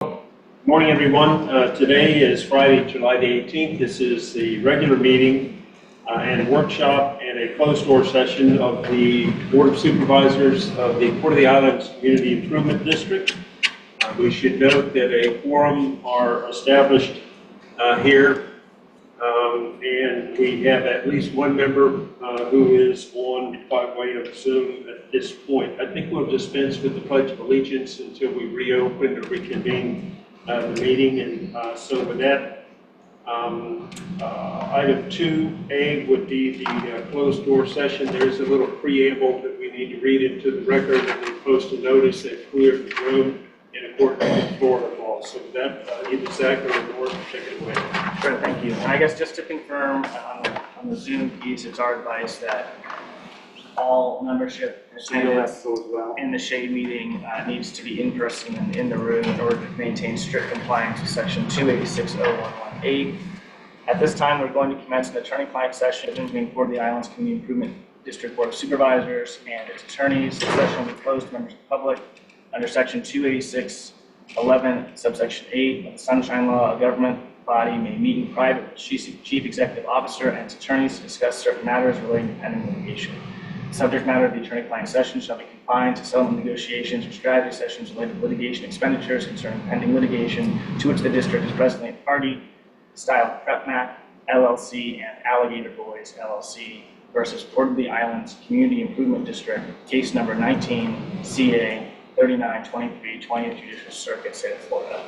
Morning, everyone. Today is Friday, July the 18th. This is the regular meeting and workshop and a closed-door session of the Board of Supervisors of the Port of the Islands Community Improvement District. We should note that a quorum are established here, and we have at least one member who is on by way of Zoom at this point. I think we'll dispense with the Pledge of Allegiance until we reopen or reconvene the meeting, and so with that, item 2A would be the closed door session. There's a little preamble that we need to read into the record, and then post a notice that clears the room in accordance with Florida law. So with that, either Zach or Lord, take it away. Sure, thank you. And I guess just to confirm on the Zoom piece, it's our advice that all membership attendance in the shade meeting needs to be in person and in the room in order to maintain strict compliance with section 286.0118. At this time, we're going to commence an attorney-client session between Port of the Islands Community Improvement District Board of Supervisors and its attorneys. The session will be closed to members of the public under section 286.11, subsection 8 of the Sunshine Law. A government body may meet in private with the Chief Executive Officer and its attorneys to discuss certain matters relating to pending litigation. The subject matter of the attorney-client session shall be confined to settlement negotiations or strategy sessions related to litigation expenditures concerning pending litigation to which the district is presently a party, style PrepMac LLC and Alligator Boys LLC versus Port of the Islands Community Improvement District, case number 19 CA 3923, 20th Judicial Circuit, State of Florida.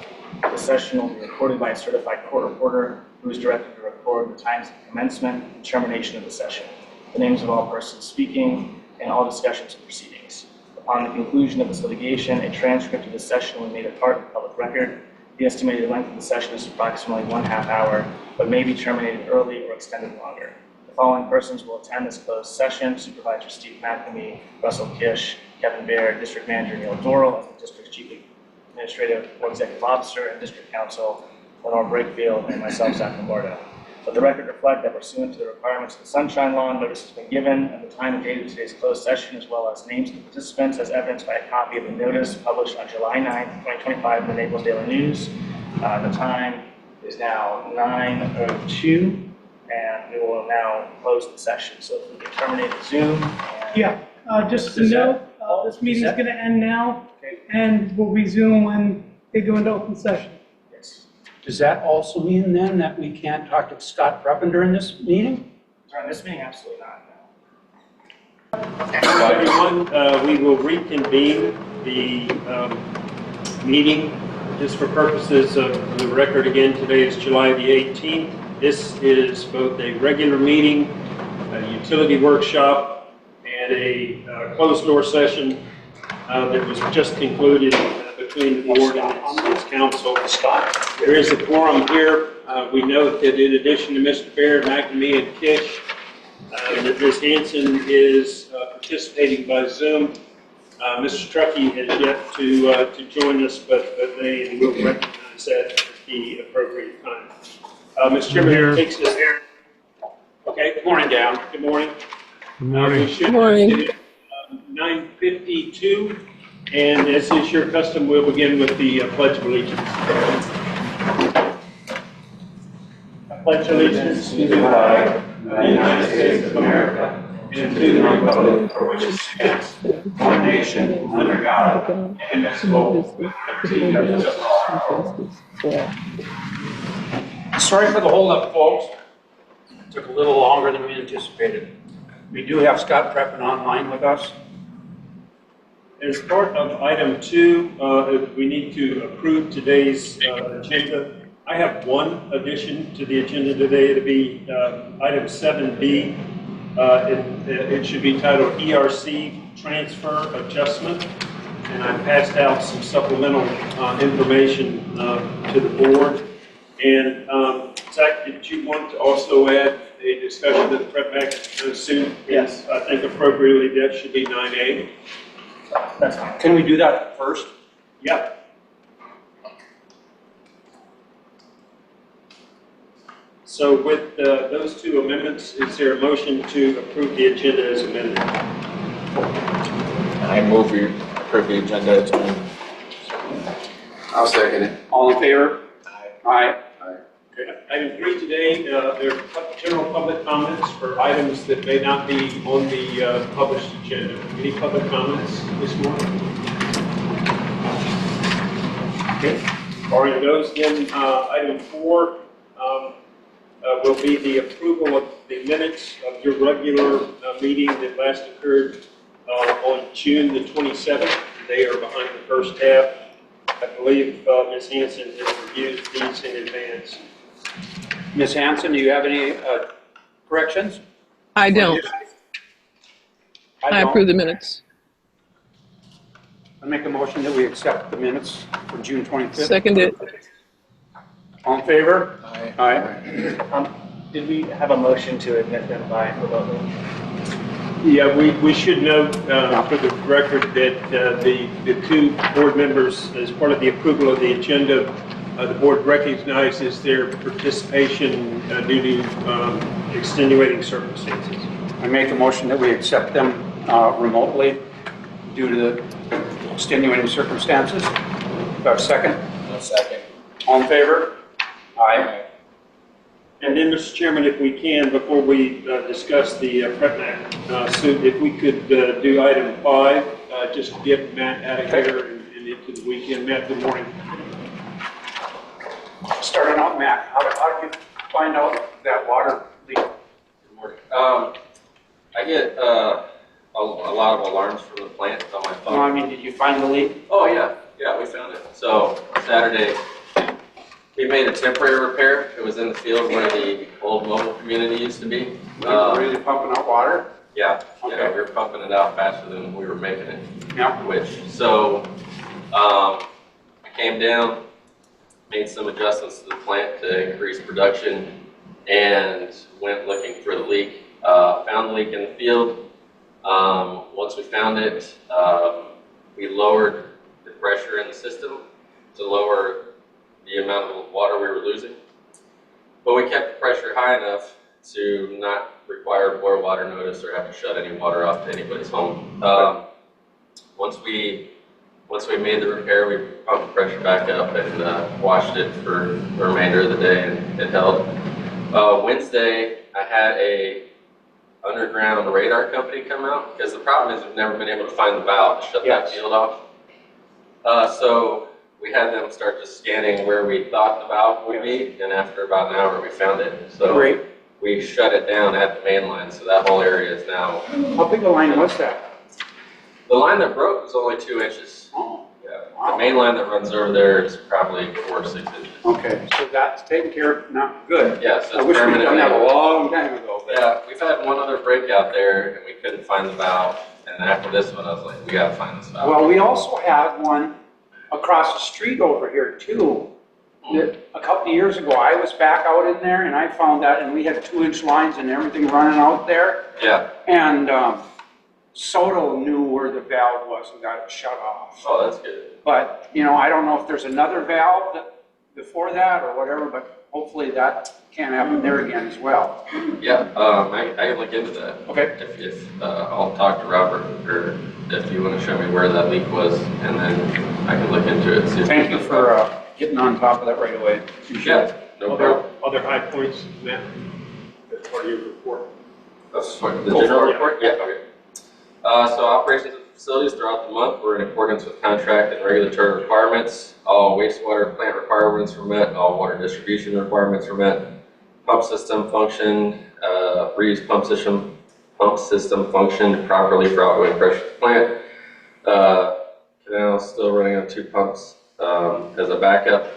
The session will be recorded by a certified court reporter who is directed to record the times of commencement and termination of the session, the names of all persons speaking, and all discussions and proceedings. Upon the conclusion of this litigation, a transcript of the session will be made a part of the public record. The estimated length of the session is approximately 1/2 hour, but may be terminated early or extended longer. The following persons will attend this closed session: Supervisor Steve McNamee, Russell Kish, Kevin Baird, District Manager Neil Dorrell as the District's Chief Administrative or Executive Officer, and District Counsel Lenore Brakefield, and myself, Zach Lombardo. Let the record reflect that pursuant to the requirements of the Sunshine Law, notice has been given of the time and date of today's closed session, as well as names of the participants, as evidenced by a copy of the notice published on July 9th, 2025 in the Naples Daily News. The time is now 9:02, and we will now close the session. So if we can terminate the Zoom. Just to note, this meeting is going to end now, and we'll resume when they go into open session. Yes. Does that also mean then that we can't talk to Scott Preppen during this meeting? During this meeting, absolutely not. So everyone, we will reconvene the meeting just for purposes of the record. Again, today is July the 18th. This is both a regular meeting, a utility workshop, and a closed-door session that was just concluded between the board and its council. There is a quorum here. We note that in addition to Mr. Baird, McNamee, and Kish, that Ms. Hanson is participating by Zoom. Mr. Truckee has yet to join us, but they will recognize that at the appropriate time. Mr. Chairman, takes us here. Okay, good morning, down. Good morning. Good morning. Good morning. 9:52, and as is your custom, we'll begin with the Pledge of Allegiance. I pledge allegiance to the flag of the United States of America and to the republic for which it stands, one nation, under God, indivisible, with liberty and justice for all. Sorry for the holdup, folks. It took a little longer than we anticipated. We do have Scott Preppen online with us. As part of item 2, we need to approve today's agenda. I have one addition to the agenda today. It'll be item 7B. It should be titled ERC Transfer Adjustment. And I passed out some supplemental information to the board. And Zach, did you want to also add a discussion of the PrepMac suit? Yes. I think appropriately that should be 9A. That's fine. Can we do that first? Yep. So with those two amendments, is there a motion to approve the agenda as amended? I move we approve the agenda as amended. I'll second it. All in favor? Aye. Okay. Item 3 today, there are general public comments for items that may not be on the published agenda. Any public comments this morning? Okay. Barring those, then item 4 will be the approval of the minutes of your regular meeting that last occurred on June the 27th. They are behind the first half. I believe Ms. Hanson has reviewed these in advance. Ms. Hanson, do you have any corrections? I don't. I approve the minutes. I make a motion that we accept the minutes for June 25th. Second it. All in favor? Aye. Aye. Did we have a motion to admit them by vote? Yeah, we should note for the record that the 2 board members, as part of the approval of the agenda, the board recognizes their participation due to extenuating circumstances. I make a motion that we accept them remotely due to the extenuating circumstances. Do I have a second? I'll second. All in favor? Aye. And then, Mr. Chairman, if we can, before we discuss the PrepMac suit, if we could do item 5, just to get Matt out of here and into the weekend. Matt, good morning. Starting out, Matt, how did you find out that water leak? Good morning. I get a lot of alarms from the plant on my No, phone. I mean, did you find the leak? Oh, yeah, we found it. So Saturday, we made a temporary repair. It was in the field where the old mobile community used to be. Were you pumping out water? Yeah, Okay. we were pumping it out faster than we were making it, Yeah. so I came down, made some adjustments to the plant to increase production, and went looking for the leak. Found the leak in the field. Once we found it, we lowered the pressure in the system to lower the amount of water we were losing. But we kept the pressure high enough to not require boil water notice or have to shut any water off to anybody's home. Once we made the repair, we pumped the pressure back up and washed it for the remainder of the day, and it held. Wednesday, I had a underground radar company come out, because the problem is we've never been able to find the valve to shut that Yes. field off. So we had them start just scanning where we thought the valve would be, and after about an hour, we found it. So Great. we shut it down at the main line, so that whole area is now. How big a line was that? The line that broke was only 2 inches. Oh, Yeah. Wow. The main line that runs over there is probably 4 or 6 inches. okay, so that's taken care of, not good. Yeah, so I it's wish we'd done that a permanently. long time ago. but- Yeah, we've had one other breakout there, and we couldn't find the valve. And after this one, I was like, we gotta find this valve. Well, we also had one across the street over here too. That a couple of years ago, I was back out in there and I found that, and we had 2-inch lines and everything running out there. Yeah. And Soto knew where the valve was and got it shut off. Oh, that's good. But, I don't know if there's another valve before that or whatever, but hopefully that can't happen there again as well. Yeah, I can look into that. Okay. If I'll talk to Robert, or if you want to show me where that leak was, and then I can look into it. See if Thank we you can- for getting on top of that right away. Appreciate Yeah, it. no problem. Other high points, Matt, as part of your report. That's for the Go general for it. report? Yeah, okay. So operations of facilities throughout the month were in accordance with contract and regulatory requirements. All wastewater plant requirements were met, all water distribution requirements were met. Pump system functioned, reuse pump system functioned properly for outgoing pressure to the plant. Canal still running on 2 pumps as a backup.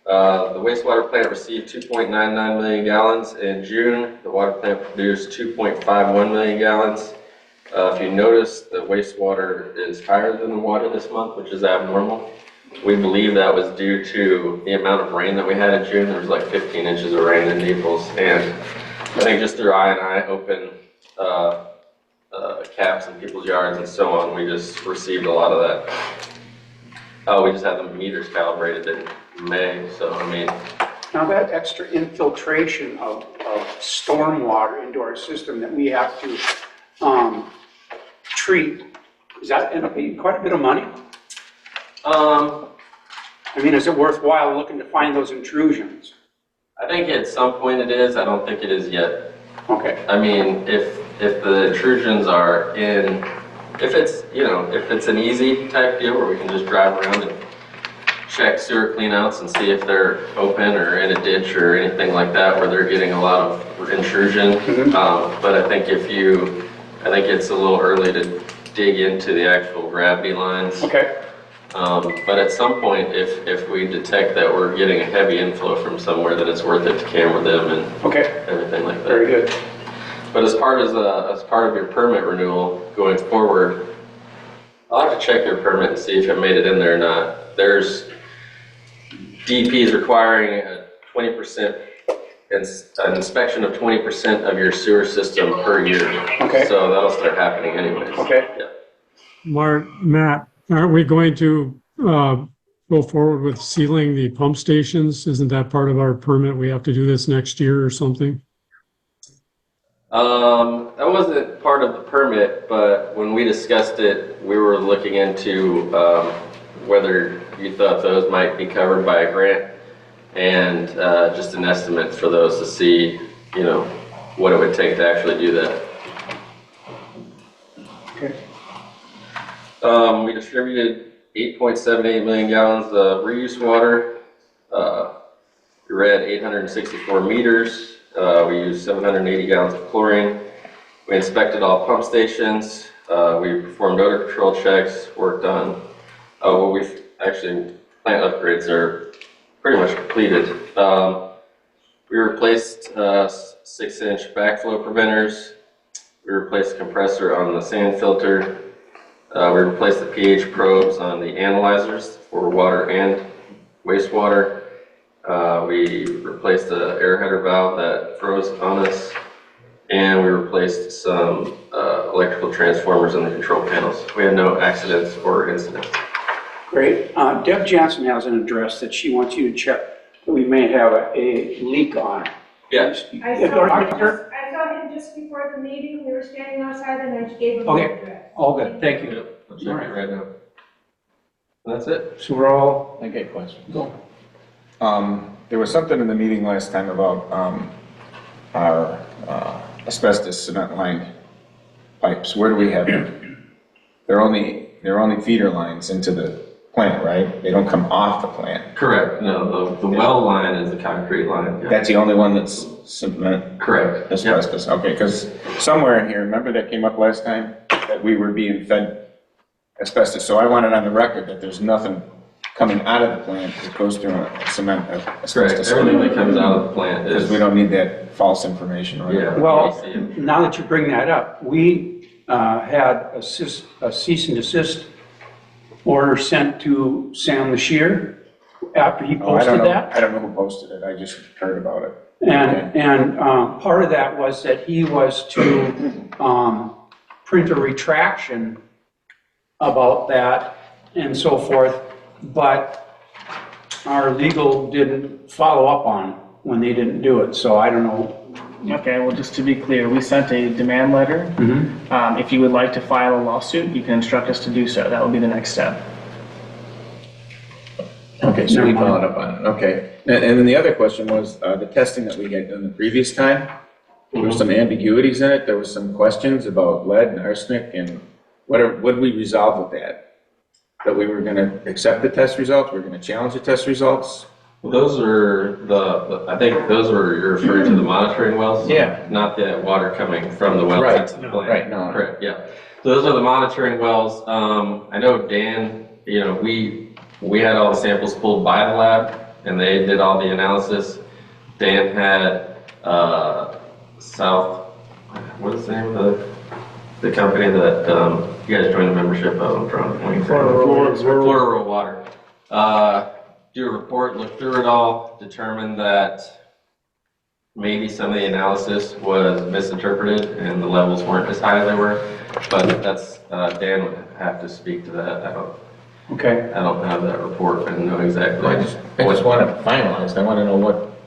The wastewater plant received 2.99 million gallons in June. The water plant produced 2.51 million gallons. If you notice, the wastewater is higher than the water this month, which is abnormal. We believe that was due to the amount of rain that we had in June. There was like 15 inches of rain in Naples, and I think just through I open caps in people's yards and so on, we just received a lot of that. We just had the meters calibrated in May, so I mean, Now that extra infiltration of storm water into our system that we have to treat, does that end up being quite a bit of money? I mean, is it worthwhile looking to find those intrusions? I think at some point it is, I don't think it is yet. Okay, I mean, if the intrusions are in, if it's an easy type deal where we can just drive around and check sewer cleanouts and see if they're open or in a ditch or anything like that where they're getting a lot of intrusion. But I think it's a little early to dig into the actual gravity lines. okay, But at some point, if we detect that we're getting a heavy inflow from somewhere, then it's worth it to camera them and okay, everything like that. very good. But as part of your permit renewal going forward, I'll have to check your permit and see if it made it in there or not. There's DEP is requiring a 20% an inspection of 20% of your sewer system per year. Okay. So that'll start happening anyways. Okay. Yeah. Matt, aren't we going to go forward with sealing the pump stations? Isn't that part of our permit? We have to do this next year or something? That wasn't part of the permit, but when we discussed it, we were looking into whether you thought those might be covered by a grant and just an estimate for those to see, what it would take to actually do that. Okay. We distributed 8.78 million gallons of reuse water. We read 864 meters. We used 780 gallons of chlorine. We inspected all pump stations. We performed odor control checks, worked on, plant upgrades are pretty much completed. We replaced 6-inch backflow preventers. We replaced the compressor on the sand filter. We replaced the pH probes on the analyzers for water and wastewater. We replaced the air header valve that froze on us, and we replaced some electrical transformers in the control panels. We had no accidents or incidents. Great. Deb Jansen has an address that she wants you to check, that we may have a leak on. Yes. Yeah, go ahead, sir. I saw him just before the meeting, we were standing outside and I gave him the Okay. address. All good, thank you. Yep, I'll check it right now. That's it. So we're all, I got a question. go. There was something in the meeting last time about, our, asbestos cement lined pipes. Where do we have them? They're only feeder lines into the plant, right? They don't come off the plant. Correct. No, the well line is the concrete line. Yeah. That's the only one that's cement Correct. Yep. asbestos. Okay, because somewhere in here, remember that came up last time, that we were being fed asbestos. So I want it on the record that there's nothing coming out of the plant that goes through a cement Correct. asbestos. Everything that comes out of the plant is. Because we don't need that false information, right? Yeah. Well, now that you bring that up, we had a cease and desist order sent to Sam Lashir after he Oh, I don't posted know. that. I don't know who posted it. I just heard about it. And part of that was that he was to print a retraction about that and so forth, but our legal didn't follow up on it when they didn't do it, so I don't know. Okay, well, just to be clear, we sent a demand letter. If you would like to file a lawsuit, you can instruct us to do so. That would be the next step. Okay, so we Never mind. followed up on it, okay. And then the other question was, the testing that we had done the previous time, there were some ambiguities in it, there was some questions about lead and arsenic, and what did we resolve with that? That we were gonna accept the test results, we were gonna challenge the test results? Well, those are I think those were, you're referring to the monitoring wells? Yeah. Not the water coming from the wells Right. into the plant? Right, no. Correct, yeah. So those are the monitoring wells. I know Dan, we had all the samples pulled by the lab, and they did all the analysis. Dan had what is the name of the company that you guys joined the membership of? I'm drawing a blank. Florida Rural Water. Do a report, look through it all, determine that maybe some of the analysis was misinterpreted and the levels weren't as high as they were. But that's Dan would have to speak to that. I don't have that report and know exactly. I just want it finalized, I wanna know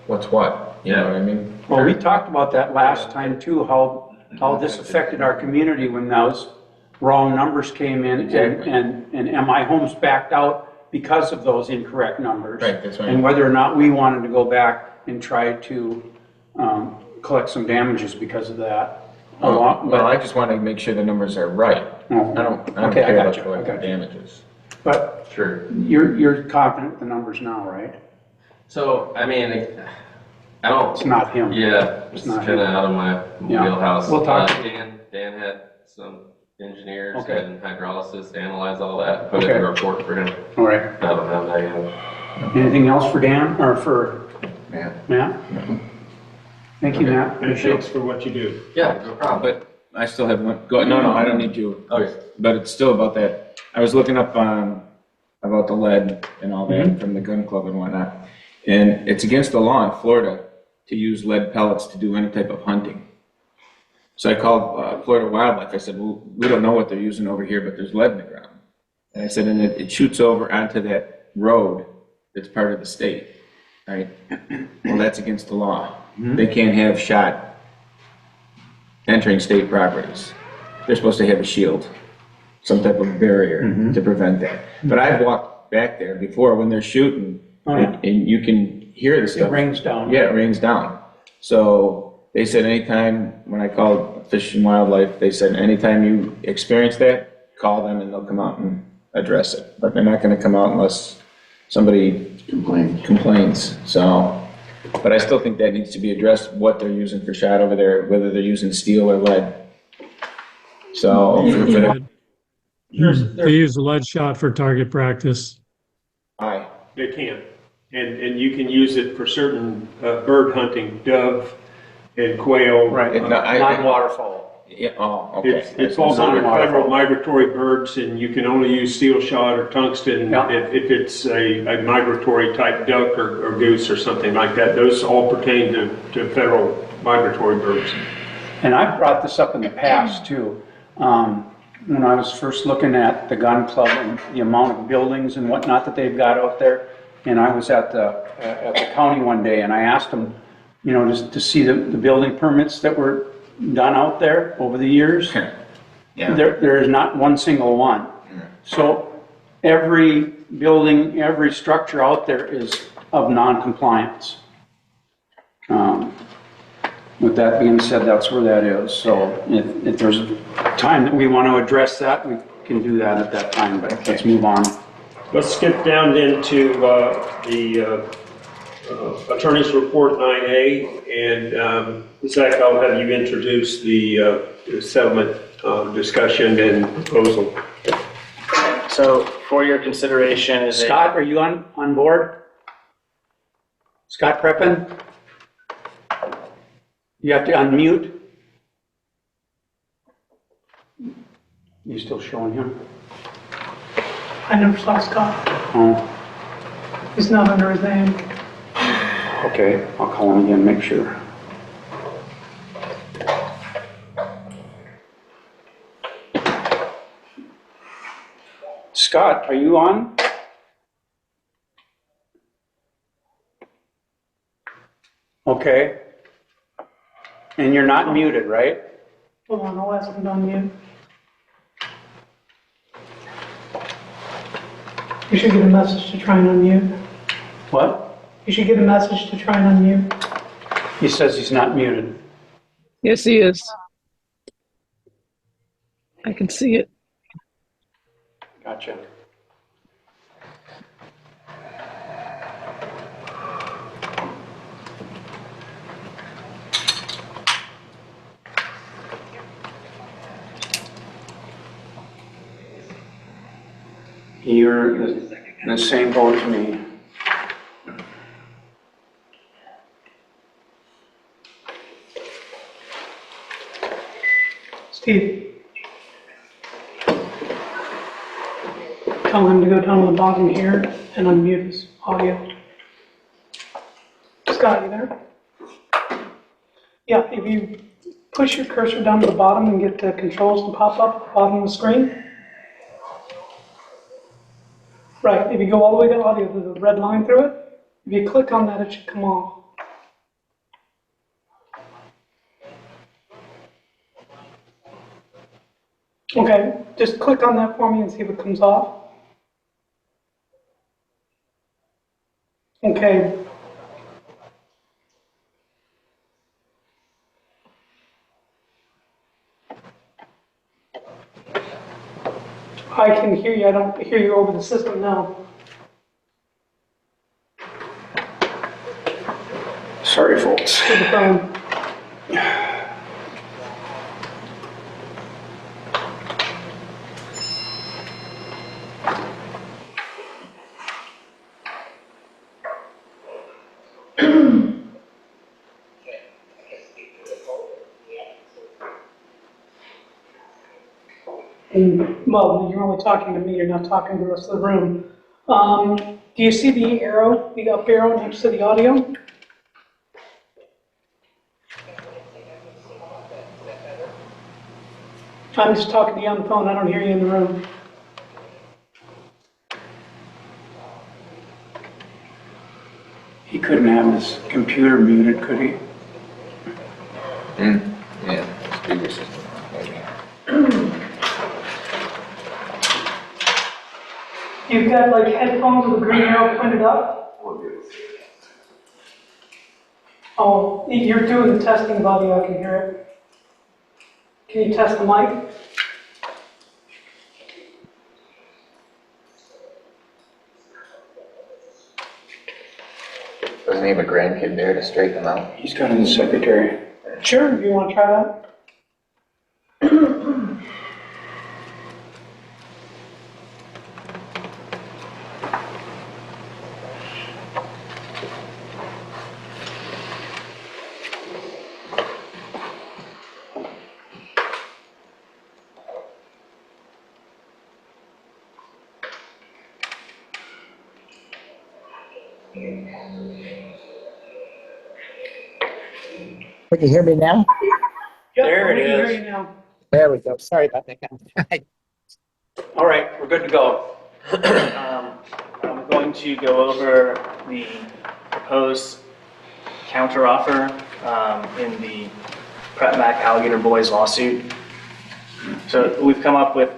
what's what, you know what I mean? Well, we talked about that last time too, how this affected our community when those wrong numbers came in Exactly. and MI Homes backed out because of those incorrect numbers. Right, that's right. And whether or not we wanted to go back and try to collect some damages because of that. Well, I just want to make sure the numbers are right. Oh, I don't okay, I care got about you, I collecting got you. damages. But Sure. you're confident with the numbers now, right? So, I mean, I don't. It's not him. Yeah, It's it's not kind of him. out of my Yeah. wheelhouse. We'll talk. Dan had some engineers Okay. and hydrologists analyze all that, put it Okay. in a report for him. All right. I don't have that yet. Anything else for Dan, or for Yeah. Matt? Thank you, Matt. And Appreciate thanks it. for what you do. Yeah, no problem. But I still have one, no, I don't need you. Okay. But it's still about that. I was looking up about the lead and all that from the gun club and whatnot. And it's against the law in Florida to use lead pellets to do any type of hunting. So I called Florida Wildlife. I said, well, we don't know what they're using over here, but there's lead in the ground. And I said, and it shoots over onto that road that's part of the state, right? Well, that's against the law. They can't have shot entering state properties. They're supposed to have a shield, some type of barrier to prevent that. But I've walked back there before when they're shooting, Oh, yeah. and you can hear the stuff. It rains down. Yeah, it rains down. So they said anytime, when I called Fish and Wildlife, they said anytime you experience that, call them and they'll come out and address it. But they're not gonna come out unless somebody complains, so. But I still think that needs to be addressed, what they're using for shot over there, whether they're using steel or lead. So, They use a lead shot for target practice. aye, They can. And you can use it for certain bird hunting, dove and quail. Right, No, I- non-waterfowl. yeah, oh, okay. It falls under Non-waterfowl. federal migratory birds, and you can only use steel shot or tungsten Yeah. if it's a migratory type duck or goose or something like that. Those all pertain to federal migratory birds. And I've brought this up in the past too. When I was first looking at the gun club and the amount of buildings and whatnot that they've got out there. And I was at the county one day and I asked them, you know, just to see the building permits that were done out there over the years. Yeah. There is not one single one. So every building, every structure out there is of non-compliance. With that being said, that's where that is. So if there's a time that we want to address that, we can do that at that time, but let's move on. Let's skip down then to the Attorney's Report 9A. And Zach, I'll have you introduce the settlement discussion and proposal. So for your consideration is Scott, are you on board? Scott Preppin? You have to unmute. You still showing him? I never saw Scott. Oh, He's not under his name. okay. I'll call him again, make sure. Scott, are you on? Okay. And you're not muted, right? Hold on, I'll ask him to unmute. You should get a message to try and unmute. What? You should get a message to try and unmute. He says he's not muted. Yes, he is. I can see it. Gotcha. You're in the same boat as me. Steve. Tell him to go down to the bottom here and unmute his audio. Scott, you there? Yeah, if you push your cursor down to the bottom and get the controls to pop up at the bottom of the screen. Right, if you go all the way to audio, there's a red line through it. If you click on that, it should come off. Okay, just click on that for me and see if it comes off. Okay. I can hear you, I don't hear you over the system now. Sorry, folks. To the phone. Well, you're only talking to me, you're not talking to the rest of the room. Do you see the arrow, the up arrow next to the audio? I'm just talking to you on the phone, I don't hear you in the room. He couldn't have his computer muted, could he? Yeah, speaker system, maybe. You've got like headphones with a green arrow pointed up? Oh, you're doing the testing of audio, I can hear it. Can you test the mic? Doesn't he have a grandkid there to straighten them out? He's got his secretary. Sure, you want to try that? Can you hear me now? Yep, There it we can hear is. you now. There we go. Sorry about that. All right, we're good to go. I'm going to go over the proposed counteroffer in the Prep Mac Alligator Boys lawsuit. So we've come up with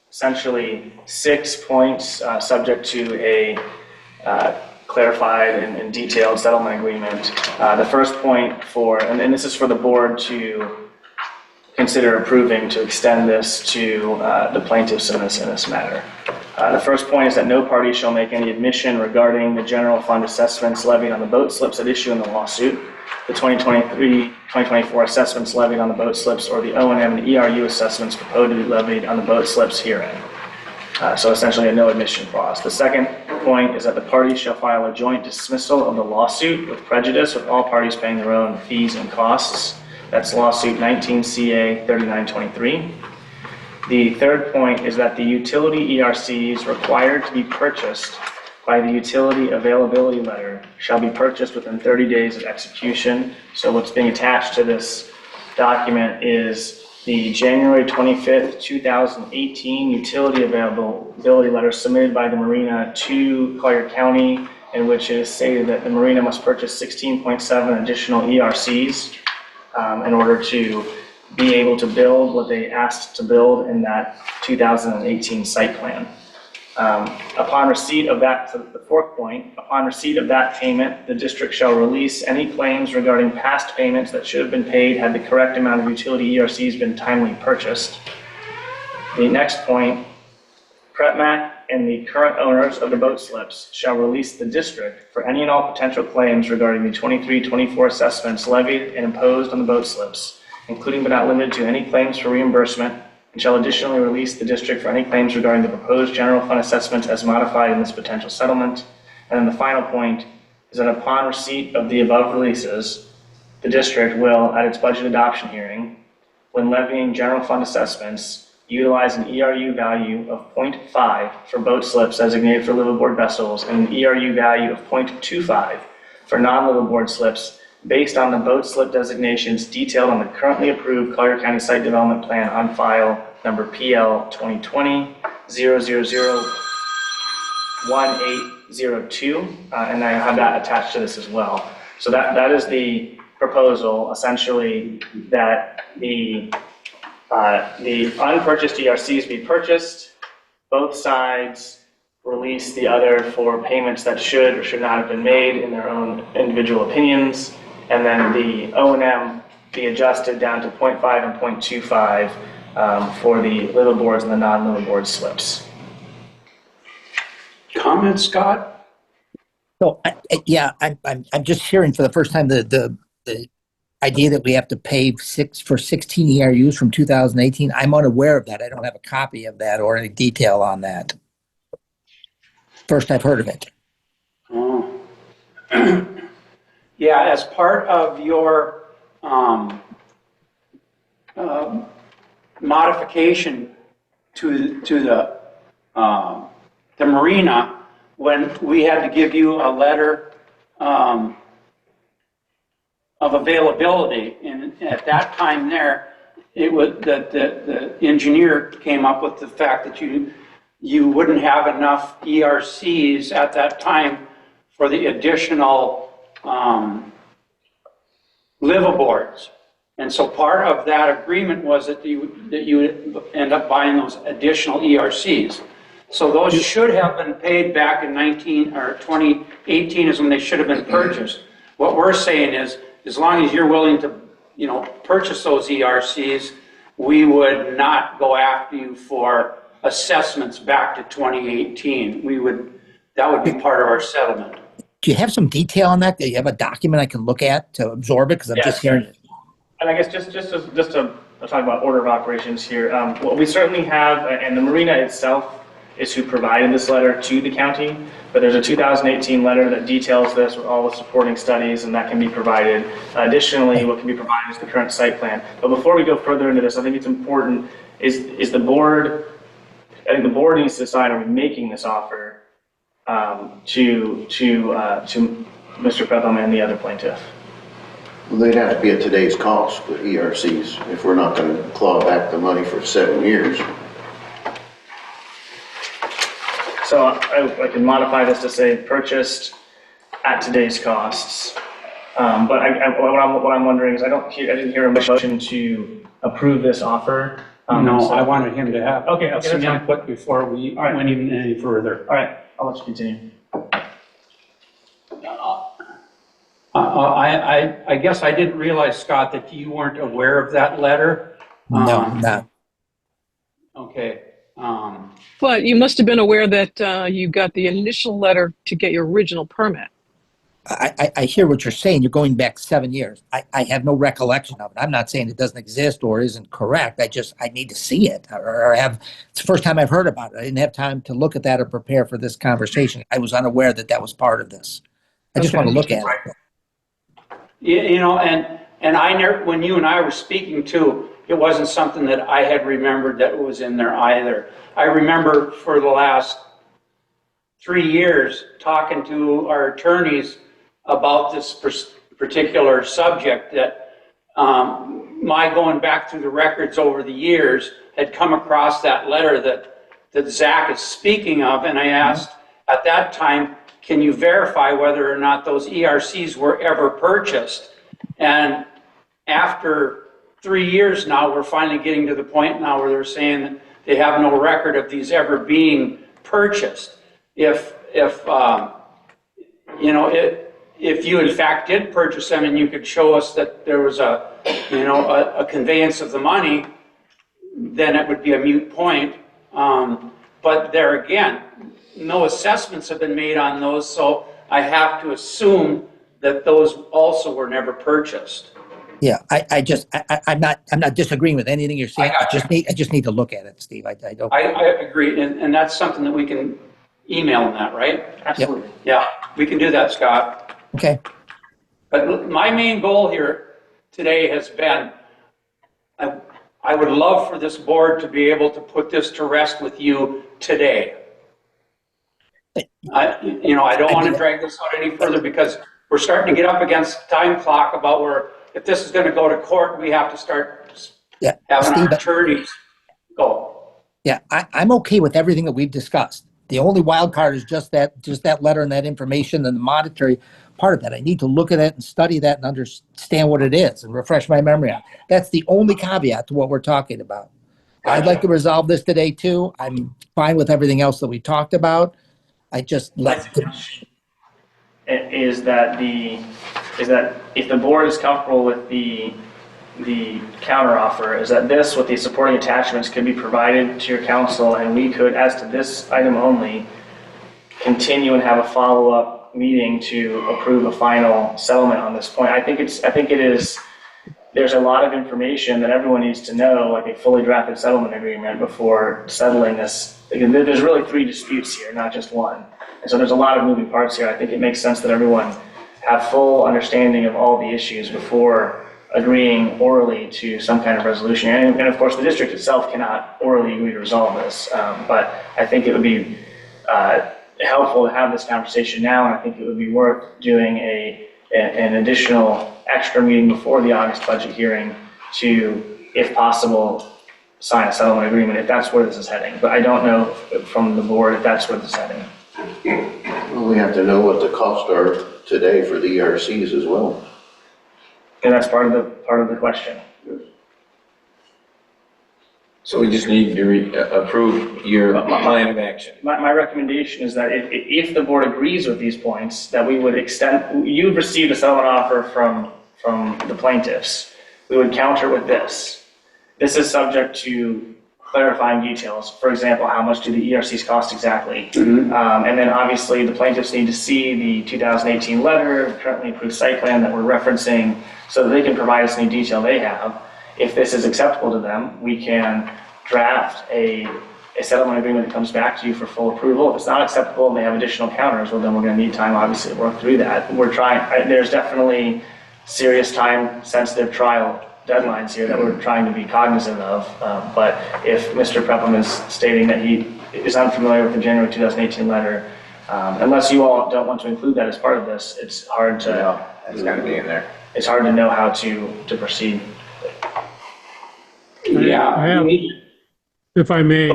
essentially 6 points subject to a clarified and detailed settlement agreement. The first point and this is for the board to consider approving to extend this to the plaintiffs in this matter. The first point is that no party shall make any admission regarding the general fund assessments levied on the boat slips at issue in the lawsuit, the 2023-2024 assessments levied on the boat slips, or the O&M and ERU assessments proposed to be levied on the boat slips herein. So essentially a no admission clause. The second point is that the parties shall file a joint dismissal of the lawsuit with prejudice, with all parties paying their own fees and costs. That's lawsuit 19 CA 3923. The third point is that the utility ERCs required to be purchased by the utility availability letter shall be purchased within 30 days of execution. So what's being attached to this document is the January 25th, 2018 utility availability letter submitted by the marina to Collier County, in which it is stated that the marina must purchase 16.7 additional ERCs in order to be able to build what they asked to build in that 2018 site plan. Upon receipt of that, so the fourth point, upon receipt of that payment, the district shall release any claims regarding past payments that should have been paid had the correct amount of utility ERCs been timely purchased. The next point, PrepMac and the current owners of the boat slips shall release the district for any and all potential claims regarding the 23-24 assessments levied and imposed on the boat slips, including but not limited to any claims for reimbursement, and shall additionally release the district for any claims regarding the proposed general fund assessments as modified in this potential settlement. And then the final point is that upon receipt of the above releases, the district will, at its budget adoption hearing, when levying general fund assessments, utilize an ERU value of 0.5 for boat slips designated for liveaboard vessels and an ERU value of 0.25 for non-liveaboard slips, based on the boat slip designations detailed on the currently approved Collier County Site Development Plan on file number PL 2020-0001802, and I have that attached to this as well. So that is the proposal, essentially, that the unpurchased ERCs be purchased, both sides release the other for payments that should or should not have been made in their own individual opinions, and then the O&M be adjusted down to 0.5 and 0.25 for the little boards and the non-little board slips. Comments, Scott? So, yeah, I'm just hearing for the first time the idea that we have to pay for 16 ERUs from 2018. I'm unaware of that. I don't have a copy of that or any detail on that. First I've heard of it. Oh. Yeah, as part of your modification to the marina, when we had to give you a letter of availability, and at that time there, it was that the engineer came up with the fact that you wouldn't have enough ERCs at that time for the additional liveaboards. And so part of that agreement was that you would end up buying those additional ERCs. So those should have been paid back in 2018 is when they should have been purchased. What we're saying is, as long as you're willing to, purchase those ERCs, we would not go after you for assessments back to 2018. That would be part of our settlement. Do you have some detail on that? Do you have a document I can look at to absorb it? Because I'm just hearing it. And I guess just to talk about order of operations here, what we certainly have, and the marina itself is who provided this letter to the county, but there's a 2018 letter that details this with all the supporting studies, and that can be provided. Additionally, what can be provided is the current site plan. But before we go further into this, I think it's important is the board. I think the board needs to decide, are we making this offer to Mr. Petham and the other plaintiff? Well, they'd have to be at today's cost with ERCs if we're not going to claw back the money for 7 years. So I can modify this to say purchased at today's costs. But what I'm wondering is I didn't hear a motion to approve this offer. No, I wanted him to have Okay, some that's fine. input before we went even any further. All right, I'll let you continue. I guess I didn't realize, Scott, that you weren't aware of that letter. No, I'm not. Okay. But you must have been aware that you got the initial letter to get your original permit. I hear what you're saying. You're going back 7 years. I have no recollection of it. I'm not saying it doesn't exist or isn't correct. I need to see it it's the first time I've heard about it. I didn't have time to look at that or prepare for this conversation. I was unaware that was part of this. I just want to look at it. And I never, when you and I were speaking too, it wasn't something that I had remembered that was in there either. I remember for the last 3 years talking to our attorneys about this particular subject, that my going back through the records over the years had come across that letter that Zach is speaking of, and I asked at that time, can you verify whether or not those ERCs were ever purchased? And after 3 years now, we're finally getting to the point now where they're saying that they have no record of these ever being purchased. If you in fact did purchase them and you could show us that there was a conveyance of the money, then it would be a moot point. But there again, no assessments have been made on those, so I have to assume that those also were never purchased. Yeah, I'm not disagreeing with anything you're saying. I just need to look at it, Steve. I don't. I agree, and that's something that we can email them that, right? Absolutely. Yeah, we can do that, Scott. Okay. But my main goal here today has been, I would love for this board to be able to put this to rest with you today. I don't want to drag this out any further because we're starting to get up against the time clock about where if this is going to go to court, we have to start having our attorneys go. Yeah, I'm okay with everything that we've discussed. The only wild card is just that letter and that information and the monetary part of that. I need to look at it and study that and understand what it is and refresh my memory on. That's the only caveat to what we're talking about. Gotcha. I'd like to resolve this today too. I'm fine with everything else that we talked about. I just My let, suggestion is that if the board is comfortable with the counteroffer, is that this, with the supporting attachments, could be provided to your council, and we could, as to this item only, continue and have a follow-up meeting to approve a final settlement on this point. I think it is, there's a lot of information that everyone needs to know, like a fully drafted settlement agreement before settling this. Again, there's really 3 disputes here, not just one. And so there's a lot of moving parts here. I think it makes sense that everyone have full understanding of all the issues before agreeing orally to some kind of resolution. And of course, the district itself cannot orally agree to resolve this. But I think it would be helpful to have this conversation now, and I think it would be worth doing an additional extra meeting before the August budget hearing to, if possible, sign a settlement agreement, if that's where this is heading. But I don't know from the board if that's where this is heading. Well, we have to know what the costs are today for the ERCs as well. And that's part of the question. So we just need to approve your plan of action. My recommendation is that if the board agrees with these points, that we would extend, you've received a settlement offer from the plaintiffs. We would counter with this. This is subject to clarifying details. For example, how much do the ERCs cost exactly? And then obviously the plaintiffs need to see the 2018 letter, currently approved site plan that we're referencing, so that they can provide us any detail they have. If this is acceptable to them, we can draft a settlement agreement that comes back to you for full approval. If it's not acceptable and they have additional counters, well, then we're going to need time, obviously, to work through that. We're trying, there's definitely serious time-sensitive trial deadlines here that we're trying to be cognizant of. But if Mr. Prepham is stating that he is unfamiliar with the January 2018 letter, unless you all don't want to include that as part of this, it's hard to. No, that's got to be in there. It's hard to know how to proceed. I have, if I may,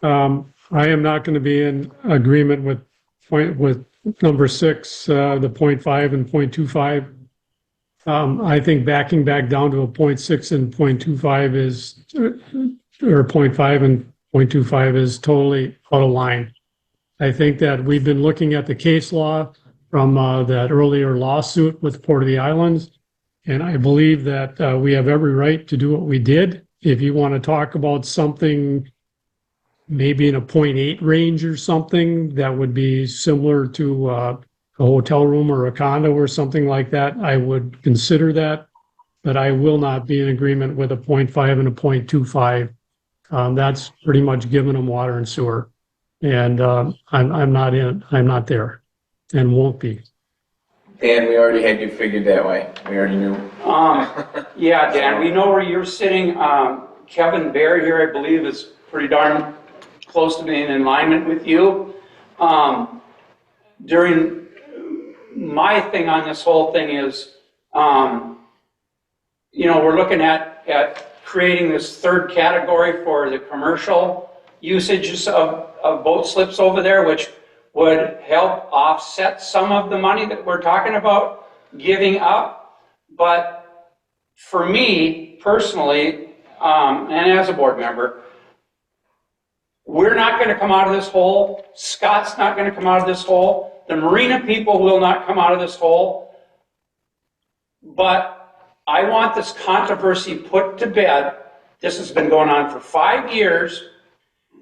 I am not going to be in agreement with number 6, the 0.5 and 0.25. I think backing back down to a 0.6 and 0.25 is, or 0.5 and 0.25 is totally out of line. I think that we've been looking at the case law from that earlier lawsuit with Port of the Islands, and I believe that we have every right to do what we did. If you want to talk about something maybe in a 0.8 range or something that would be similar to a hotel room or a condo or something like that, I would consider that, but I will not be in agreement with a 0.5 and a 0.25. That's pretty much giving them water and sewer, and I'm not there, and won't be. Dan, we already had you figured that way. We already knew. Yeah, Dan, we know where you're sitting. Kevin Bear here, I believe, is pretty darn close to being in alignment with you. During my thing on this whole thing is, we're looking at creating this third category for the commercial usages of boat slips over there, which would help offset some of the money that we're talking about giving up. But for me personally, and as a board member, we're not going to come out of this hole. Scott's not going to come out of this hole. The marina people will not come out of this hole. But I want this controversy put to bed. This has been going on for 5 years.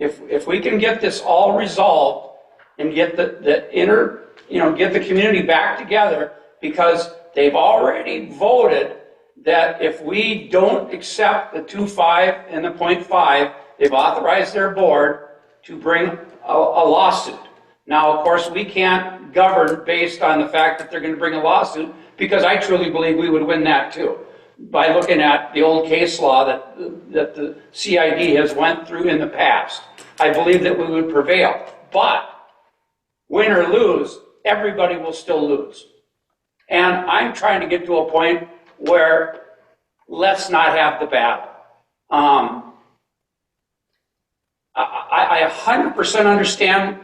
If we can get this all resolved and get the community back together, because they've already voted that if we don't accept the 2.5 and the 0.5, they've authorized their board to bring a lawsuit. Now, of course, we can't govern based on the fact that they're going to bring a lawsuit, because I truly believe we would win that too. By looking at the old case law that the CID has went through in the past, I believe that we would prevail. But win or lose, everybody will still lose. And I'm trying to get to a point where let's not have the battle. I 100% understand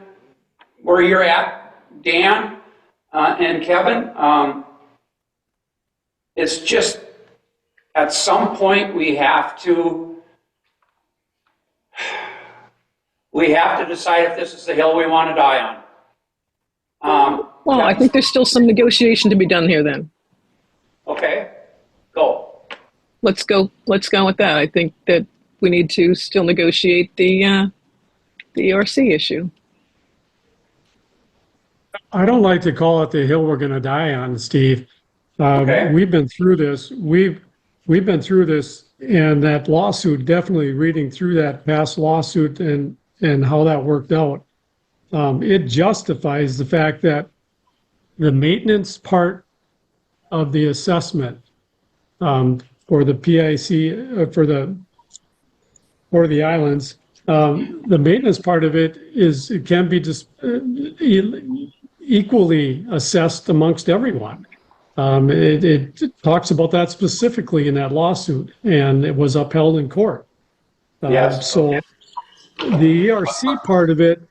where you're at, Dan and Kevin. It's just at some point we have to we have to decide if this is the hill we want to die on. Well, I think there's still some negotiation to be done here then. Okay, go. Let's go with that. I think that we need to still negotiate the ERC issue. I don't like to call it the hill we're going to die on, Steve. Okay. We've been through this. We've been through this, and that lawsuit, definitely reading through that past lawsuit and how that worked out, it justifies the fact that the maintenance part of the assessment for the PIC for the islands, the maintenance part of it can be just equally assessed amongst everyone. It talks about that specifically in that lawsuit, and it was upheld in court. Yes. So the ERC part of it,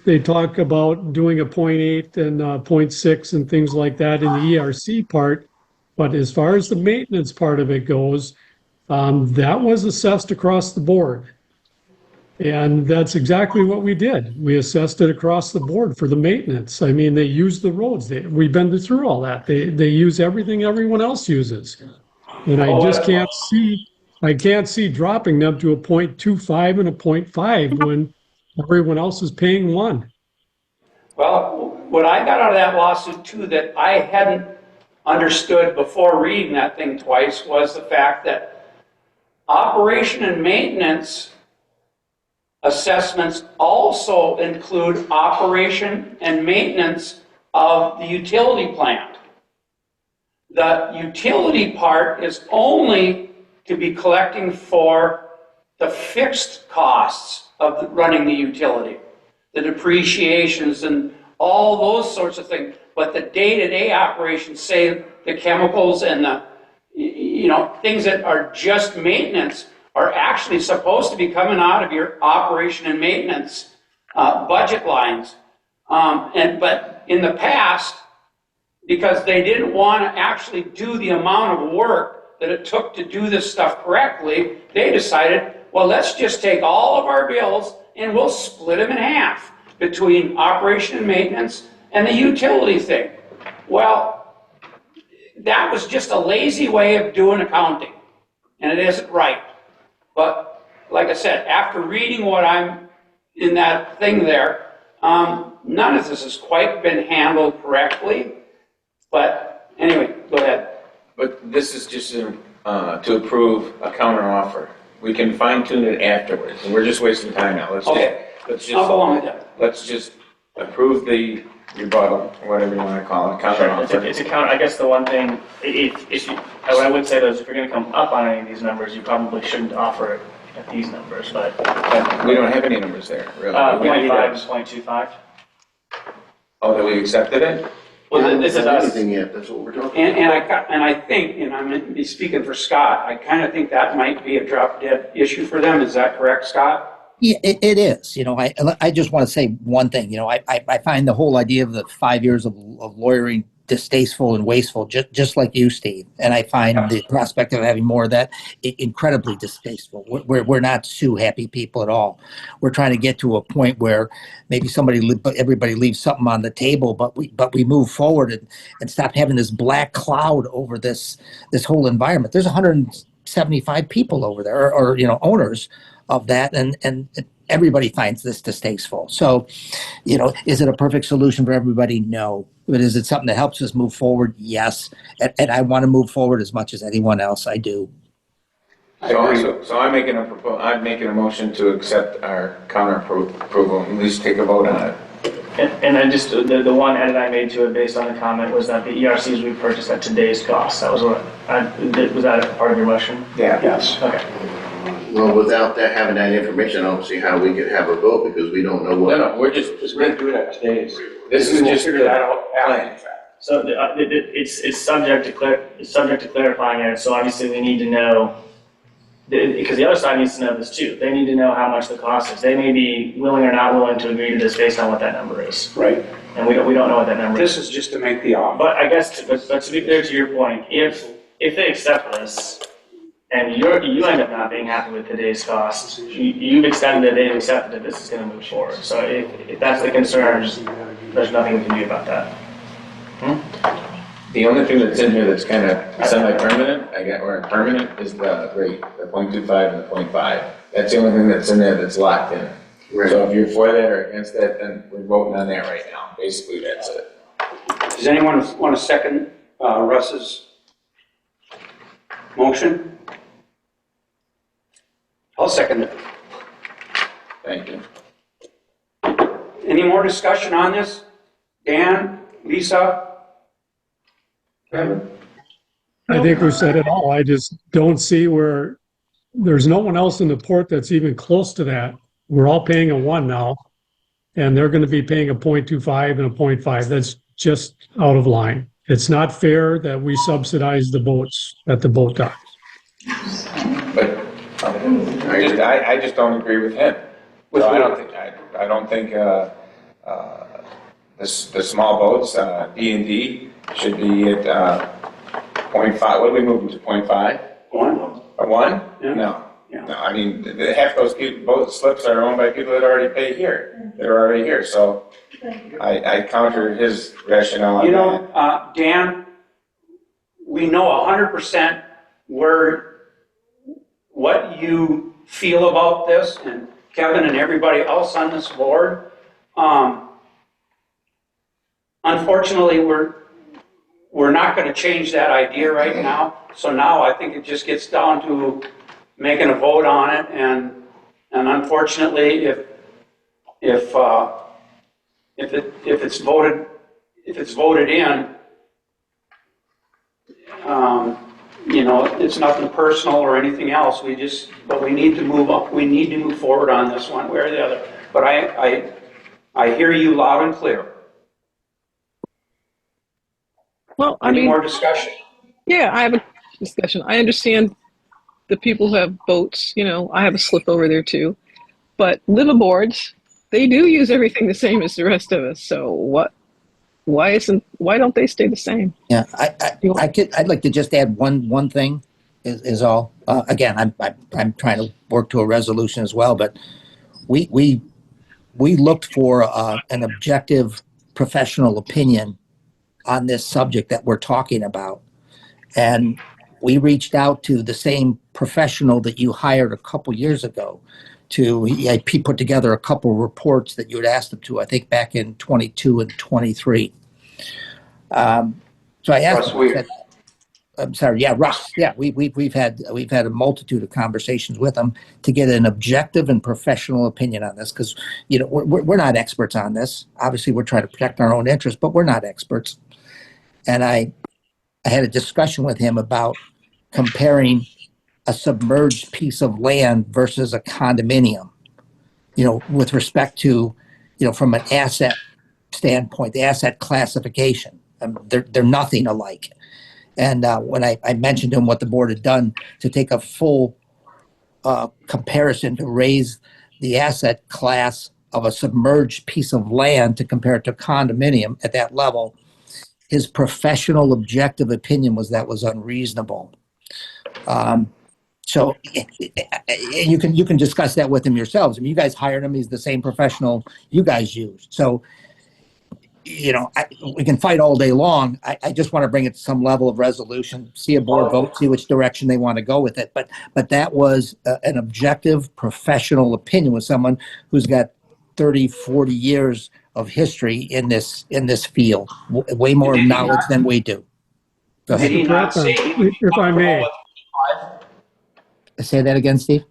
they talk about doing a 0.8 and 0.6 and things like that in the ERC part. But as far as the maintenance part of it goes, that was assessed across the board. And that's exactly what we did. We assessed it across the board for the maintenance. I mean, they use the roads. We've been through all that. They use everything everyone else uses. And I just can't see dropping them to a 0.25 and a 0.5 when everyone else is paying 1. Well, what I got out of that lawsuit too that I hadn't understood before reading that thing twice was the fact that operation and maintenance assessments also include operation and maintenance of the utility plant. The utility part is only to be collecting for the fixed costs of running the utility, the depreciations and all those sorts of things. But the day-to-day operations, say the chemicals and the, things that are just maintenance, are actually supposed to be coming out of your operation and maintenance budget lines. But in the past, because they didn't want to actually do the amount of work that it took to do this stuff correctly, they decided, well, let's just take all of our bills and we'll split them in half between operation and maintenance and the utility thing. Well, that was just a lazy way of doing accounting, and it isn't right. But like I said, after reading what I'm in that thing there, none of this has quite been handled correctly. But anyway, go ahead. But this is just to approve a counter offer. We can fine tune it afterwards, and we're just wasting time now. Okay. I'll go on with that. Let's just approve the rebuttal, or whatever you want to call it, counter offer. It's a counter. I guess the one thing, what I would say though is if you're going to come up on any of these numbers, you probably shouldn't offer it at these numbers, but. We don't have any numbers there, really. 0.5 and 0.25. Oh, that we accepted it? Well, this is us. Anything yet, that's what we're talking about. And I think, and I'm going to be speaking for Scott, I kind of think that might be a drop dead issue for them. Is that correct, Scott? Yeah, it is. I just want to say one thing. I find the whole idea of the 5 years of lawyering distasteful and wasteful, just like you, Steve. And I find the prospect of having more of that incredibly distasteful. We're not Sue happy people at all. We're trying to get to a point where maybe everybody leaves something on the table, but we move forward and stop having this black cloud over this whole environment. There's 175 people over there, or owners of that, and everybody finds this distasteful. So, is it a perfect solution for everybody? No. But is it something that helps us move forward? Yes. And I want to move forward as much as anyone else. I do. So I'm making a motion to accept our counter approval, and at least take a vote on it. And then just the one edit I made to it based on the comment was that the ERCs we purchased at today's cost. That was what was that part of your motion? Yeah. Yes. Okay. Well, without having that information, I don't see how we could have a vote because we don't know what. No, we're just going to do it at today's. This is just figure that out plan. So it's subject to clarifying it. So obviously we need to know, because the other side needs to know this too. They need to know how much the cost is. They may be willing or not willing to agree to this based on what that number is. Right. And we don't know what that number is. This is just to make the offer. But I guess, but to be clear to your point, if they accept this, and you end up not being happy with today's cost, you've extended it, they've accepted it, this is gonna move forward. So if that's the concern, there's nothing we can do about that. The only thing that's in here that's kind of semi-permanent, or permanent, is the rate, the 0.25 and the 0.5. That's the only thing that's in there that's locked in. So if you're for that or against that, then we're voting on that right now. Basically, that's it. Does anyone want to second Russ's motion? I'll second it. Thank you. Any more discussion on this? Dan, Lisa? Kevin? I think we said it all. I just don't see where, there's no one else in the port that's even close to that. We're all paying a 1 now, and they're going to be paying a 0.25 and a 0.5. That's just out of line. It's not fair that we subsidize the boats at the boat docks. But I just don't agree with him. So I don't think the small boats, D&D, should be at 0.5. What do we move to 0.5? 1? A 1? Yeah. No. Yeah. No, I mean, half those boat slips are owned by people that already pay here. They're already here, so I counter his rationale You on that. know, Dan, we know 100% what you feel about this, and Kevin and everybody else on this board. Unfortunately, we're not going to change that idea right now. So now I think it just gets down to making a vote on it, and unfortunately, if it's voted in, you know, it's nothing personal or anything else. But we need to move up. We need to move forward on this one way or the other. But I hear you loud and clear. Well, I Any mean, more discussion? yeah, I have a discussion. I understand the people who have boats, you know, I have a slip over there too. But liveaboards, they do use everything the same as the rest of us. So why don't they stay the same? Yeah, I'd like to just add one thing is all. Again, I'm trying to work to a resolution as well, but we looked for an objective professional opinion on this subject that we're talking about. And we reached out to the same professional that you hired a couple years ago he put together a couple reports that you had asked him to, I think back in 22 and 23. So I asked him, I'm sorry, yeah, Russ. Yeah, we've had a multitude of conversations with him to get an objective and professional opinion on this, because you know we're not experts on this. Obviously, we're trying to protect our own interests, but we're not experts. And I had a discussion with him about comparing a submerged piece of land versus a condominium. You know, with respect to, you know, from an asset standpoint, the asset classification, they're nothing alike. And when I mentioned to him what the board had done to take a full comparison to raise the asset class of a submerged piece of land to compare it to condominium at that level, his professional objective opinion was that was unreasonable. So you can discuss that with him yourselves. I mean, you guys hired him; he's the same professional you guys used. So, you know, we can fight all day long. I just want to bring it to some level of resolution, see a board vote, see which direction they want to go with it. But that was an objective professional opinion with someone who's got 30, 40 years of history in this field, way more knowledge than we do. Go ahead. Did he not say he would be If I may. comfortable with 0.5? Say that again, Steve.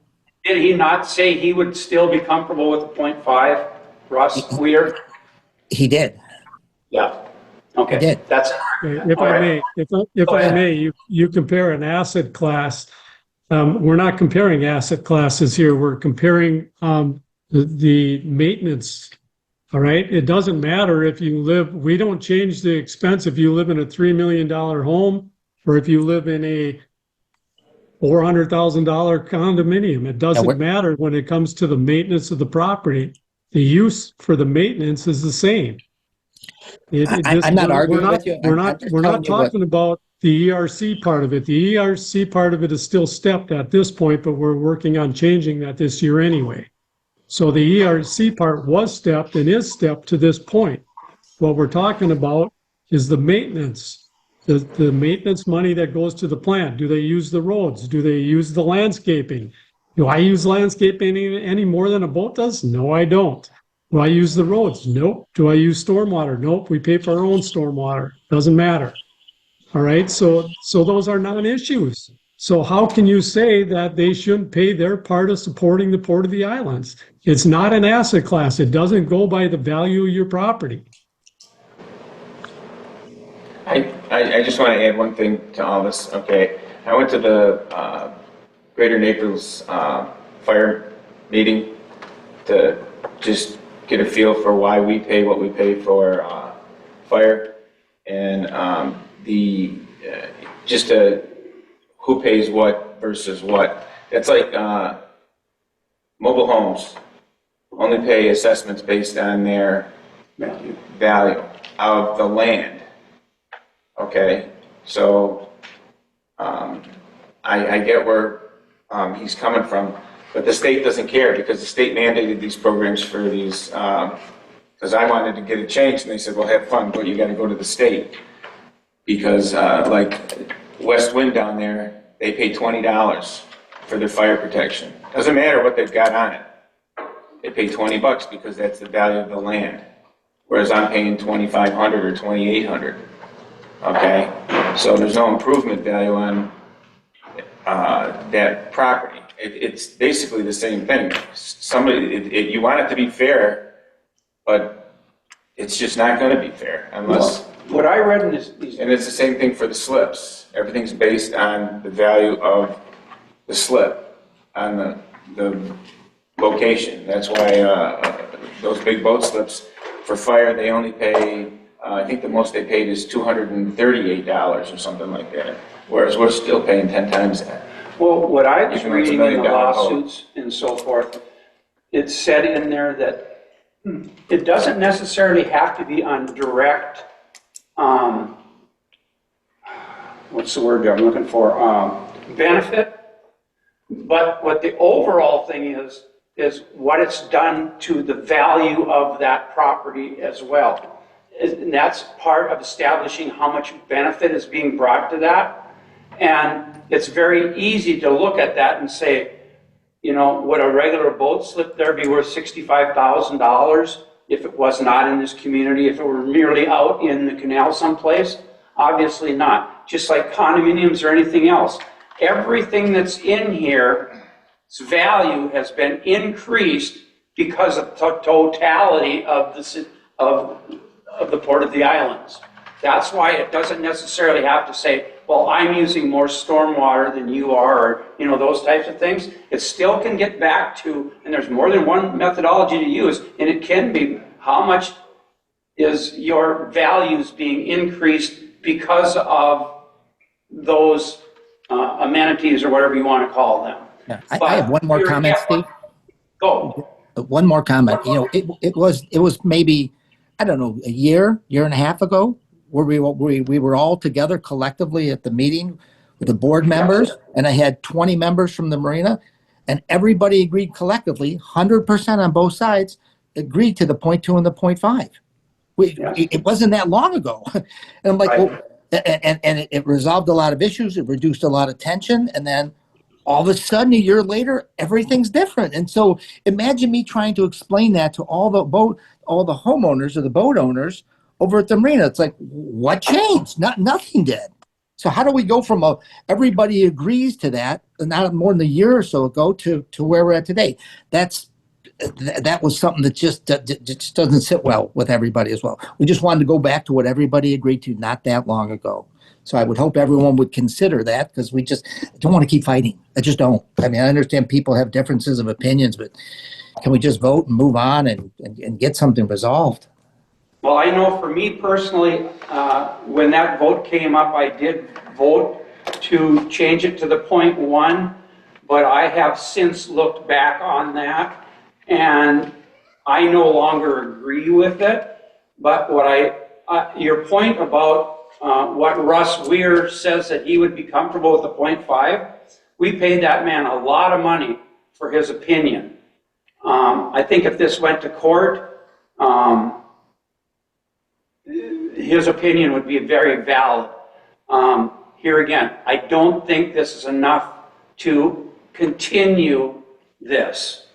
Did he not say he would still be comfortable with 0.5? Russ Weir? He did. Yeah. Okay. He did. That's If I may, if I may, you compare an asset class. We're not comparing asset classes here. We're comparing the maintenance. All right. It doesn't matter if you live. We don't change the expense if you live in a $3 million home or if you live in a $400,000 condominium. It doesn't matter when it comes to the maintenance of the property. The use for the maintenance is the same. I'm not arguing with you. We're not talking about the ERC part of it. The ERC part of it is still stepped at this point, but we're working on changing that this year anyway. So the ERC part was stepped and is stepped to this point. What we're talking about is the maintenance, the maintenance money that goes to the plant. Do they use the roads? Do they use the landscaping? Do I use landscaping any more than a boat does? No, I don't. Do I use the roads? Nope. Do I use stormwater? Nope. We pay for our own stormwater. Doesn't matter. All right. So those are non-issues. So how can you say that they shouldn't pay their part of supporting the Port of the Islands? It's not an asset class. It doesn't go by the value of your property. I just want to add one thing to all this, okay? I went to the Greater Naples fire meeting to just get a feel for why we pay what we pay for fire, and just who pays what versus what. It's like mobile homes only pay assessments based on their value of the land. Okay, so I get where he's coming from, but the state doesn't care because the state mandated these programs for these, because I wanted to get it changed, and they said, well, have fun, but you got to go to the state. Because like West Wind down there, they pay $20 for their fire protection. Doesn't matter what they've got on it. They pay $20 because that's the value of the land. Whereas I'm paying $2,500 or $2,800. Okay, so there's no improvement value on that property. It's basically the same thing. You want it to be fair, but it's just not going to be fair unless. What I read in this, And it's the same thing for the slips. Everything's based on the value of the slip, on the location. That's why those big boat slips for fire, they only pay. I think the most they paid is $238 or something like that, whereas we're still paying 10 times that. well, what I was Even though it's a reading in the million-dollar boat. lawsuits and so forth, it said in there that it doesn't necessarily have to be on direct, what's the word I'm looking for, benefit, but what the overall thing is what it's done to the value of that property as well. And that's part of establishing how much benefit is being brought to that. And it's very easy to look at that and say, you know, would a regular boat slip there be worth $65,000 if it was not in this community, if it were merely out in the canal someplace? Obviously not. Just like condominiums or anything else. Everything that's in here, its value has been increased because of the totality of the Port of the Islands. That's why it doesn't necessarily have to say, well, I'm using more stormwater than you are, or, you know, those types of things. It still can get back to, and there's more than one methodology to use, and it can be how much is your values being increased because of those amenities or whatever you want to call them. Yeah, I have one more comment, Steve. Go. One more comment. You know, it was maybe, I don't know, a year and a half ago, where we were all together collectively at the meeting with the board members, and I had 20 members from the marina, and everybody agreed collectively, 100% on both sides, agreed to the 0.2 and the 0.5. It wasn't that long ago. And I'm like, Right. well, and it resolved a lot of issues, it reduced a lot of tension, and then all of a sudden, a year later, everything's different. And so imagine me trying to explain that to all the homeowners or the boat owners over at the marina. It's like, what changed? Nothing did. So how do we go from everybody agrees to that, not more than a year or so ago, to where we're at today? That was something that just doesn't sit well with everybody as well. We just wanted to go back to what everybody agreed to not that long ago. So I would hope everyone would consider that, because we just don't want to keep fighting. I just don't. I mean, I understand people have differences of opinions, but can we just vote and move on and get something resolved? Well, I know for me personally, when that vote came up, I did vote to change it to the 0.1, but I have since looked back on that, and I no longer agree with it. But your point about what Russ Weir says that he would be comfortable with the 0.5. We paid that man a lot of money for his opinion. I think if this went to court, his opinion would be very valid. Here again, I don't think this is enough to continue this.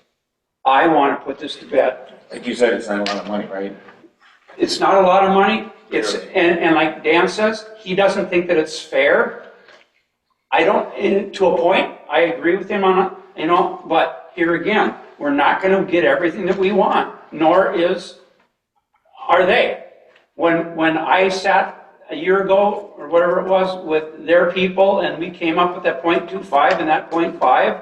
I want to put this to bed. Like you said, it's not a lot of money, right? It's not a lot of money. And like Dan says, he doesn't think that it's fair. I don't, to a point, I agree with him on it, but here again, we're not going to get everything that we want, nor are they. When I sat a year ago, or whatever it was, with their people, and we came up with that 0.25 and that 0.5,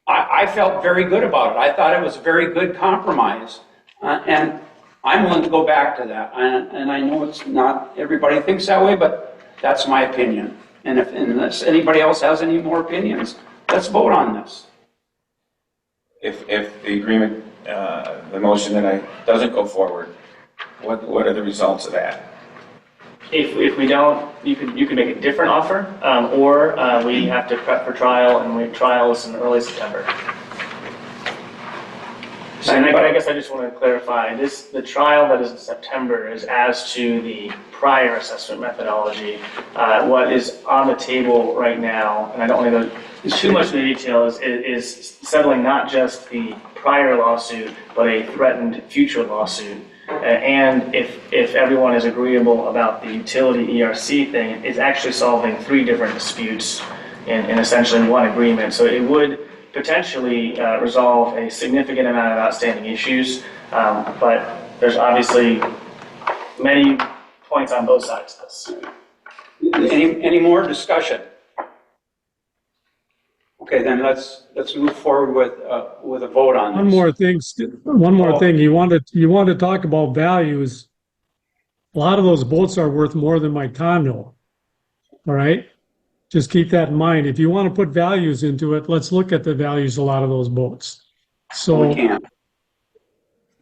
I felt very good about it. I thought it was a very good compromise. And I'm willing to go back to that. And I know it's not, everybody thinks that way, but that's my opinion. And unless anybody else has any more opinions, let's vote on this. If the agreement, the motion doesn't go forward, what are the results of that? If we don't, you can make a different offer, or we have to prep for trial, and we have trials in early September. But I guess I just want to clarify, the trial that is in September is as to the prior assessment methodology. What is on the table right now, and I don't want to go too much into detail, is settling not just the prior lawsuit, but a threatened future lawsuit. And if everyone is agreeable about the utility ERC thing, it's actually solving 3 different disputes in essentially one agreement. So it would potentially resolve a significant amount of outstanding issues, but there's obviously many points on both sides of this. Any more discussion? Okay, then let's move forward with a vote on this. One more thing. You want to talk about values. A lot of those boats are worth more than my condo. All right? Just keep that in mind. If you want to put values into it, let's look at the values of a lot of those boats. So We can't.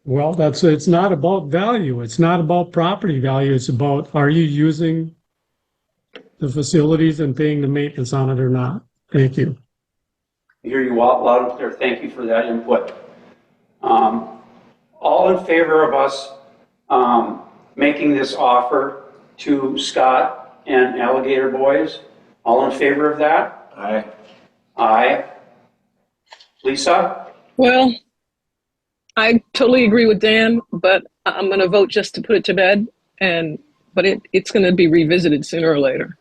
well, it's not about value. It's not about property value. It's about, are you using the facilities and paying the maintenance on it or not? Thank you. I hear you out loud and clear. Thank you for that input. All in favor of us making this offer to Scott and Alligator Boys? All in favor of that? Aye. Aye. Lisa? Well, I totally agree with Dan, but I'm going to vote just to put it to bed. But it's going to be revisited sooner or later.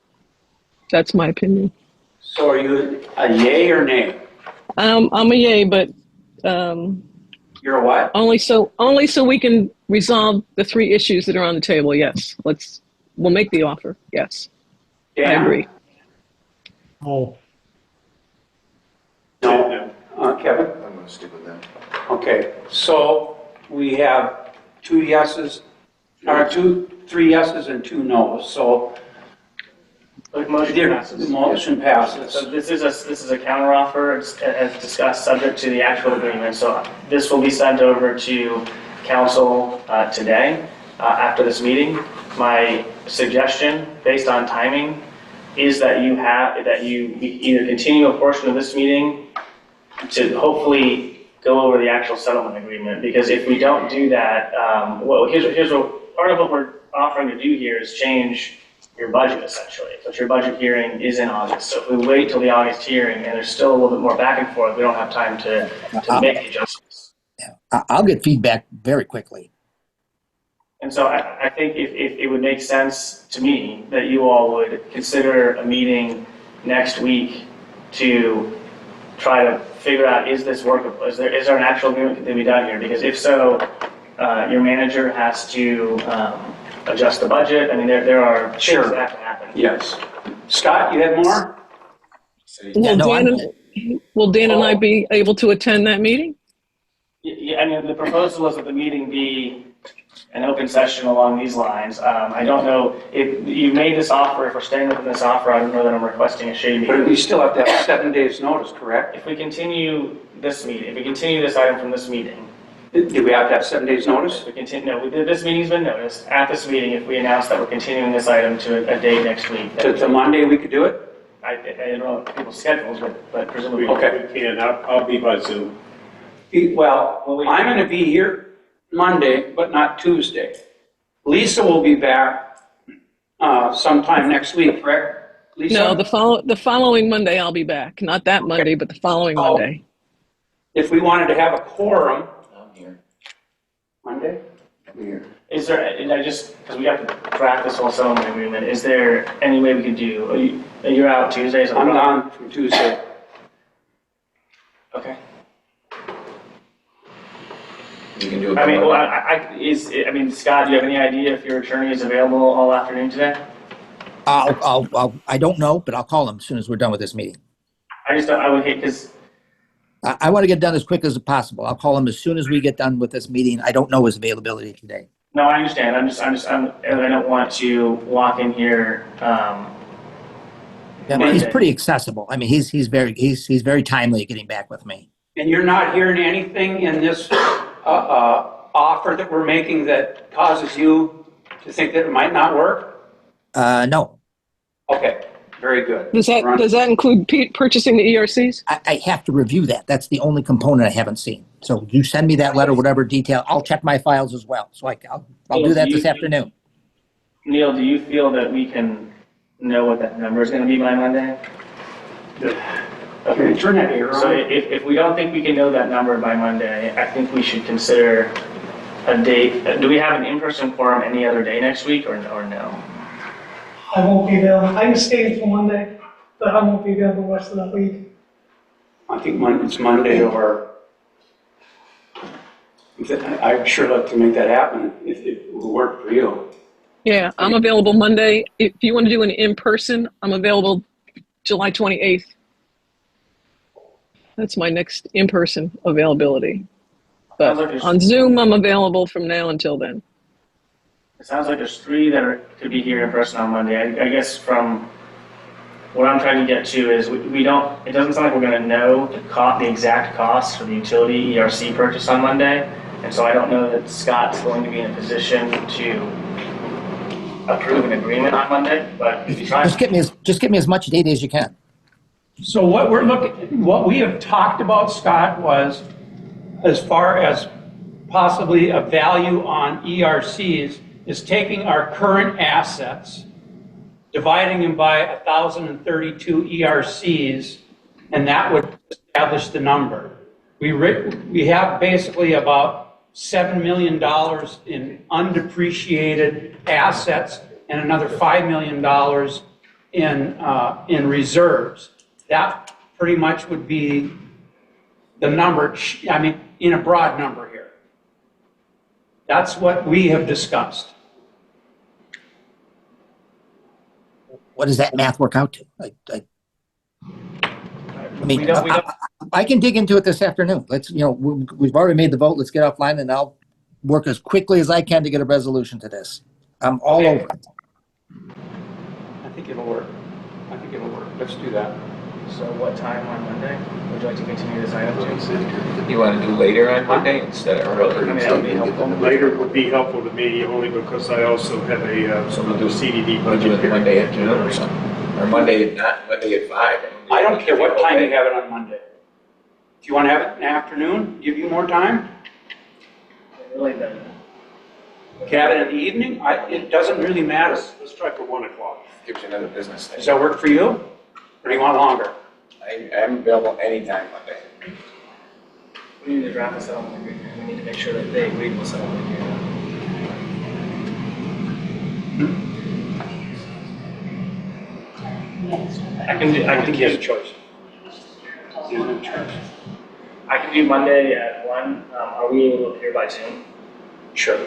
That's my opinion. So are you a yay or nay? I'm a yay, but You're a what? only so we can resolve the 3 issues that are on the table. Yes, we'll make the offer. Yes, Dan? I agree. Oh, No. Kevin? I'm gonna stick with that. Okay, so we have 2 yeses, or 3 yeses and 2 nos. So The motion passes. the motion passes. So this is a counteroffer, as discussed, subject to the actual agreement. So this will be sent over to council today after this meeting. My suggestion, based on timing, is that you either continue a portion of this meeting to hopefully go over the actual settlement agreement. Because if we don't do that, here's what part of what we're offering to do here is change your budget, essentially. But your budget hearing is in August. So if we wait till the August hearing and there's still a little bit more back and forth, we don't have time to make the adjustments. I'll get feedback very quickly. And so I think if it would make sense to me that you all would consider a meeting next week to try to figure out, is this workable? Is there an actual agreement that can be done here? Because if so, your manager has to adjust the budget. I mean, there are things that have to happen. Yes. Scott, you had more? Will Dan and I be able to attend that meeting? Yeah, I mean, the proposal is that the meeting be an open session along these lines. I don't know if you made this offer, if we're staying within this offer, I don't know that I'm requesting a shade meeting. But we still have to have 7 days notice, correct? If we continue this meeting, if we continue this item from this meeting, Do we have to have 7 days notice? We continue, no, this meeting's been noticed. At this meeting, if we announce that we're continuing this item to a date next week, To Monday, we could do it? I don't know people's schedules, but presumably. We can, I'll be by Zoom. Well, I'm going to be here Monday, but not Tuesday. Lisa will be back sometime next week, correct? Lisa? No, the following Monday I'll be back. Not that Monday, but the following Monday. If we wanted to have a quorum, I'm here. Monday? I'm here. Is there, and I just, because we have to draft this whole settlement agreement, is there any way we could do, you're out Tuesdays? I'm gone from Tuesday. Okay. You can do it. I mean, well, Scott, do you have any idea if your attorney is available all afternoon today? I don't know, but I'll call him as soon as we're done with this meeting. I would hate, because I want to get done as quick as possible. I'll call him as soon as we get done with this meeting. I don't know his availability today. no, I understand. I don't want to walk in here, Yeah, but he's pretty accessible. I mean, he's very timely at getting back with me. And you're not hearing anything in this offer that we're making that causes you to think that it might not work? No, Okay, very good. Does that include purchasing the ERCs? I have to review that. That's the only component I haven't seen. So you send me that letter, whatever detail, I'll check my files as well. So I'll do that this afternoon. Neil, do you feel that we can know what that number is going to be by Monday? Okay, turn that here So on. if we don't think we can know that number by Monday, I think we should consider a date. Do we have an in-person forum any other day next week or no? I won't be available. I'm staying for Monday, but I won't be available the rest of that week. I think it's Monday or, I'd sure like to make that happen if it would work for you. Yeah, I'm available Monday. If you want to do an in-person, I'm available July 28th. That's my next in-person availability. But Sounds like there's- on Zoom, I'm available from now until then. It sounds like there's three that could be here in person on Monday. I guess from what I'm trying to get to is we don't, it doesn't sound like we're going to know the exact cost for the utility ERC purchase on Monday. And so I don't know that Scott's going to be in a position to approve an agreement on Monday, but if you try. Just get me as much data as you can. So what we have talked about, Scott, was as far as possibly a value on ERCs is taking our current assets, dividing them by 1,032 ERCs, and that would establish the number. We have basically about $7 million in undepreciated assets and another $5 million in reserves. That pretty much would be the number, I mean, in a broad number here. That's what we have discussed. What does that math work out to? I mean, We don't- I can dig into it this afternoon. We've already made the vote. Let's get offline and I'll work as quickly as I can to get a resolution to this. I'm all over it. I think it'll work. Let's do that. So what time on Monday would you like to continue this item to? You want to do later on Monday instead of I mean, earlier? that would be helpful. Later would be helpful to me, only because I also have a So we'll do CDD We'll do budget it Monday here. afternoon or something, or Monday at 5. I don't care what time you have it on Monday. If you want to have it in the afternoon, give you more time, Really, then. have it in the evening, it doesn't really matter. Let's try for 1 o'clock. Gives you another business Does day. that work for you? Or do you want longer? I'm available anytime Monday. We need to draft a settlement agreement. We need to make sure that they agree to a settlement agreement. I can He has a do, choice. He has no choice. I can do Monday at 1. Are we able to appear by Zoom? Sure.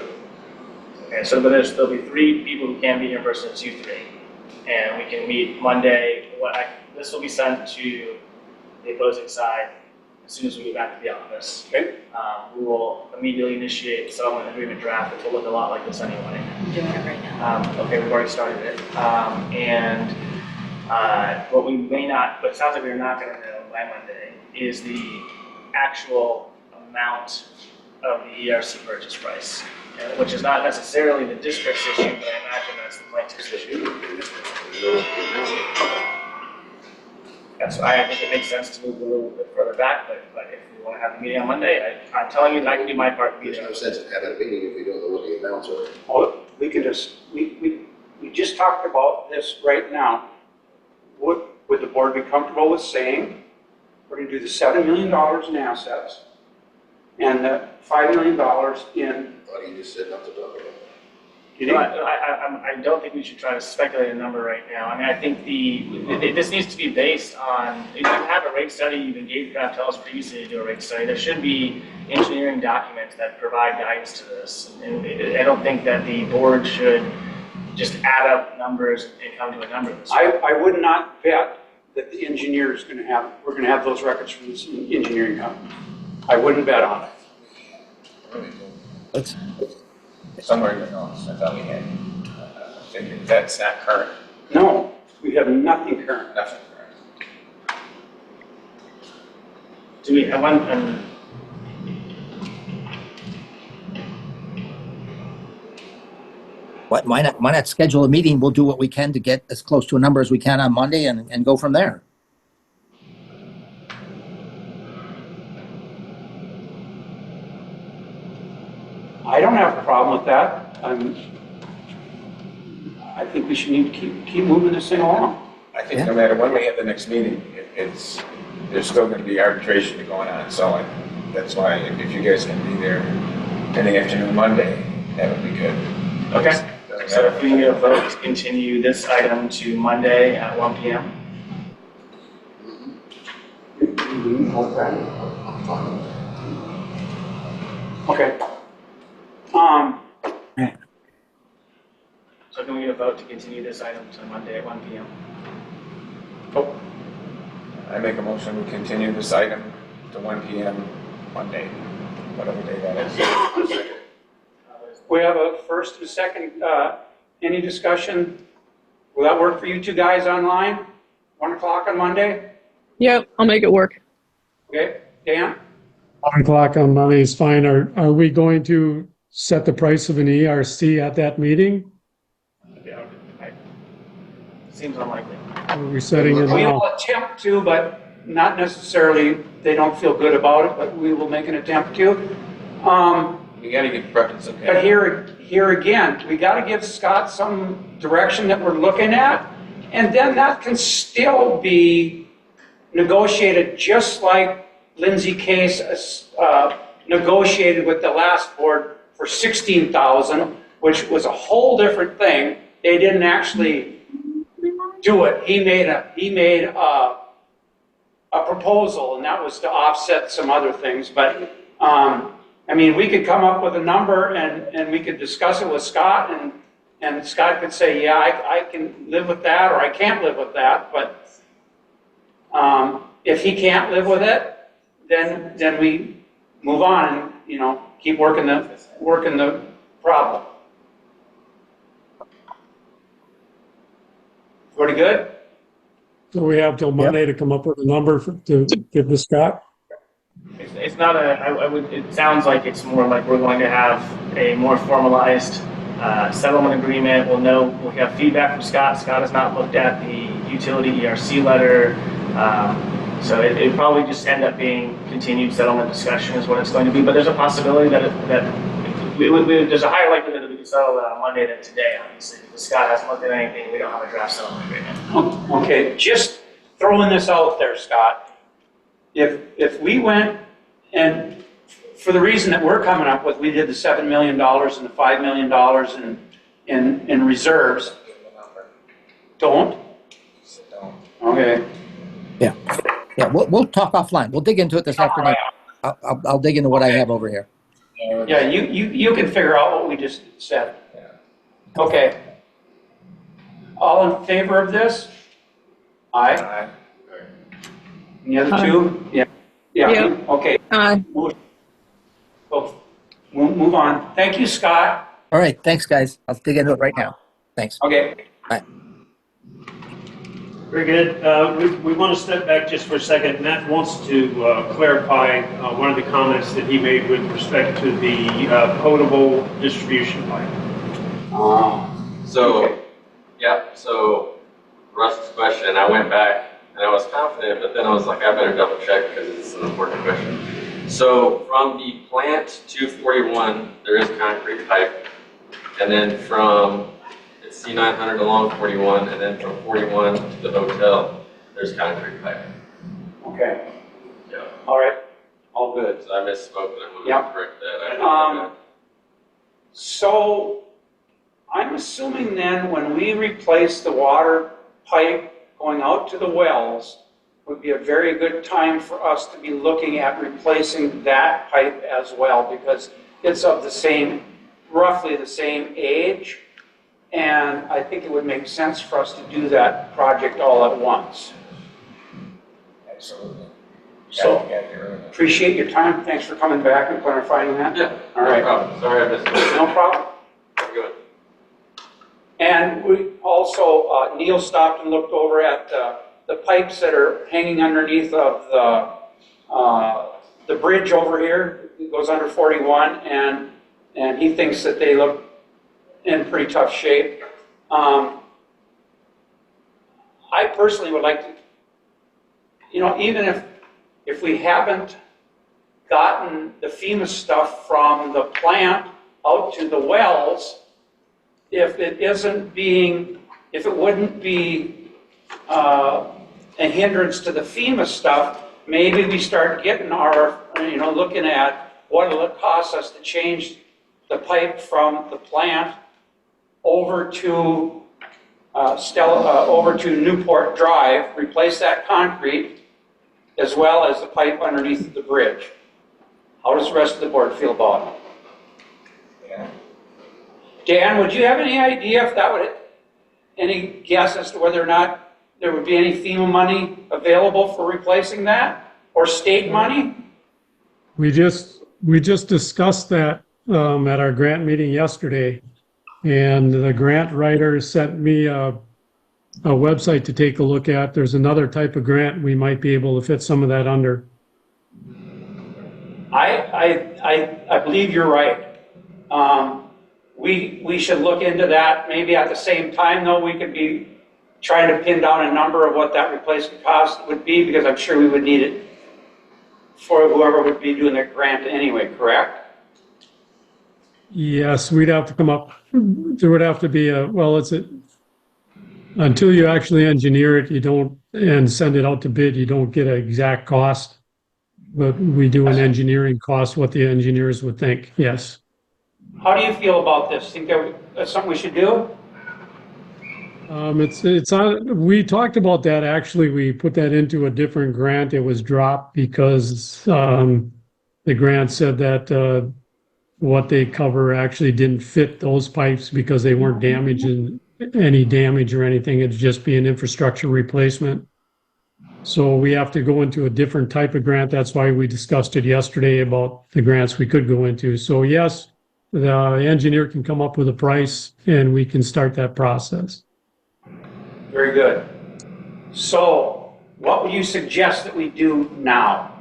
Okay, so there'll be 3 people who can be here in person, 2, 3. And we can meet Monday. This will be sent to the opposing side as soon as we get back to the office. Okay. We will immediately initiate the settlement agreement draft, which will look a lot like this anyway. I'm doing it right now. Okay, we've already started it. What we may not, but it sounds like we're not going to know by Monday, is the actual amount of the ERC purchase price, which is not necessarily the district's issue, but I imagine that's the plaintiff's issue. Yeah, so I think it makes sense to move a little bit further back, but if we want to have a meeting on Monday, I'm telling you that I can do my part to be There's there. no sense in having a meeting if we don't know what the amounts are. Well, we can just, we just talked about this right now. Would the board be comfortable with saying, we're gonna do the $7 million in assets and the $5 million in, I thought you just said not to talk about it. you No, know, I don't think we should try to speculate a number right now. I mean, I think this needs to be based on, if you have a rate study, you've engaged, tell us previously to do a rate study, there should be engineering documents that provide guidance to this. And I don't think that the board should just add up numbers and come to a number. I would not bet that the engineer is gonna have, we're gonna have those records from this engineering company. I wouldn't bet on it. Let's, Somewhere in the notes, I thought we had, figured that's not current, No, we have nothing current. nothing current. Do we have one, why not schedule a meeting? We'll do what we can to get as close to a number as we can on Monday and go from there. I don't have a problem with that. I think we should need to keep moving this thing along. I think no matter when we have the next meeting, there's still gonna be arbitration going on, so that's why if you guys can be there in the afternoon Monday, that would be good. okay. So if we need a vote to continue this item to Monday at 1 PM. Okay. So can we get a vote to continue this item to Monday at 1 PM? I make a motion, we continue this item to 1 PM Monday, whatever day that is. We have a first and second, any discussion? Will that work for you two guys online? 1 o'clock on Monday? Yep, I'll make it work. Okay, Dan? 1 o'clock on Monday is fine. Are we going to set the price of an ERC at that meeting? Yeah, seems unlikely. Are we setting it We now? will attempt to, but not necessarily, they don't feel good about it, but we will make an attempt to. You gotta give preference, But okay? here again, we gotta give Scott some direction that we're looking at, and then that can still be negotiated, just like Lindsay Case negotiated with the last board for 16,000, which was a whole different thing. They didn't actually do it. He made a proposal, and that was to offset some other things, but, I mean, we could come up with a number and we could discuss it with Scott, and Scott could say, yeah, I can live with that, or I can't live with that, but, if he can't live with it, then we move on and, you know, keep working the problem. Pretty good? So we have till Monday to come up with a number to give to Scott? It's not it sounds like it's more like we're going to have a more formalized settlement agreement. We'll have feedback from Scott. Scott has not looked at the utility ERC letter. So it probably just end up being continued settlement discussion is what it's going to be. But there's a possibility that there's a higher likelihood that we can settle that on Monday than today, obviously, because Scott hasn't looked at anything. We don't have a draft settlement agreement. Okay, just throwing this out there, Scott. If we went and, for the reason that we're coming up with, we did the $7 million and the $5 million in reserves. Don't? Okay. Yeah, we'll talk offline. We'll dig into it this afternoon. I'll dig into what I have over here. Yeah, you can figure out what we just said. Okay. All in favor of this? Aye. And the other two? Yeah. Yeah. Okay. We'll move on. Thank you, Scott. All right, thanks, guys. I'll dig into it right now. Thanks. Okay. Bye. Very good. We want to step back just for a second. Matt wants to clarify one of the comments that he made with respect to the potable distribution pipe. So, yeah, so Russ's question, I went back and I was confident, but then I was like, I better double check because it's an important question. So from the plant to 41, there is concrete pipe. And then from it's C900 along 41, and then from 41 to the hotel, there's concrete pipe. Okay, Yeah. all right, all good. So I misspoke, and I wanted Yep. to correct that. So I'm assuming then when we replace the water pipe going out to the wells, would be a very good time for us to be looking at replacing that pipe as well, because it's of the same, roughly the same age. And I think it would make sense for us to do that project all at once. Absolutely. So, Yeah. appreciate your time. Thanks for coming back and clarifying that. Yeah, All no right. problem. Sorry I missed it. No problem. Have a good one. And we also, Neil stopped and looked over at the pipes that are hanging underneath of the bridge over here. It goes under 41, and he thinks that they look in pretty tough shape. I personally would like to, even if we haven't gotten the FEMA stuff from the plant out to the wells, if it wouldn't be a hindrance to the FEMA stuff, maybe we start getting looking at what will it cost us to change the pipe from the plant over to over to Newport Drive, replace that concrete, as well as the pipe underneath the bridge. How does the rest of the board feel about it? Yeah. Dan, would you have any idea if that would, any guess as to whether or not there would be any FEMA money available for replacing that, or state money? We just discussed that at our grant meeting yesterday, and the grant writer sent me a website to take a look at. There's another type of grant we might be able to fit some of that under. I believe you're right. We should look into that. Maybe at the same time, though, we could be trying to pin down a number of what that replacement cost would be, because I'm sure we would need it for whoever would be doing the grant anyway, correct? Yes, we'd have to come up, there would have to be until you actually engineer it, and send it out to bid, you don't get an exact cost. But we do an engineering cost, what the engineers would think, yes. How do you feel about this? Think that's something we should do? We talked about that, actually, we put that into a different grant. It was dropped because the grant said that what they cover actually didn't fit those pipes because they weren't damaging any damage or anything. It'd just be an infrastructure replacement. So we have to go into a different type of grant. That's why we discussed it yesterday about the grants we could go into. So yes, the engineer can come up with a price and we can start that process. Very good. So what would you suggest that we do now?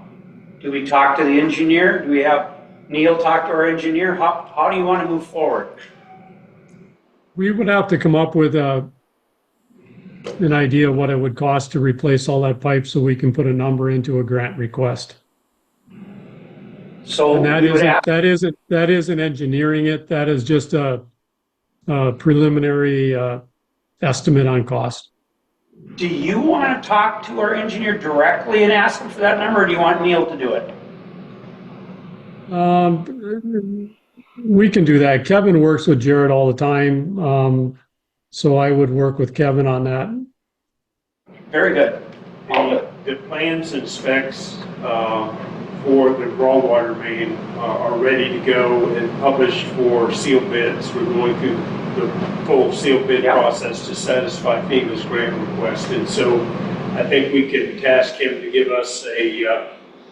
Do we talk to the engineer? Do we have Neil talk to our engineer? How do you want to move forward? We would have to come up with an idea of what it would cost to replace all that pipe so we can put a number into a grant request. So And that isn't engineering it. That is just a preliminary estimate on cost. do you want to talk to our engineer directly and ask him for that number, or do you want Neil to do it? We can do that. Kevin works with Jared all the time, so I would work with Kevin on that. Very good. The plans and specs for the raw water main are ready to go and published for sealed bids. We're going through the full sealed bid process to satisfy FEMA's grant request. And so I think we can task him to give us a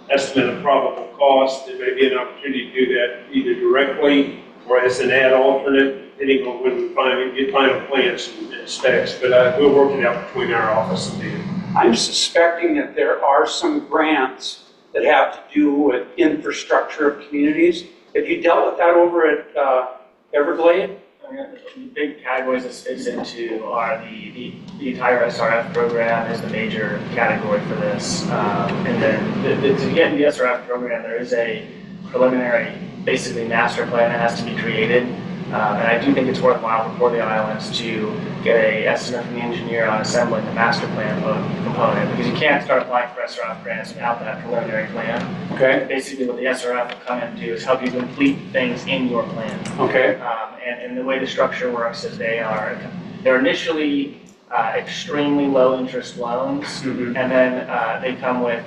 estimate of probable cost. There may be an opportunity to do that either directly or as an ad alternate, depending on when we get final plans and specs, but we'll work it out between our office and them. I'm suspecting that there are some grants that have to do with infrastructure of communities. Have you dealt with that over at Everglade? The big categories this fits into are the entire SRF program is the major category for this. And then to get in the SRF program, there is a preliminary, basically master plan that has to be created. And I do think it's worthwhile for the islands to get an estimate from the engineer on assembling the master plan component, because you can't start applying for SRF grants without that preliminary plan. Okay. Basically, what the SRF will come in and do is help you complete things in your plan. Okay. And the way the structure works is they're initially extremely low interest loans, Mhm. and then they come with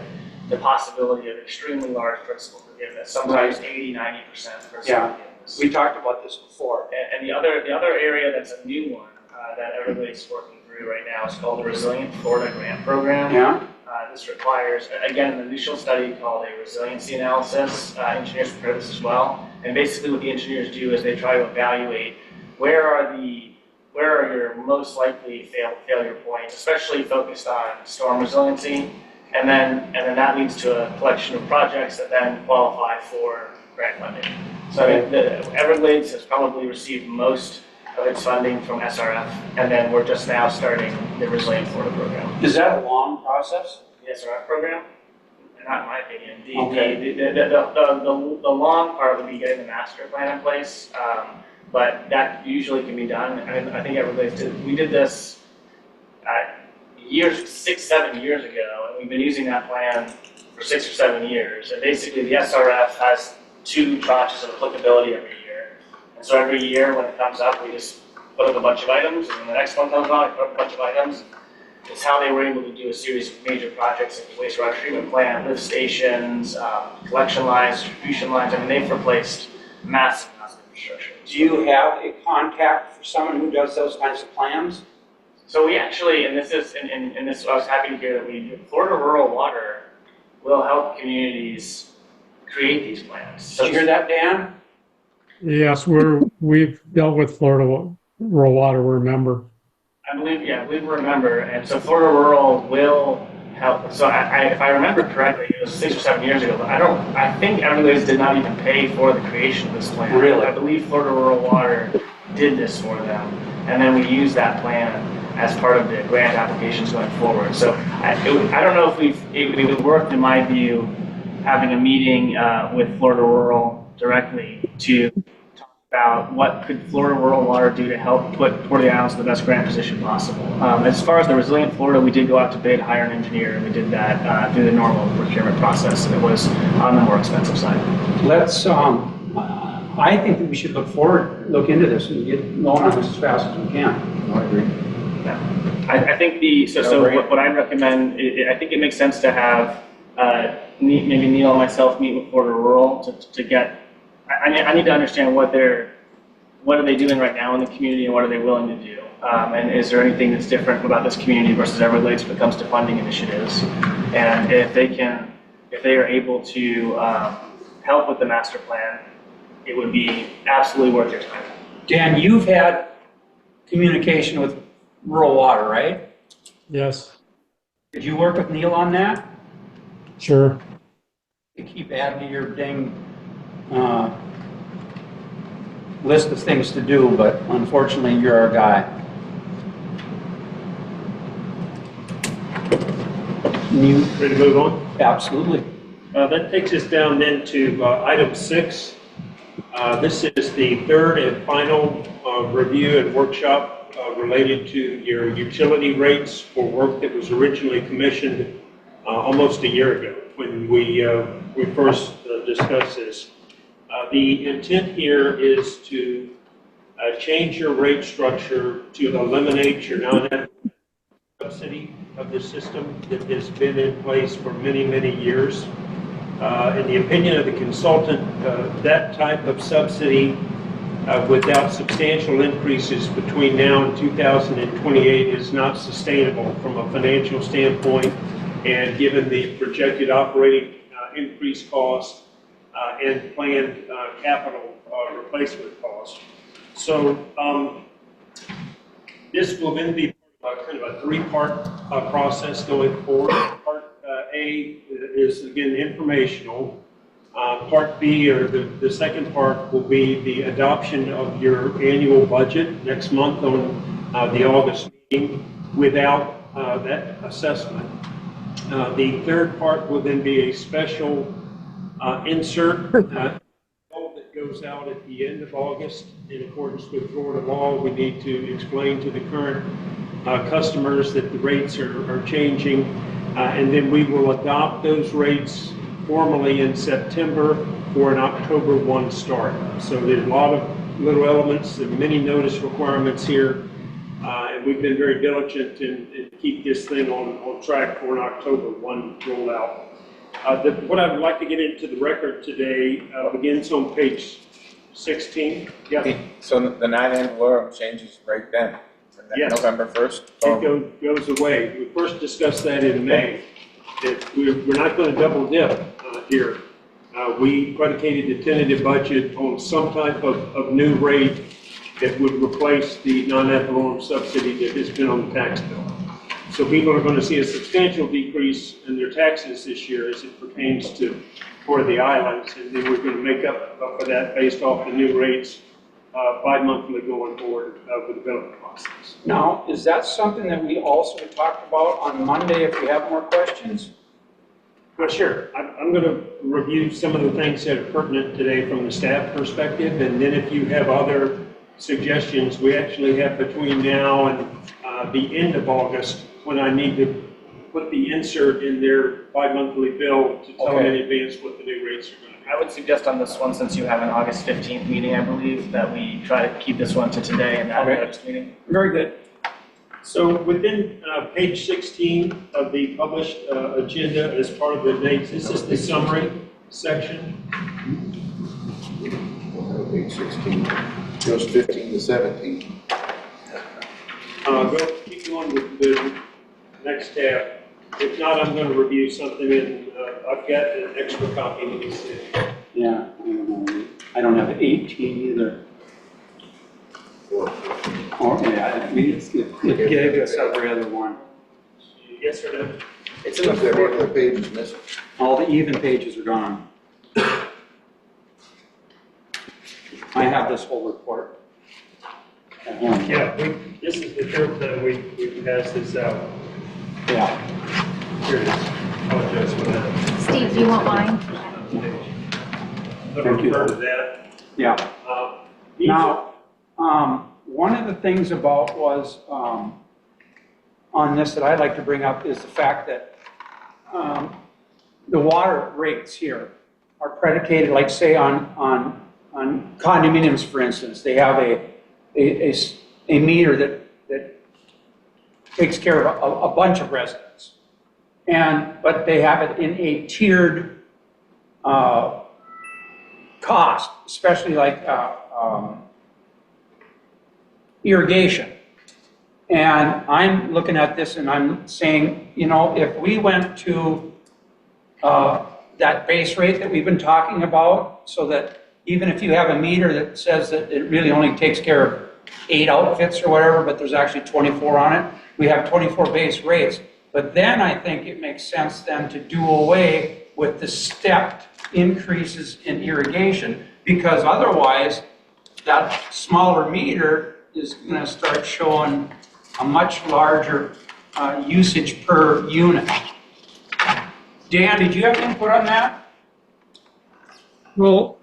the possibility of extremely large principal forgiveness, sometimes 80–90% principal Yeah. forgiveness. We talked about this before. And the other area that's a new one that everybody's working through right now is called the Resilient Florida Grant Program. Yeah. This requires, again, an initial study called a resiliency analysis. Engineers prepare this as well. And basically what the engineers do is they try to evaluate where are your most likely failure points, especially focused on storm resiliency. And then that leads to a collection of projects that then qualify for grant funding. So I mean, the Everglades has probably received most of its funding from SRF, and then we're just now starting the Resilient Florida program. Is that a long process? The SRF program? Not in my opinion. Okay. The long part would be getting the master plan in place, but that usually can be done. I mean, I think Everglades we did this 6–7 years ago, and we've been using that plan for 6 or 7 years. And basically, the SRF has 2 tranches of applicability every year. And so every year when it comes up, we just put up a bunch of items, and when the next one comes on, we put up a bunch of items. It's how they were able to do a series of major projects like the wastewater treatment plant, lift stations, collection lines, distribution lines. I mean, they've replaced massive infrastructure. Do you have a contact for someone who does those kinds of plans? So we actually, and this I was happy to hear that Florida Rural Water will help communities create these plans. Did you hear that, Dan? Yes, we've dealt with Florida Rural Water, remember. I believe we remember, and so Florida Rural will help. So if I remember correctly, it was 6 or 7 years ago, but I think Everglades did not even pay for the creation of this plan. Really? I believe Florida Rural Water did this for them, and then we used that plan as part of the grant applications going forward. So I don't know if it would work, in my view, having a meeting with Florida Rural directly to talk about what could Florida Rural Water do to help put Port of the Islands in the best grant position possible. As far as the Resilient Florida, we did go out to bid, hire an engineer, and we did that through the normal procurement process, and it was on the more expensive side. Let's, I think that we should look into this and get going on this as fast as we can. I agree. Yeah. I think what I recommend, I think it makes sense to have maybe Neil and myself meet with Florida Rural to get, I need to understand what are they doing right now in the community and what are they willing to do? And is there anything that's different about this community versus Everglades when it comes to funding initiatives? And if they are able to help with the master plan, it would be absolutely worth your time. Dan, you've had communication with Rural Water, right? Yes, Did you work with Neil on that? sure. You keep adding to your dang list of things to do, but unfortunately, you're our guy. You, Ready to move on? absolutely. That takes us down then to item 6. This is the third and final review and workshop related to your utility rates for work that was originally commissioned almost a year ago when we first discussed this. The intent here is to change your rate structure to eliminate your non-equitable subsidy of the system that has been in place for many, many years. In the opinion of the consultant, that type of subsidy without substantial increases between now and 2028 is not sustainable from a financial standpoint, and given the projected operating increase cost and planned capital replacement cost. So This will then be kind of a three-part process going forward. Part A is, again, informational. Part B, or the second part, will be the adoption of your annual budget next month on the August meeting without that assessment. The third part will then be a special insert that goes out at the end of August. In accordance with Florida law, we need to explain to the current customers that the rates are changing. And then we will adopt those rates formally in September for an October 1 start. So there's a lot of little elements and many notice requirements here. And we've been very diligent in keep this thing on track for an October 1 rollout. What I would like to get into the record today begins on page 16. Yeah. So the non-ad valorem changes right then, Yes. November 1st? It goes away. We first discussed that in May, that we're not going to double dip here. We predicated the tentative budget on some type of new rate that would replace the non-ad valorem subsidy that has been on the tax bill. So people are going to see a substantial decrease in their taxes this year as it pertains to for the islands, and then we're going to make up for that based off the new rates bi-monthly going forward with the benefit process. Now, is that something that we also talked about on Monday if we have more questions? Well, sure. I'm going to review some of the things that are pertinent today from the staff perspective, and then if you have other suggestions, we actually have between now and the end of August when I need to put the insert in their bi-monthly bill to tell them in advance what the new rates are going to be. I would suggest on this one, since you have an August 15th meeting, I believe, that we try to keep this one to today and not the next meeting. Very good. So within page 16 of the published agenda as part of the dates, this is the summary section. Page 16, goes 15 to 17. Keep going with the next tab. If not, I'm going to review something, and I've got an extra copy of this. Yeah, I don't have 18 either. Oh, yeah, I mean, it gave us every other one. Yes or no? It's in the The page is missing. All the even pages are gone. I have this whole report at home. Yeah, this is the third time we passed this out. Yeah. Here it is. Apologize for that. Steve, do you want mine? Let me refer to that. Yeah. These are- Now, one of the things about was, on this that I'd like to bring up is the fact that the water rates here are predicated, like say on condominiums, for instance, they have a meter that takes care of a bunch of residents. But they have it in a tiered cost, especially like irrigation. And I'm looking at this and I'm saying, you know, if we went to that base rate that we've been talking about, so that even if you have a meter that says that it really only takes care of 8 outfits or whatever, but there's actually 24 on it, we have 24 base rates. But then I think it makes sense then to do away with the stepped increases in irrigation, because otherwise that smaller meter is going to start showing a much larger usage per unit. Dan, did you have input on that? Well,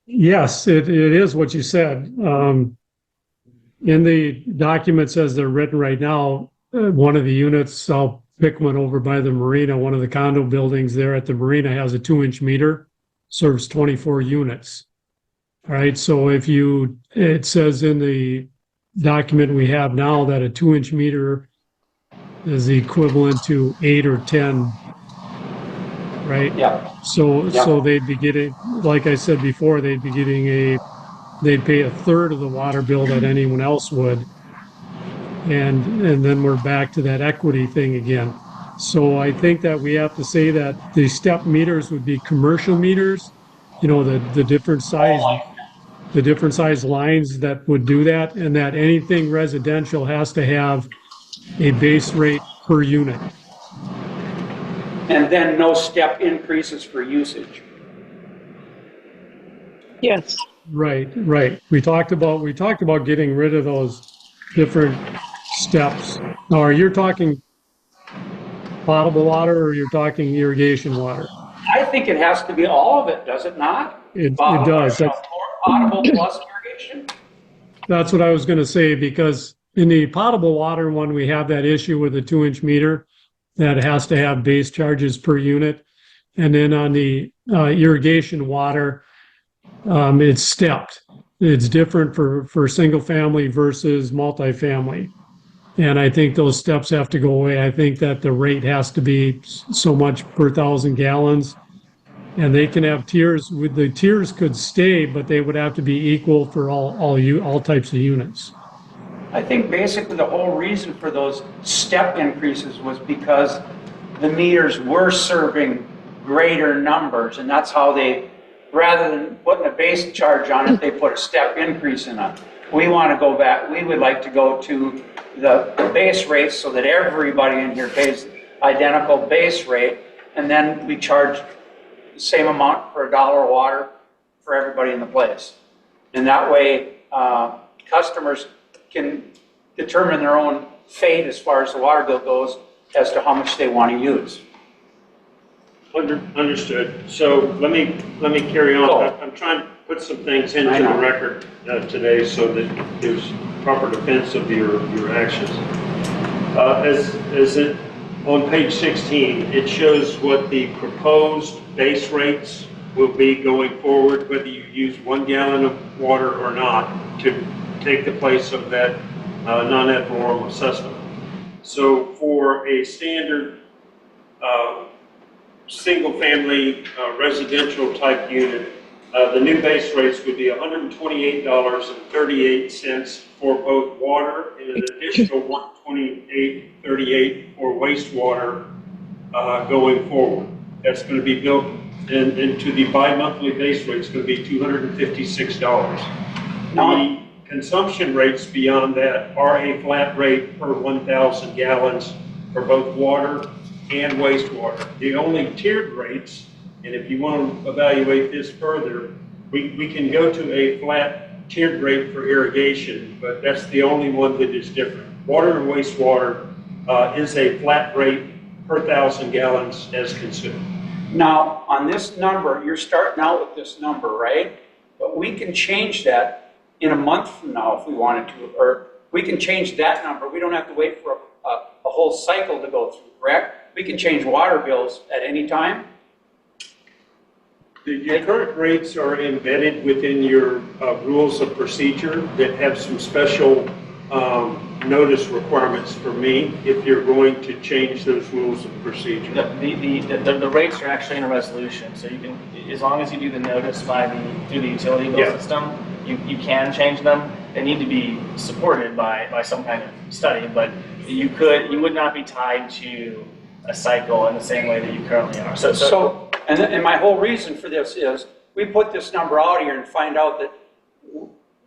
yes, it is what you said. In the documents as they're written right now, one of the units, I'll pick one over by the marina, one of the condo buildings there at the marina has a 2-inch meter, serves 24 units. All right, so it says in the document we have now that a 2-inch meter is equivalent to 8 or 10, right? Yeah. So they'd be getting, like I said before, they'd pay a third of the water bill that anyone else would. And then we're back to that equity thing again. So I think that we have to say that the step meters would be commercial meters, you know, the different size the different size lines that would do that, and that anything residential has to have a base rate per unit. And then no step increases for usage. Yes. Right, right. We talked about getting rid of those different steps. Now, you're talking potable water or you're talking irrigation water? I think it has to be all of it, does it not? It Potable, does. potable plus irrigation? That's what I was going to say, because in the potable water one, we have that issue with the 2-inch meter that has to have base charges per unit. And then on the irrigation water, it's stepped. It's different for single family versus multifamily. And I think those steps have to go away. I think that the rate has to be so much per 1,000 gallons. And they can have tiers. With the tiers could stay, but they would have to be equal for all types of units. I think basically the whole reason for those step increases was because the meters were serving greater numbers, and that's how they, rather than putting a base charge on it, they put a step increase in it. We want to go back, we would like to go to the base rate so that everybody in here pays identical base rate, and then we charge the same amount for $1 of water for everybody in the place. And that way, customers can determine their own fate as far as the water bill goes as to how much they want to use. Understood. So let me carry on. Go. I'm trying to put some things into I the know. record today so that there's proper defense of your actions. As it on page 16, it shows what the proposed base rates will be going forward, whether you use 1 gallon of water or not, to take the place of that non-ad valorem assessment. So for a standard single-family residential type unit, the new base rates would be $128.38 for both water and an additional $128.38 for wastewater going forward. That's going to be built into the bi-monthly base rate. It's going to be $256. The consumption rates beyond that are a flat rate per 1,000 gallons for both water and wastewater. The only tiered rates, and if you want to evaluate this further, we can go to a flat tiered rate for irrigation, but that's the only one that is different. Water and wastewater is a flat rate per 1,000 gallons as consumed. Now, on this number, you're starting out with this number, right? But we can change that in a month from now if we wanted to, or we can change that number. We don't have to wait for a whole cycle to go through, correct? We can change water bills at any time. Your current rates are embedded within your rules of procedure that have some special notice requirements for me if you're going to change those rules of procedure. The rates are actually in a resolution, so you can, as long as you do the notice through the utility bill system, you can change them. They need to be supported by some kind of study, but you would not be tied to a cycle in the same way that you currently are. And my whole reason for this is we put this number out here and find out that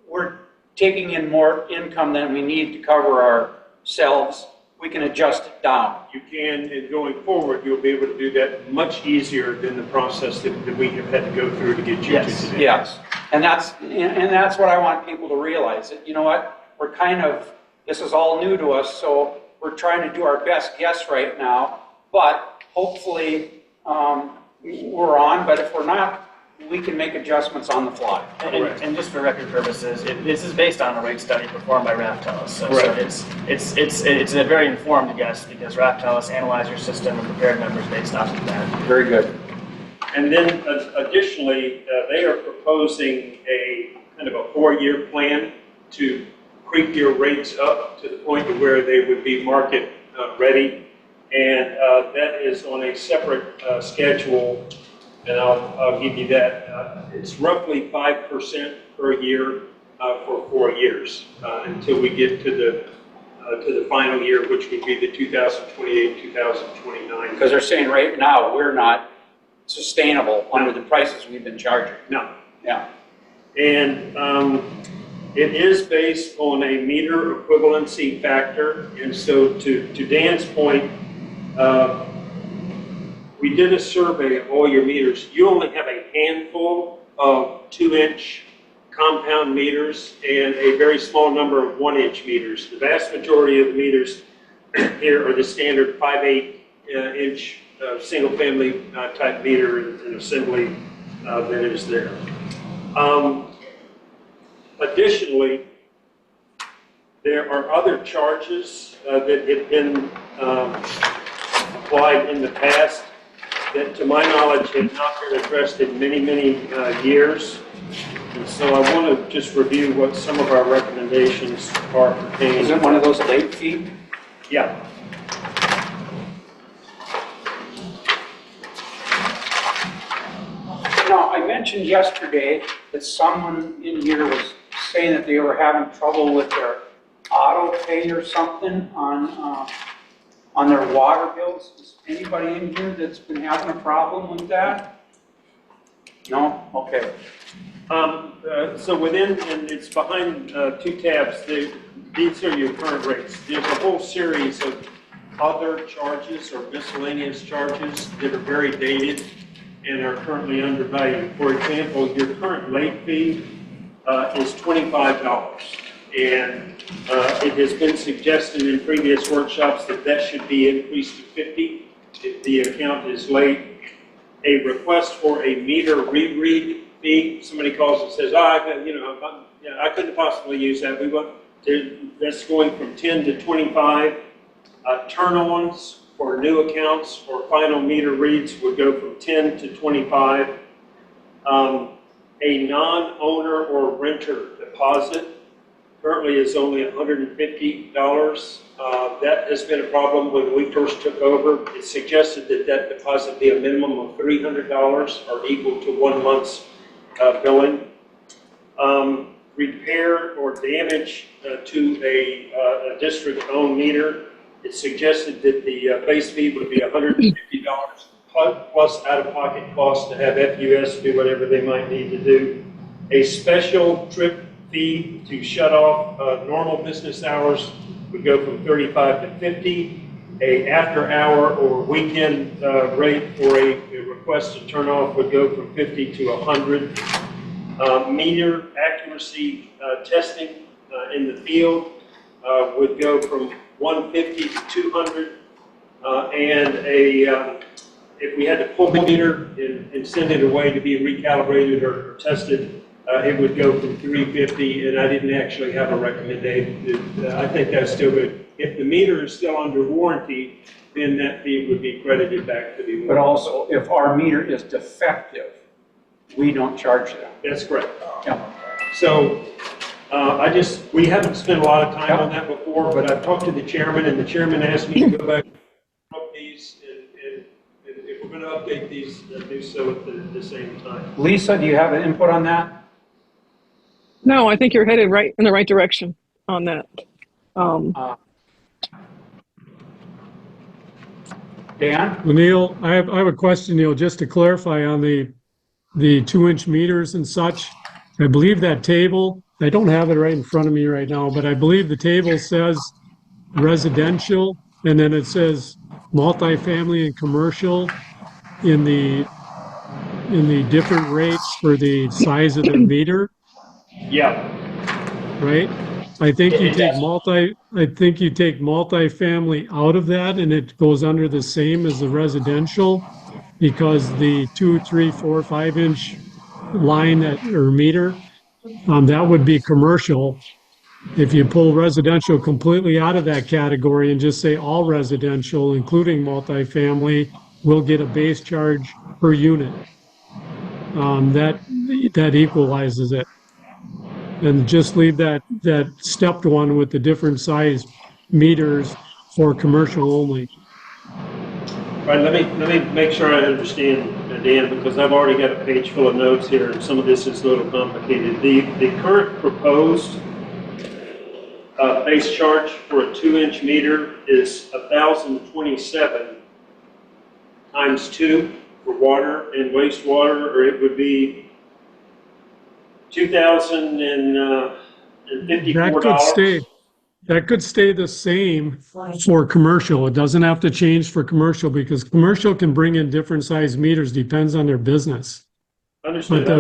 we're taking in more income than we need to cover ourselves. We can adjust it down. You can, and going forward, you'll be able to do that much easier than the process that we have had to go through to get you to today. Yes, and that's what I want people to realize. That, you know what, this is all new to us, so we're trying to do our best guess right now, but hopefully we're on, but if we're not, we can make adjustments on the fly. And just for record purposes, this is based on a rate study performed by Raftellus. So it's a very informed guess because Raftellus analyzed your system and prepared numbers based off of that. Very good. And then additionally, they are proposing a kind of a 4-year plan to creep your rates up to the point to where they would be market ready. And that is on a separate schedule, and I'll give you that. It's roughly 5% per year for 4 years until we get to the final year, which would be the 2028-2029. Because they're saying right now we're not sustainable under the prices we've been charging. No. Yeah. And it is based on a meter equivalency factor. And so to Dan's point, we did a survey of all your meters. You only have a handful of 2-inch compound meters and a very small number of 1-inch meters. The vast majority of the meters here are the standard 5/8 inch single-family type meter and assembly that is there. Additionally, there are other charges that have been applied in the past that, to my knowledge, have not been addressed in many, many years. And so I want to just review what some of our recommendations are pertaining. Is it one of those late fee? Yeah. Now, I mentioned yesterday that someone in here was saying that they were having trouble with their auto pay or something on their water bills. Is anybody in here that's been having a problem with that? No? Okay. So within, and it's behind 2 tabs, these are your current rates. There's a whole series of other charges or miscellaneous charges that are very dated and are currently undervalued. For example, your current late fee is $25. And it has been suggested in previous workshops that that should be increased to $50 if the account is late. A request for a meter reread fee, somebody calls and says, I couldn't possibly use that. That's going from 10 to 25. Turn-ons for new accounts or final meter reads would go from 10 to 25. A non-owner or renter deposit currently is only $150. That has been a problem when we first took over. It's suggested that that deposit be a minimum of $300 or equal to 1 month's billing. Repair or damage to a district-owned meter, it's suggested that the base fee would be $150 plus out-of-pocket costs to have FUS do whatever they might need to do. A special trip fee to shut off normal business hours would go from 35 to 50. A after-hour or weekend rate for a request to turn off would go from 50 to 100. Meter accuracy testing in the field would go from 150 to 200. And if we had to pull the meter and send it away to be recalibrated or tested, it would go from 350, and I didn't actually have a recommendation. I think that's still good. If the meter is still under warranty, then that fee would be credited back to the warranty. But also, if our meter is defective, we don't charge them. That's correct. Yeah. So we haven't spent a lot of time on that before, but I've talked to the chairman, and the chairman asked me to go back and up these, and if we're going to update these, do so at the same time. Lisa, do you have an input on that? No, I think you're headed right in the right direction on that. Dan? Well, Neil, I have a question, Neil, just to clarify on the 2-inch meters and such. I believe that table, I don't have it right in front of me right now, but I believe the table says residential, and then it says multifamily and commercial in the different rates for the size of the meter, Yeah. right? I think you take multifamily out of that, and it goes under the same as the residential, because the 2, 3, 4, 5-inch line or meter, that would be commercial. If you pull residential completely out of that category and just say all residential, including multifamily, will get a base charge per unit. That equalizes it. And just leave that stepped one with the different size meters for commercial only. All right, let me make sure I understand, Dan, because I've already got a page full of notes here, and some of this is a little complicated. The current proposed base charge for a 2-inch meter is $1,027 times 2 for water and wastewater, or it would be $2,054. That could stay the same for commercial. It doesn't have to change for commercial because commercial can bring in different size meters, depends on their business. Understood. But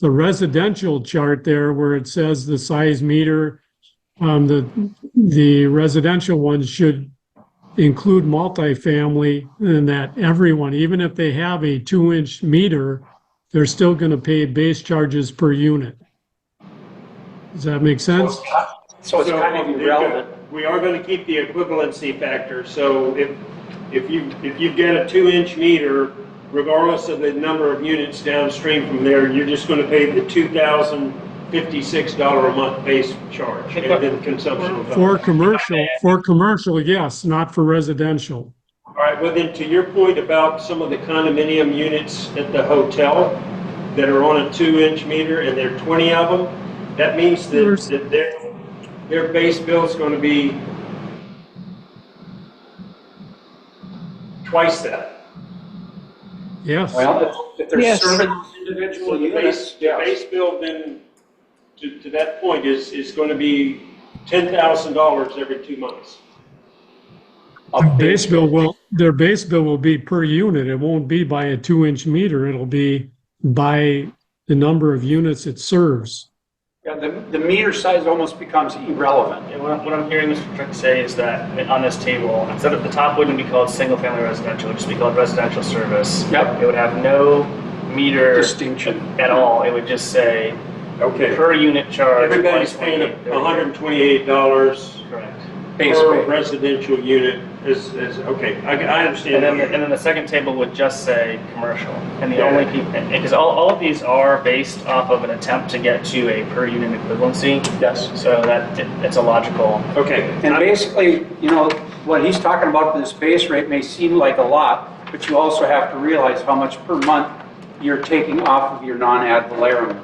the residential chart there where it says the size meter, the residential ones should include multifamily and that everyone, even if they have a 2-inch meter, they're still going to pay base charges per unit. Does that make sense? So it's kind of irrelevant. We are going to keep the equivalency factor. So if you've got a 2-inch meter, regardless of the number of units downstream from there, you're just going to pay the $2,056 a month base charge and then consumption. For commercial, yes, not for residential. All right, well then, to your point about some of the condominium units at the hotel that are on a 2-inch meter and there are 20 of them, that means that their base bill is going to be twice that. Yes. Well, if they're Yes. serving individual So the units, base bill then, to that point, is going to be $10,000 every 2 months. Their base bill will be per unit. It won't be by a 2-inch meter. It'll be by the number of units it serves. Yeah, the meter size almost becomes irrelevant. And what I'm hearing Mr. Trick say is that on this table, instead of the top wouldn't be called single-family residential, it would just be called residential service. Yep. It would have no meter Distinction. at all. It would just say Okay. per unit charge. Everybody's paying $128 Correct. Base per rate. residential unit okay, I understand. And then the second table would just say commercial. And the only people, because all of these are based off of an attempt to get to a per unit equivalency. Yes. So it's a logical. Okay. And basically, what he's talking about in this base rate may seem like a lot, but you also have to realize how much per month you're taking off of your non-ad valorem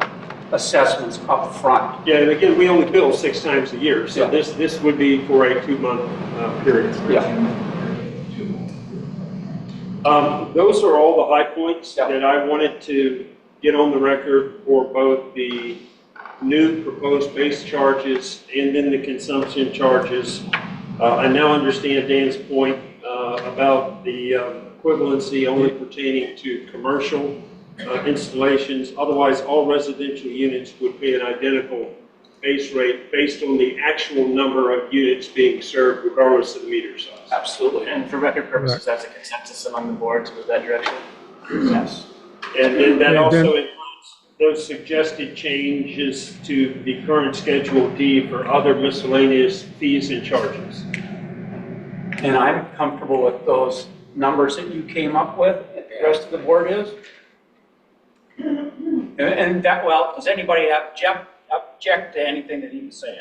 assessments up front. Yeah, and again, we only bill 6 times a year, so Yeah. this would be for a 2-month period. Yeah. Those are all the high points Yeah. that I wanted to get on the record for both the new proposed base charges and then the consumption charges. I now understand Dan's point about the equivalency only pertaining to commercial installations. Otherwise, all residential units would pay an identical base rate based on the actual number of units being served, regardless of the meter size. Absolutely. And for record purposes, that's a consensus among the board to move that direction. Yes. And then that Yeah, also then- includes those suggested changes to the current Schedule D for other miscellaneous fees and charges. And I'm comfortable with those numbers that you came up with, and the rest of the board is. And that, does anybody object to anything that he was saying?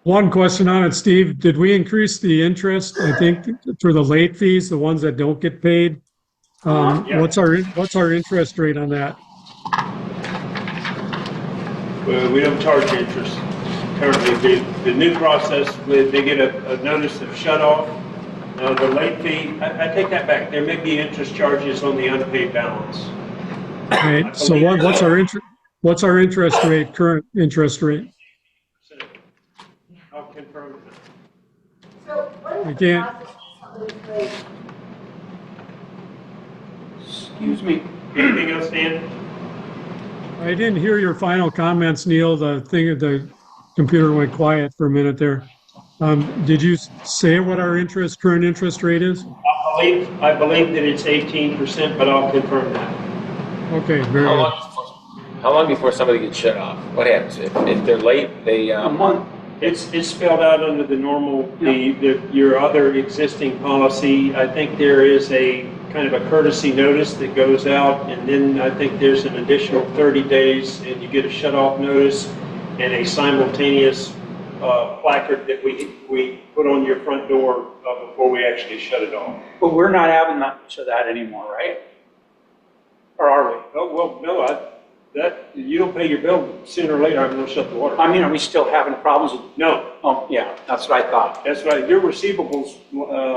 One question on it, Steve. Did we increase the interest, I think, for the late fees, the ones that don't get paid? Yeah. What's our interest rate on that? We don't charge interest currently. The new process, they get a notice of shut off. The late fee, I take that back. There may be interest charges on the unpaid balance. Right, so what's our interest rate, current interest rate? I'll confirm that. So what is the Again. process for somebody's rate? Excuse me. Anything else, Dan? I didn't hear your final comments, Neil. The computer went quiet for a minute there. Did you say what our current interest rate is? I believe that it's 18%, but I'll confirm that. Okay, very How good. how long before somebody gets shut off? What happens? If they're late, they, A month. It's spelled out under the normal, your other existing policy. I think there is a kind of a courtesy notice that goes out, and then I think there's an additional 30 days, and you get a shut-off notice and a simultaneous placard that we put on your front door before we actually shut it off. But we're not having much of that anymore, right? Or are we? Oh, well, no, That, you don't pay your bill, sooner or later, I'm gonna shut the water. I mean, are we still having problems with, No, oh, yeah, that's what I thought. that's right, your receivables,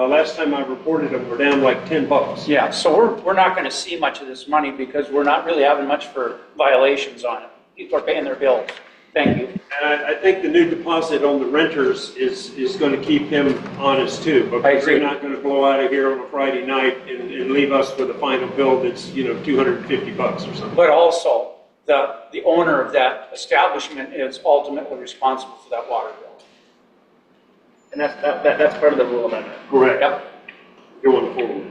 last time I reported them, were down like $10. Yeah, so we're not gonna see much of this money because we're not really having much for violations on it. People are paying their bills. Thank you. And I think the new deposit on the renters is gonna keep him honest too. I Because agree. they're not gonna blow out of here on a Friday night and leave us with a final bill that's, $250 or something. But also, the owner of that establishment is ultimately responsible for that water bill. And that's part of the rule amendment. Correct. Yep. Going forward.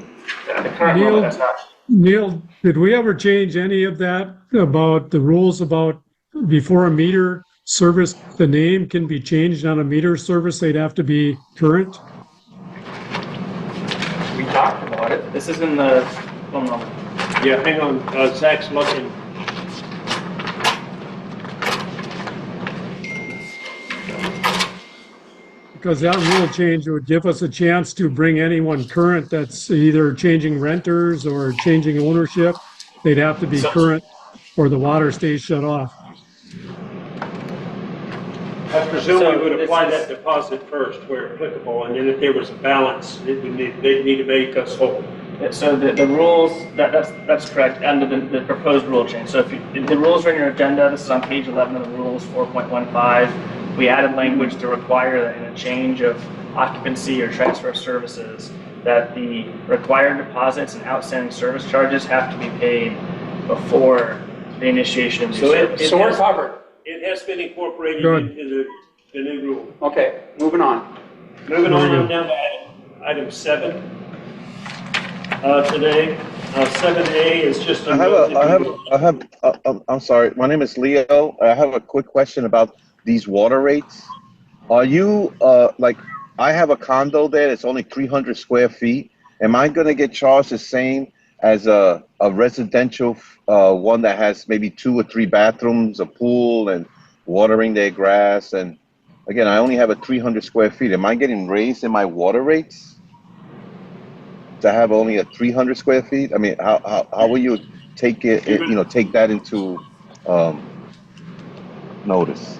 The current Neil- rule, that's not. Neil, did we ever change any of that about the rules about before a meter service, the name can be changed on a meter service, they'd have to be current? We talked about it. This is in the, one moment. Yeah, hang on, Zach's looking. Because that rule change would give us a chance to bring anyone current that's either changing renters or changing ownership. They'd have to be current or the water stays shut off. I presume So we would this apply is- that deposit first where applicable, and then if there was a balance, they'd need to make us whole. So the rules, that's correct, under the proposed rule change. So the rules are in your agenda, this is on page 11 of the rules, 4.15. We added language to require that in a change of occupancy or transfer of services, that the required deposits and outstanding service charges have to be paid before the initiation of new So service. So we're covered. It has been incorporated Good. into the new rule. Okay, moving on. Moving on, Very I'm good. down to item 7 today. 7A is just a note that I'm sorry. My name is Leo. I have a quick question about these water rates. Are you, I have a condo there. It's only 300 square feet. Am I going to get charged the same as a residential one that has maybe 2 or 3 bathrooms, a pool, and watering their grass? And again, I only have a 300 square feet. Am I getting raised in my water rates to have only a 300 square feet? I mean, how will you take take that into notice?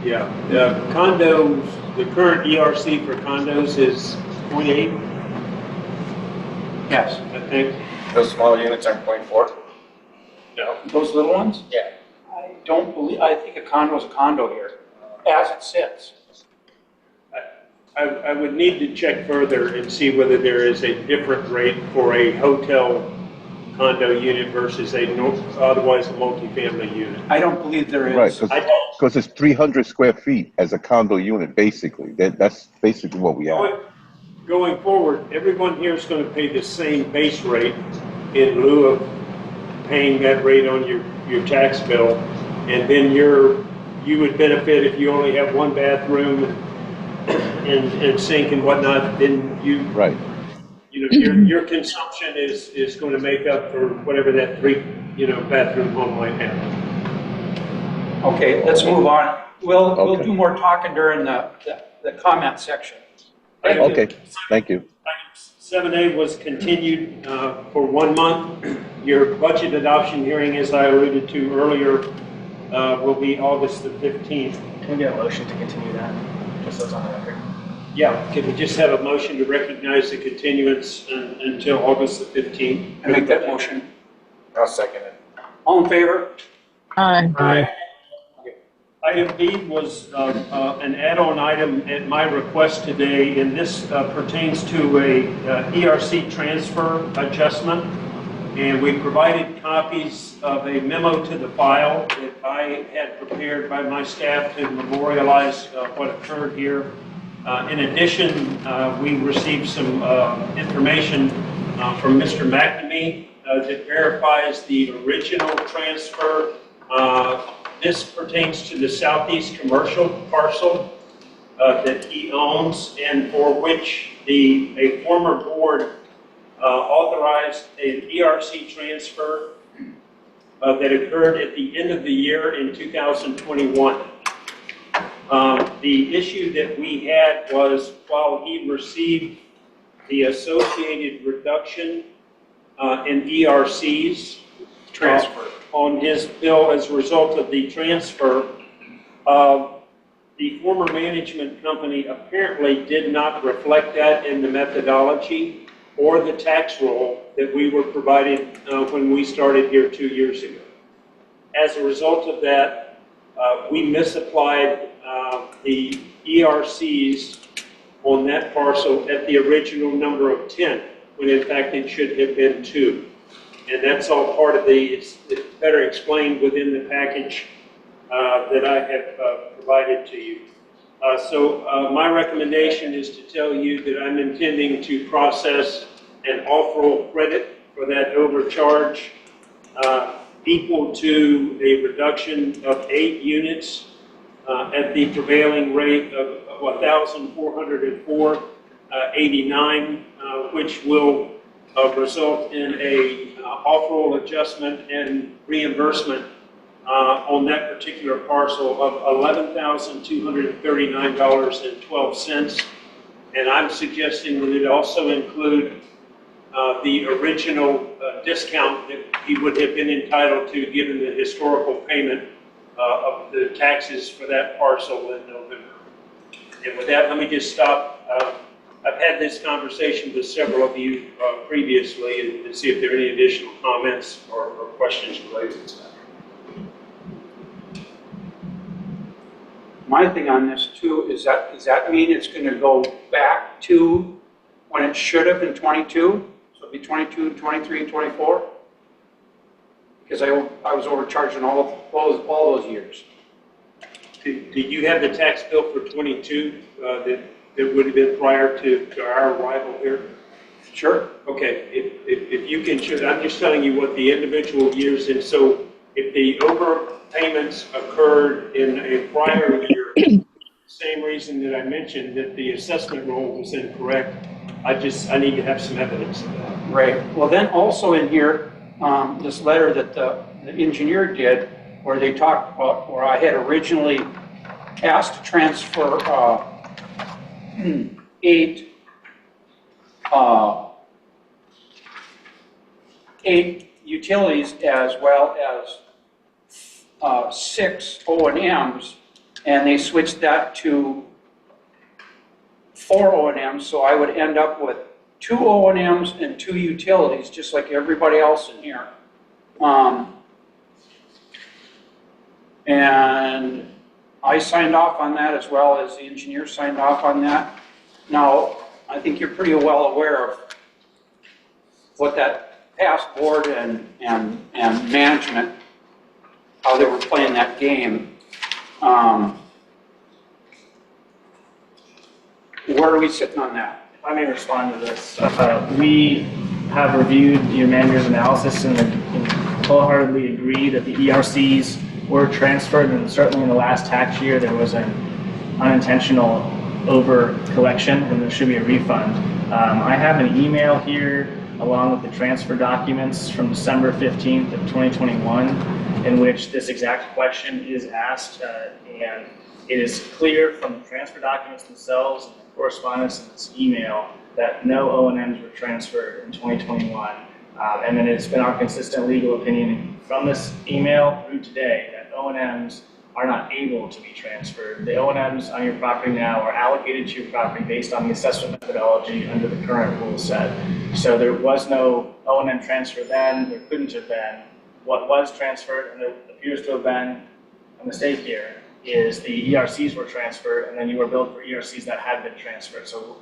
Yeah, the condos, the current ERC for condos is 0.8, Yes. I think. Those small units are 0.4? No. Those little ones? Yeah. I think a condo is a condo here, as it sits. I would need to check further and see whether there is a different rate for a hotel condo unit versus otherwise a multifamily unit. I don't believe there Right, is. because it's 300 square feet as a condo unit, basically. That's basically what we have. Going forward, everyone here is going to pay the same base rate in lieu of paying that rate on your tax bill. And then you would benefit if you only have one bathroom and sink and whatnot, then Right. your consumption is going to make up for whatever that 3 bathroom home might have. Okay, let's move on. We'll Okay. do more talking during the comment section. Thank you. Okay, thank you. Item 7A was continued for 1 month. Your budget adoption hearing, as I alluded to earlier, will be August the 15th. Can we get a motion to continue that, just so it's on the record? Yeah, can we just have a motion to recognize the continuance until August the 15th? I make that motion. I'll second it. All in favor? Aye. Item B was an add-on item at my request today, and this pertains to a ERC transfer adjustment. And we provided copies of a memo to the file that I had prepared by my staff to memorialize what occurred here. In addition, we received some information from Mr. McNamee that verifies the original transfer. This pertains to the southeast commercial parcel that he owns and for which a former board authorized an ERC transfer that occurred at the end of the year in 2021. The issue that we had was while he received the associated reduction in ERCs. Transfer. On his bill as a result of the transfer. The former management company apparently did not reflect that in the methodology or the tax roll that we were provided when we started here 2 years ago. As a result of that, we misapplied the ERCs on that parcel at the original number of 10, when in fact it should have been 2. And that's all part of it's better explained within the package that I have provided to you. So my recommendation is to tell you that I'm intending to process an off-roll credit for that overcharge equal to a reduction of 8 units at the prevailing rate of 1,404.89, which will result in a off-roll adjustment and reimbursement on that particular parcel of $11,239.12. And I'm suggesting that it also include the original discount that he would have been entitled to given the historical payment of the taxes for that parcel in November. And with that, let me just stop. I've had this conversation with several of you previously and see if there are any additional comments or questions related to that. My thing on this too is that, does that mean it's going to go back to when it should have in 22? So it'll be 22, 23, 24? Because I was overcharging all those years. Do you have the tax bill for 22 that would have been prior to our arrival here? Sure. Okay, if you can, I'm just telling you what the individual years, and so if the overpayments occurred in a prior year, same reason that I mentioned that the assessment roll was incorrect, I need to have some evidence of that. Right. Well, then also in here, this letter that the engineer did, where they talked about, where I had originally asked to transfer 8 utilities as well as 6 O&Ms, and they switched that to 4 O&Ms, so I would end up with 2 O&Ms and 2 utilities, just like everybody else in here. And I signed off on that as well as the engineer signed off on that. Now, I think you're pretty well aware of what that past board and management, how they were playing that game. Where are we sitting on that? If I may respond to this, we have reviewed your manager's analysis and wholeheartedly agree that the ERCs were transferred, and certainly in the last tax year there was an unintentional over collection and there should be a refund. I have an email here along with the transfer documents from December 15th of 2021 in which this exact question is asked, and it is clear from the transfer documents themselves and the correspondence in this email that no O&Ms were transferred in 2021. And then it's been our consistent legal opinion from this email through today that O&Ms are not able to be transferred. The O&Ms on your property now are allocated to your property based on the assessment methodology under the current rule set. So there was no O&M transfer then, there couldn't have been. What was transferred, and there appears to have been a mistake here, is the ERCs were transferred and then you were billed for ERCs that had been transferred. So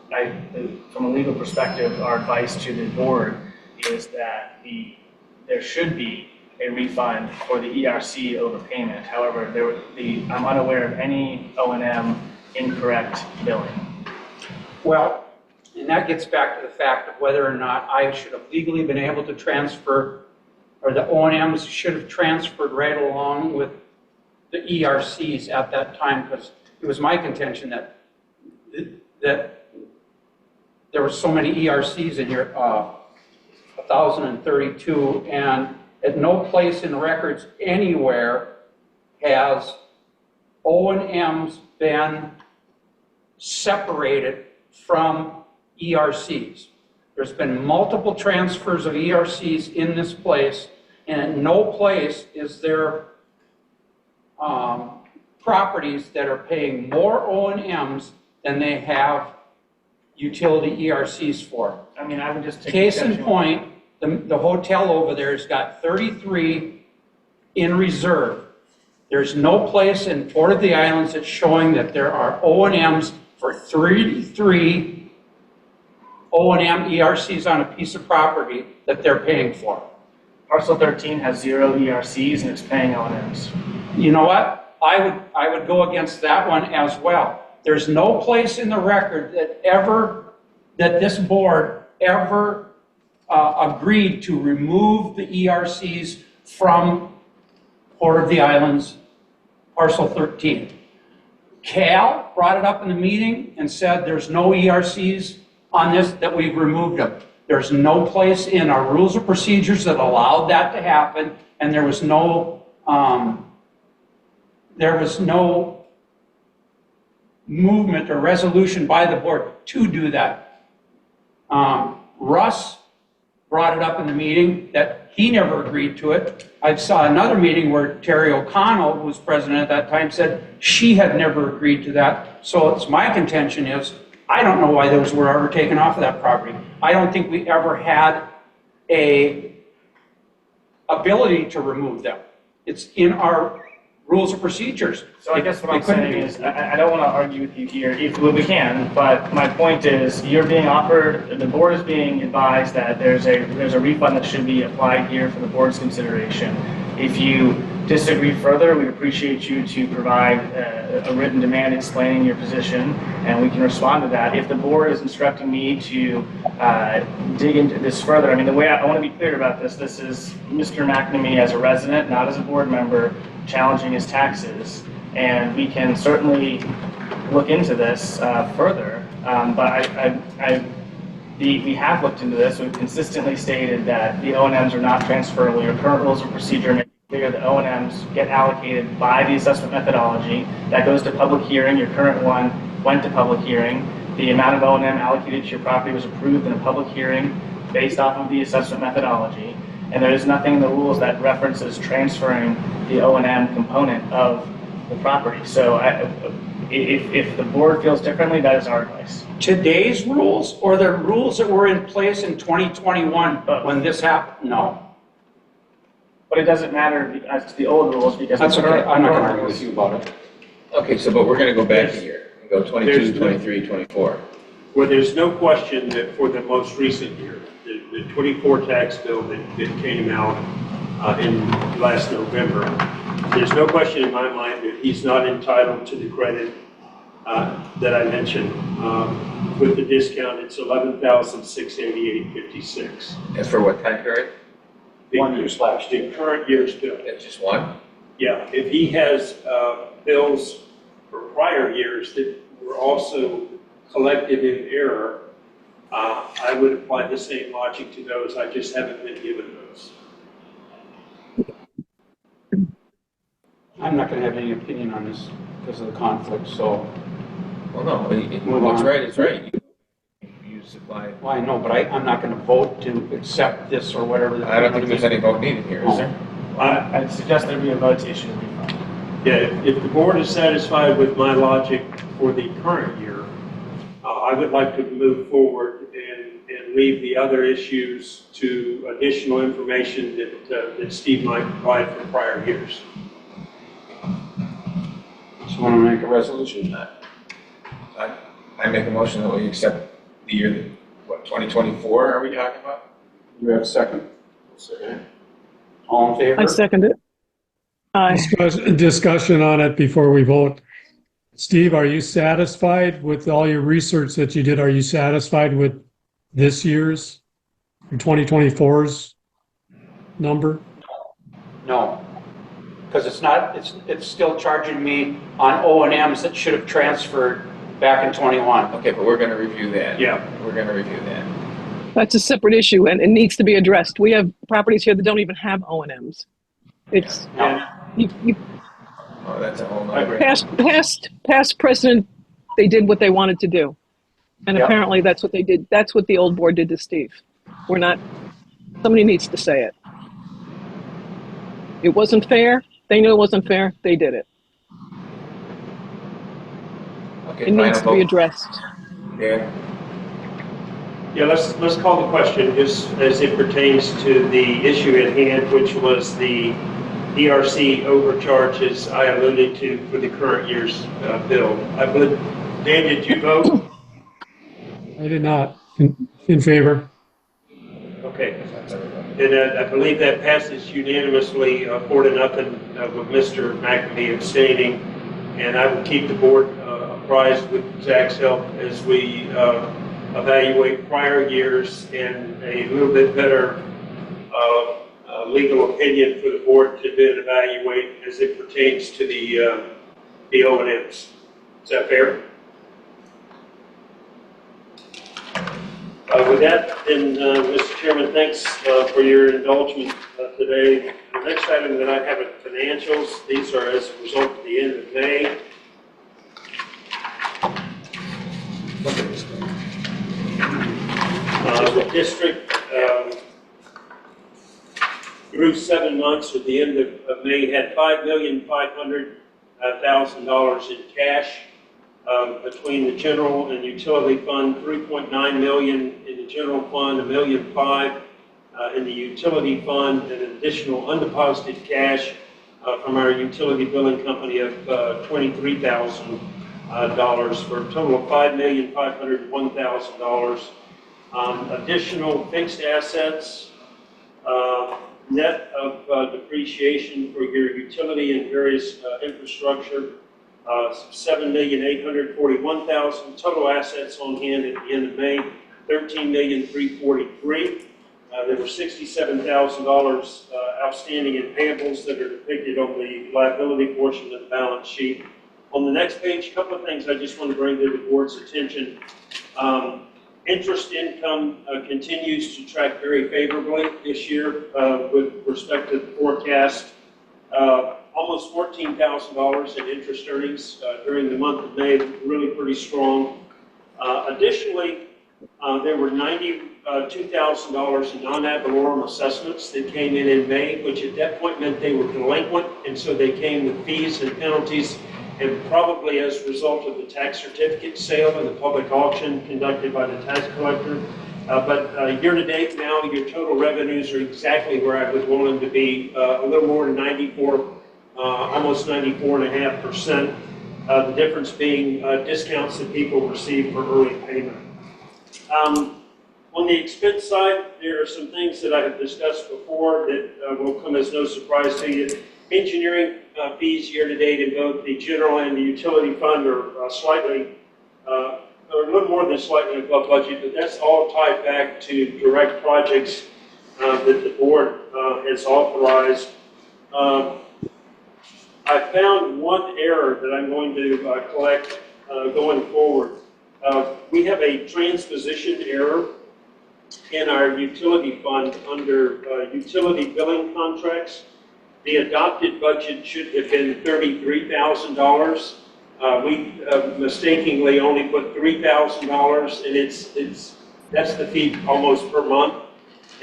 from a legal perspective, our advice to the board is that there should be a refund for the ERC overpayment. However, I'm unaware of any O&M incorrect billing. Well, and that gets back to the fact of whether or not I should have legally been able to transfer, or the O&Ms should have transferred right along with the ERCs at that time, because it was my contention that there were so many ERCs in here, 1,032, and at no place in records anywhere has O&Ms been separated from ERCs. There's been multiple transfers of ERCs in this place, and at no place is there properties that are paying more O&Ms than they have utility ERCs for. I mean, I would just take. Case in exception- point, the hotel over there has got 33 in reserve. There's no place in Port of the Islands that's showing that there are O&Ms for 33 O&M ERCs on a piece of property that they're paying for. Parcel 13 has 0 ERCs and it's paying O&Ms. You know what? I would go against that one as well. There's no place in the record that this board ever agreed to remove the ERCs from Port of the Islands, parcel 13. Cal brought it up in the meeting and said there's no ERCs on this, that we've removed them. There's no place in our rules of procedures that allowed that to happen, and there was no movement or resolution by the board to do that. Russ brought it up in the meeting that he never agreed to it. I saw another meeting where Terry O'Connell, who was president at that time, said she had never agreed to that. So it's my contention is, I don't know why those were ever taken off of that property. I don't think we ever had a ability to remove them. It's in our rules of procedures. So I guess what I'm It couldn't saying be. is, I don't want to argue with you here, if we can, but my point is, you're being offered, the board is being advised that there's a refund that should be applied here for the board's consideration. If you disagree further, we'd appreciate you to provide a written demand explaining your position, and we can respond to that. If the board is instructing me to dig into this further, I mean, the way I want to be clear about this is Mr. McNamee as a resident, not as a board member, challenging his taxes, and we can certainly look into this further. But we have looked into this. We've consistently stated that the O&Ms are not transferable. Your current rules of procedure make it clear that O&Ms get allocated by the assessment methodology. That goes to public hearing. Your current one went to public hearing. The amount of O&M allocated to your property was approved in a public hearing based off of the assessment methodology. And there is nothing in the rules that references transferring the O&M component of the property. So if the board feels differently, that is our advice. Today's rules or the rules that were in place in 2021 when this happened? No. But it doesn't matter as to the old rules because That's the okay. current I'm not going to rules- argue with you about it. Okay, so, but we're gonna go back a year, and go 22, There's- 23, 24. Where there's no question that for the most recent year, the 24 tax bill that came out in last November, there's no question in my mind that he's not entitled to the credit that I mentioned. With the discount, it's $11,688.56. That's for what time period? 1 year last The current year's bill. That's just one? Yeah, if he has bills for prior years that were also collected in error, I would apply the same logic to those. I just haven't been given those. I'm not going to have any opinion on this because of the conflict, so, Well, no, Move what's on. right is right. You supply, well, I know, but I'm not going to vote to accept this or whatever. I don't think there's any vote needed here, is there? I'd suggest there be a vote to issue a refund. Yeah, if the board is satisfied with my logic for the current year, I would like to move forward and leave the other issues to additional information that Steve might provide for prior years. So want to make a resolution? I make a motion that we accept the year, what, 2024 are we talking about? Do we have a second? All in favor? I second it. Aye. Discussion on it before we vote. Steve, are you satisfied with all your research that you did? Are you satisfied with this year's, 2024's number? No, because it's not, it's still charging me on O&Ms that should have transferred back in 21. Okay, but we're gonna review that. Yeah. We're gonna review that. That's a separate issue and it needs to be addressed. We have properties here that don't even have O&Ms. It's, No. you Oh, that's a whole I nother. agree. past precedent, they did what they wanted to do. And Yep. apparently that's what they did. That's what the old board did to Steve. We're not, somebody needs to say it. It wasn't fair. They knew it wasn't fair. They did it. Okay, It needs final to be vote. addressed. Dan? Yeah, let's call the question just as it pertains to the issue at hand, which was the ERC overcharges I alluded to for the current year's bill. Dan, did you vote? I did not. In favor? Okay. And I believe that passes unanimously, 4-0, with Mr. McAfee abstaining. And I will keep the board apprised with Zach's help as we evaluate prior years and a little bit better legal opinion for the board to then evaluate as it pertains to the O&Ms. Is that fair? With that, then, Mr. Chairman, thanks for your indulgence today. The next item that I have are financials. These are as a result of the end of May. The district through 7 months at the end of May had $5,500,000 in cash. Between the general and utility fund, $3.9 million in the general fund, $1.5 million in the utility fund, and an additional undeposited cash from our utility billing company of $23,000 for a total of $5,501,000. Additional fixed assets, net of depreciation for your utility and various infrastructure, $7,841,000. Total assets on hand at the end of May, $13,343,000. There were $67,000 outstanding in payables that are depicted on the liability portion of the balance sheet. On the next page, a couple of things I just want to bring to the board's attention. Interest income continues to track very favorably this year with respect to the forecast. Almost $14,000 in interest earnings during the month of May, really pretty strong. Additionally, there were $92,000 in non-ad valorem assessments that came in May, which at that point meant they were delinquent, and so they came with fees and penalties, and probably as a result of the tax certificate sale and the public auction conducted by the tax collector. But year to date now, your total revenues are exactly where I would want them to be, a little more than 94, almost 94.5%. The difference being discounts that people receive for early payment. On the expense side, there are some things that I have discussed before that will come as no surprise to you. Engineering fees year to date in both the general and the utility fund are slightly, or a little more than slightly above budget, but that's all tied back to direct projects that the board has authorized. I found one error that I'm going to collect going forward. We have a transposition error in our utility fund under utility billing contracts. The adopted budget should have been $33,000. We mistakenly only put $3,000, and that's the fee almost per month.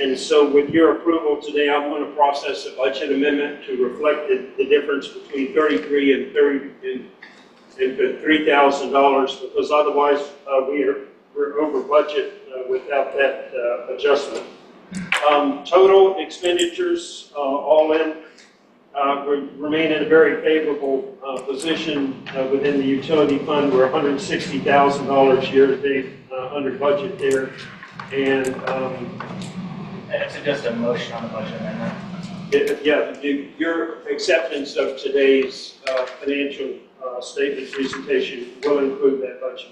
And so with your approval today, I'm going to process a budget amendment to reflect the difference between $33,000 and $3,000, because otherwise we're over budget without that adjustment. Total expenditures all in we remain in a very favorable position within the utility fund. We're $160,000 year to date under budget there, and It's just a motion on the budget amendment. Your acceptance of today's financial statement presentation will include that budget.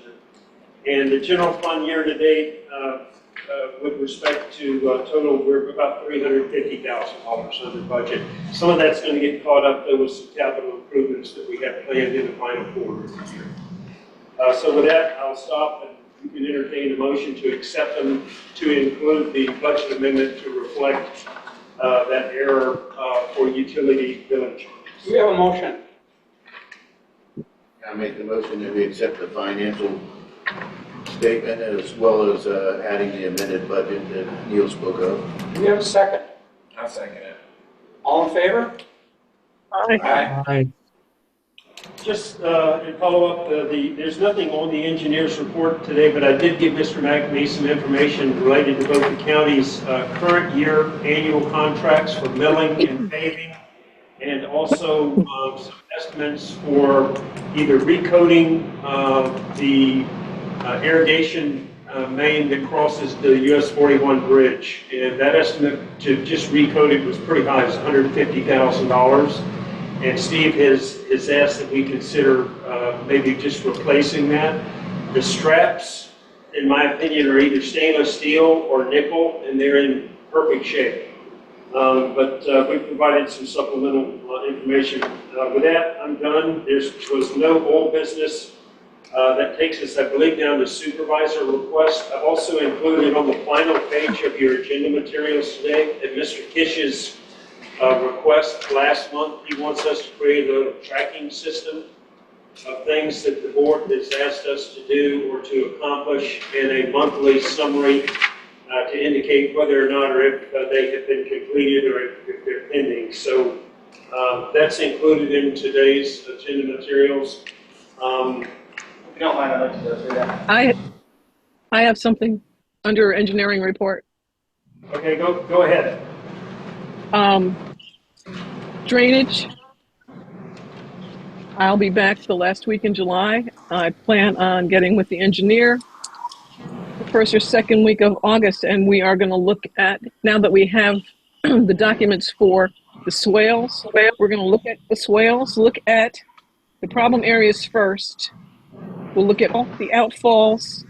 And the general fund year to date, with respect to total, we're about $350,000 under budget. Some of that's going to get caught up though with some capital improvements that we have planned in the final quarter of the year. So with that, I'll stop and you can entertain a motion to accept them to include the budget amendment to reflect that error for utility billing charges. Do we have a motion? I make the motion that we accept the financial statement as well as adding the amended budget that Neil spoke of. Do we have a second? I'll second it. All in favor? Aye. Aye. Just in follow-up, there's nothing on the engineer's report today, but I did give Mr. McNamee some information related to both the county's current year annual contracts for milling and paving, and also some estimates for either recoating the irrigation main that crosses the US 41 bridge. And that estimate to just recoat it was pretty high, it's $150,000. And Steve has asked that we consider maybe just replacing that. The straps, in my opinion, are either stainless steel or nickel, and they're in perfect shape. But we provided some supplemental information. With that, I'm done. There was no old business. That takes us, I believe, down to supervisor request. I've also included on the final page of your agenda materials today that Mr. Kish's request last month. He wants us to create a tracking system of things that the board has asked us to do or to accomplish, and a monthly summary to indicate whether or not or if they have been completed or if they're pending. So that's included in today's agenda materials. If you don't mind, I'd like to go through that. I have something under engineering report. Okay, go ahead. Drainage. I'll be back the last week in July. I plan on getting with the engineer the first or second week of August, and we are going to look at, now that we have the documents for the swales, we're going to look at the swales, look at the problem areas first. We'll look at all the outfalls,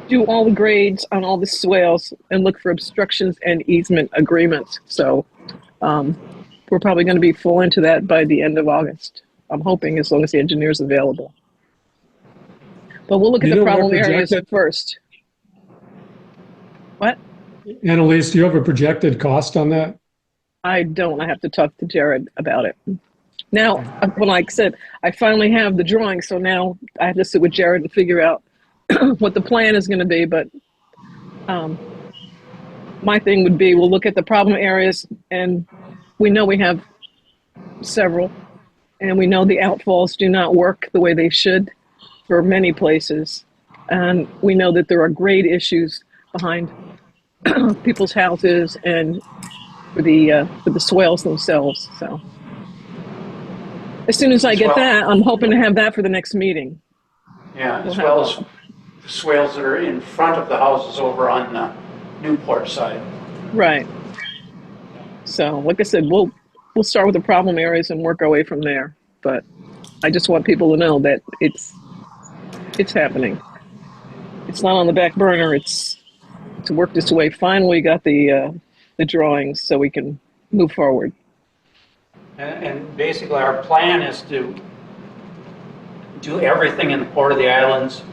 do all the grades on all the swales, and look for obstructions and easement agreements. So we're probably going to be full into that by the end of August. I'm hoping, as long as the engineer's available. But we'll look at the problem areas first. What? Annalise, do you have a projected cost on that? I don't. I have to talk to Jared about it. Now, well, like I said, I finally have the drawing, so now I have to sit with Jared and figure out what the plan is going to be. But my thing would be, we'll look at the problem areas, and we know we have several, and we know the outfalls do not work the way they should for many places. And we know that there are grade issues behind people's houses and for the swales themselves. So as soon as I get that, I'm hoping to have that for the next meeting. Yeah, as well as swales that are in front of the houses over on the Newport side. Right. So, like I said, we'll start with the problem areas and work our way from there. But I just want people to know that it's happening. It's not on the back burner. It's worked its way. Finally, got the drawings so we can move forward. And basically, our plan is to do everything in the Port of the Islands,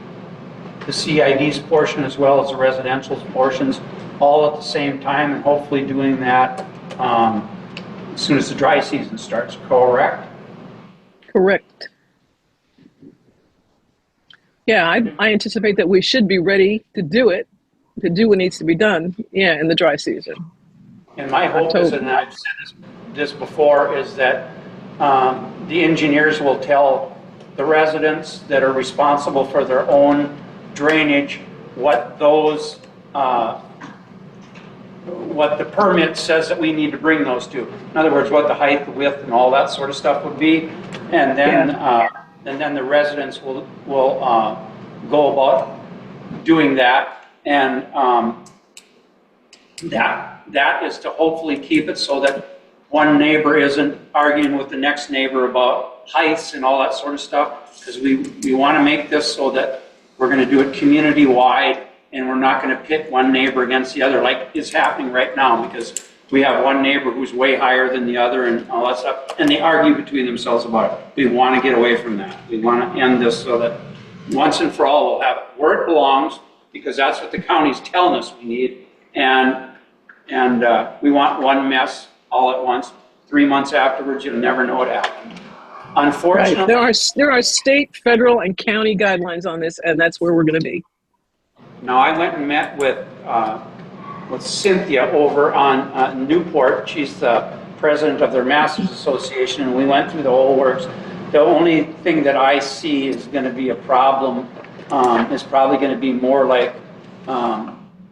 the CID's portion as well as the residential portions, all at the same time, and hopefully doing that as soon as the dry season starts, correct? Correct. Yeah, I anticipate that we should be ready to do it, to do what needs to be done, in the dry season. And my hope is, and I've said this before, is that the engineers will tell the residents that are responsible for their own drainage what those what the permit says that we need to bring those to. In other words, what the height, the width, and all that sort of stuff would be, and then the residents will go about doing that, and that is to hopefully keep it so that one neighbor isn't arguing with the next neighbor about heights and all that sort of stuff, because we want to make this so that we're going to do it community-wide, and we're not going to pit one neighbor against the other like is happening right now, because we have one neighbor who's way higher than the other and all that stuff, and they argue between themselves about it. We want to get away from that. We want to end this so that once and for all we'll have it where it belongs, because that's what the county's telling us we need, and we want one mess all at once. 3 months afterwards, you'll never know what happened. Right. Unfortunately, There are state, federal, and county guidelines on this, and that's where we're going to be. now I went and met with Cynthia over on Newport. She's the president of their Masters Association, and we went through the whole works. The only thing that I see is going to be a problem is probably going to be more like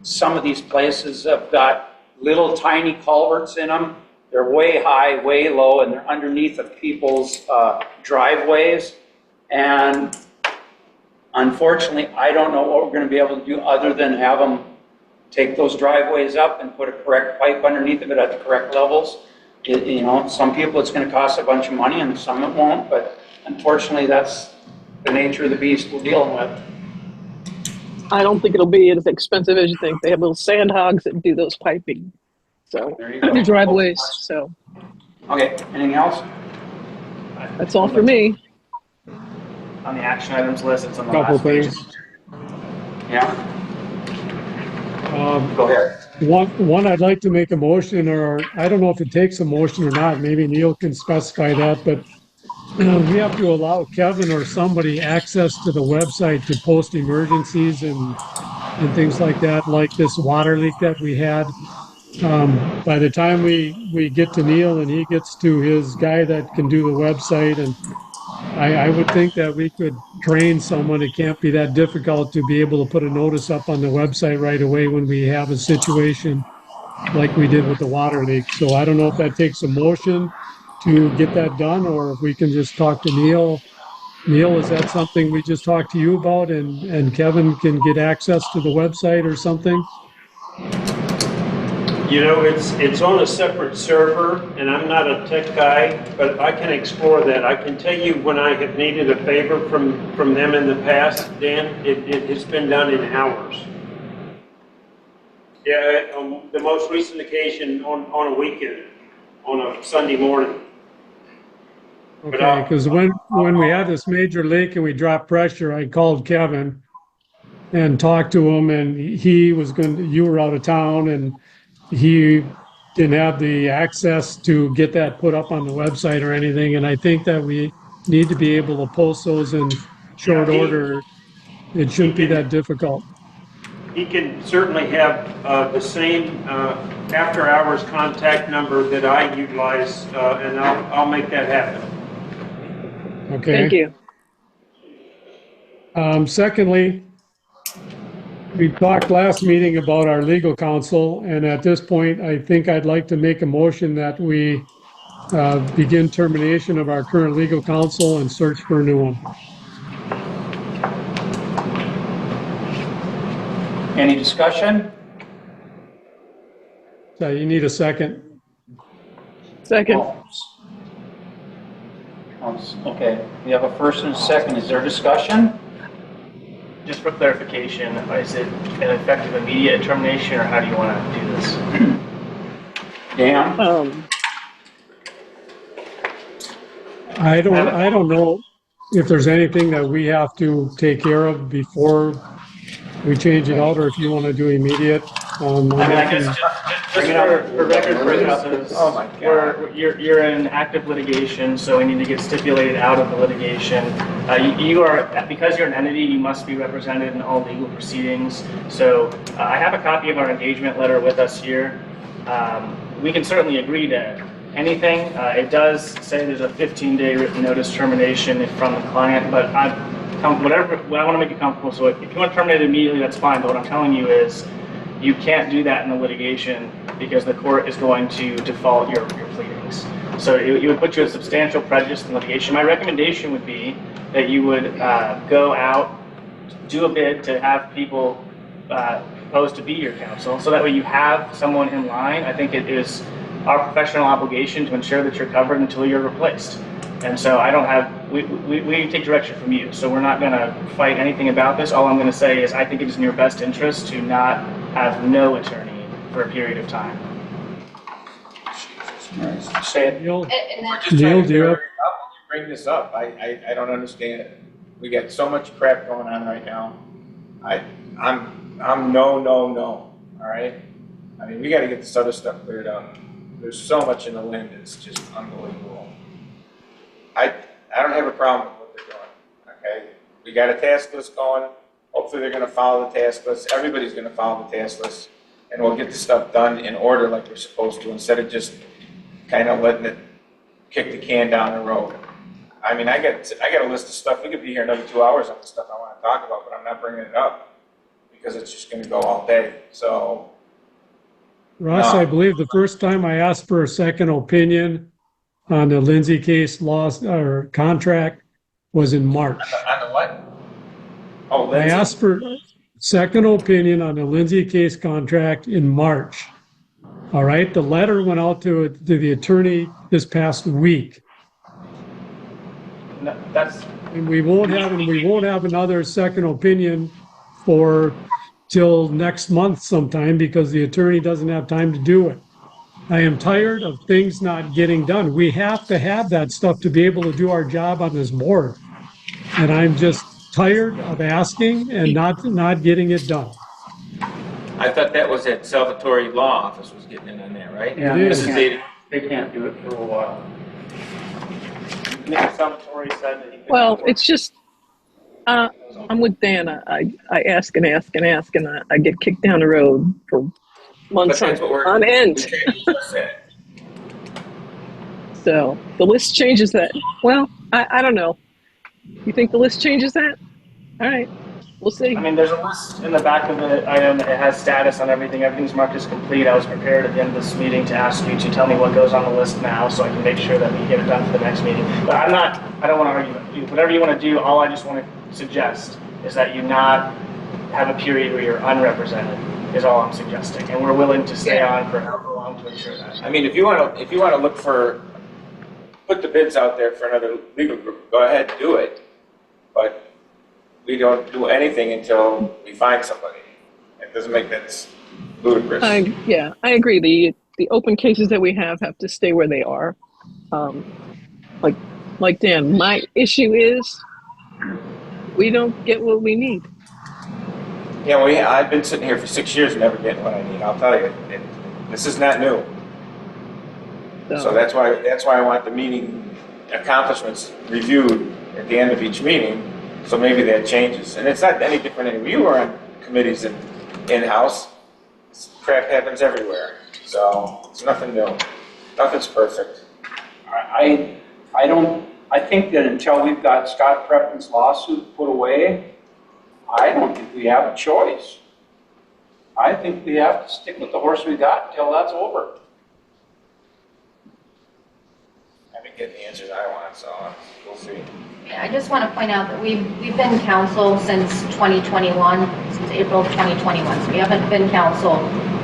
some of these places have got little tiny culverts in them. They're way high, way low, and they're underneath of people's driveways. And unfortunately, I don't know what we're going to be able to do other than have them take those driveways up and put a correct pipe underneath of it at the correct levels. You know, some people it's going to cost a bunch of money and some it won't, but unfortunately that's the nature of the beast we're dealing with. I don't think it'll be as expensive as you think. They have little sand hogs that do those piping. So, There you go. driveways. So, Okay, anything else? that's all for me. On the action items list, it's on the Couple last page. things. Yeah, go ahead. One, I'd like to make a motion, or I don't know if it takes a motion or not. Maybe Neil can specify that, but we have to allow Kevin or somebody access to the website to post emergencies and things like that, like this water leak that we had. By the time we get to Neil and he gets to his guy that can do the website, and I would think that we could train someone. It can't be that difficult to be able to put a notice up on the website right away when we have a situation like we did with the water leak. So I don't know if that takes a motion to get that done, or if we can just talk to Neil. Neil, is that something we just talked to you about, and Kevin can get access to the website or something? You know, it's on a separate server, and I'm not a tech guy, but I can explore that. I can tell you when I have needed a favor from them in the past, Dan, it has been done in hours. Yeah, on the most recent occasion on a weekend, on a Sunday morning. Okay, because when we had this major leak and we dropped pressure, I called Kevin and talked to him, and he was you were out of town, and he didn't have the access to get that put up on the website or anything. And I think that we need to be able to post those in short order. It shouldn't be that difficult. He can certainly have the same after-hours contact number that I utilize, and I'll make that happen. Okay. Thank you. Secondly, we talked last meeting about our legal counsel, and at this point, I think I'd like to make a motion that we begin termination of our current legal counsel and search for a new one. Any discussion? So you need a second. Second. Okay, we have a first and a second. Is there discussion? Just for clarification, is it an effective immediate termination, or how do you want to do this? Dan? I don't know if there's anything that we have to take care of before we change it out, or if you want to do immediate. I mean, I guess just for record purposes, Oh my God. you're in active litigation, so we need to get stipulated out of the litigation. You are, because you're an entity, you must be represented in all legal proceedings. So I have a copy of our engagement letter with us here. We can certainly agree to anything. It does say there's a 15-day written notice termination from the client, but I want to make you comfortable. So if you want to terminate it immediately, that's fine. But what I'm telling you is, you can't do that in the litigation because the court is going to default your pleadings. So it would put you at substantial prejudice in litigation. My recommendation would be that you would go out, do a bid to have people propose to be your counsel, so that way you have someone in line. I think it is our professional obligation to ensure that you're covered until you're replaced. And so we take direction from you. So we're not going to fight anything about this. All I'm going to say is I think it is in your best interest to not have no attorney for a period of time. Say it. Neil, We're just trying Neil, to do you figure have, it out when you bring this up. I don't understand it. We got so much crap going on right now. I'm no, all right? I mean, we gotta get this other stuff cleared up. There's so much in the wind, it's just unbelievable. I don't have a problem with what they're doing, okay? We got a task list going, hopefully they're gonna follow the task list, everybody's gonna follow the task list, and we'll get the stuff done in order like we're supposed to, instead of just kind of letting it kick the can down the road. I mean, I got a list of stuff, we could be here another 2 hours on the stuff I wanna talk about, but I'm not bringing it up, because it's just gonna go all day, so. Russ, No. I believe the first time I asked for a second opinion on the Lindsay case loss or contract was in March. On the what? Oh, I Lindsay? asked for second opinion on the Lindsay case contract in March. All right, the letter went out to the attorney this past week. No, that's, And we won't have another second opinion for till next month sometime because the attorney doesn't have time to do it. I am tired of things not getting done. We have to have that stuff to be able to do our job on this board. And I'm just tired of asking and not getting it done. I thought that was that Salvatore Law Office was getting in on that, right? Yeah, It This is. is the, They can't do it for a while. Mr. Salvatore said that he could. Well, it's just, I'm with Dan. I ask and ask and ask, and I get kicked down the road for but months that's what on we end. tried to discuss that. So the list changes that. Well, I don't know. You think the list changes that? All right, we'll see. I mean, there's a list in the back of the item. It has status on everything. Everything's marked as complete. I was prepared at the end of this meeting to ask you to tell me what goes on the list now so I can make sure that we get it done for the next meeting. But I don't want to argue with you. Whatever you want to do, all I just want to suggest is that you not have a period where you're unrepresented, is all I'm suggesting. And we're willing to stay on for however long to ensure that. I mean, if you want to look for, put the bids out there for another legal group, go ahead, do it. But we don't do anything until we find somebody. It doesn't make that, it's ludicrous. I agree. The open cases that we have to stay where they are. Like Dan, my issue is we don't get what we need. Yeah, I've been sitting here for 6 years never getting what I need, I'll tell you. This is not new. So that's why I want the meeting accomplishments reviewed at the end of each meeting, so maybe that changes. And it's not any different than you were on committees and in-house. Crap happens everywhere, so it's nothing new. Nothing's perfect. I think that until we've got Scott Preppen's lawsuit put away, I don't think we have a choice. I think we have to stick with the horse we got until that's over. I haven't getting the answers I want, so we'll see. Yeah, I just want to point out that we've been counsel since 2021, since April of 2021. So we haven't been counsel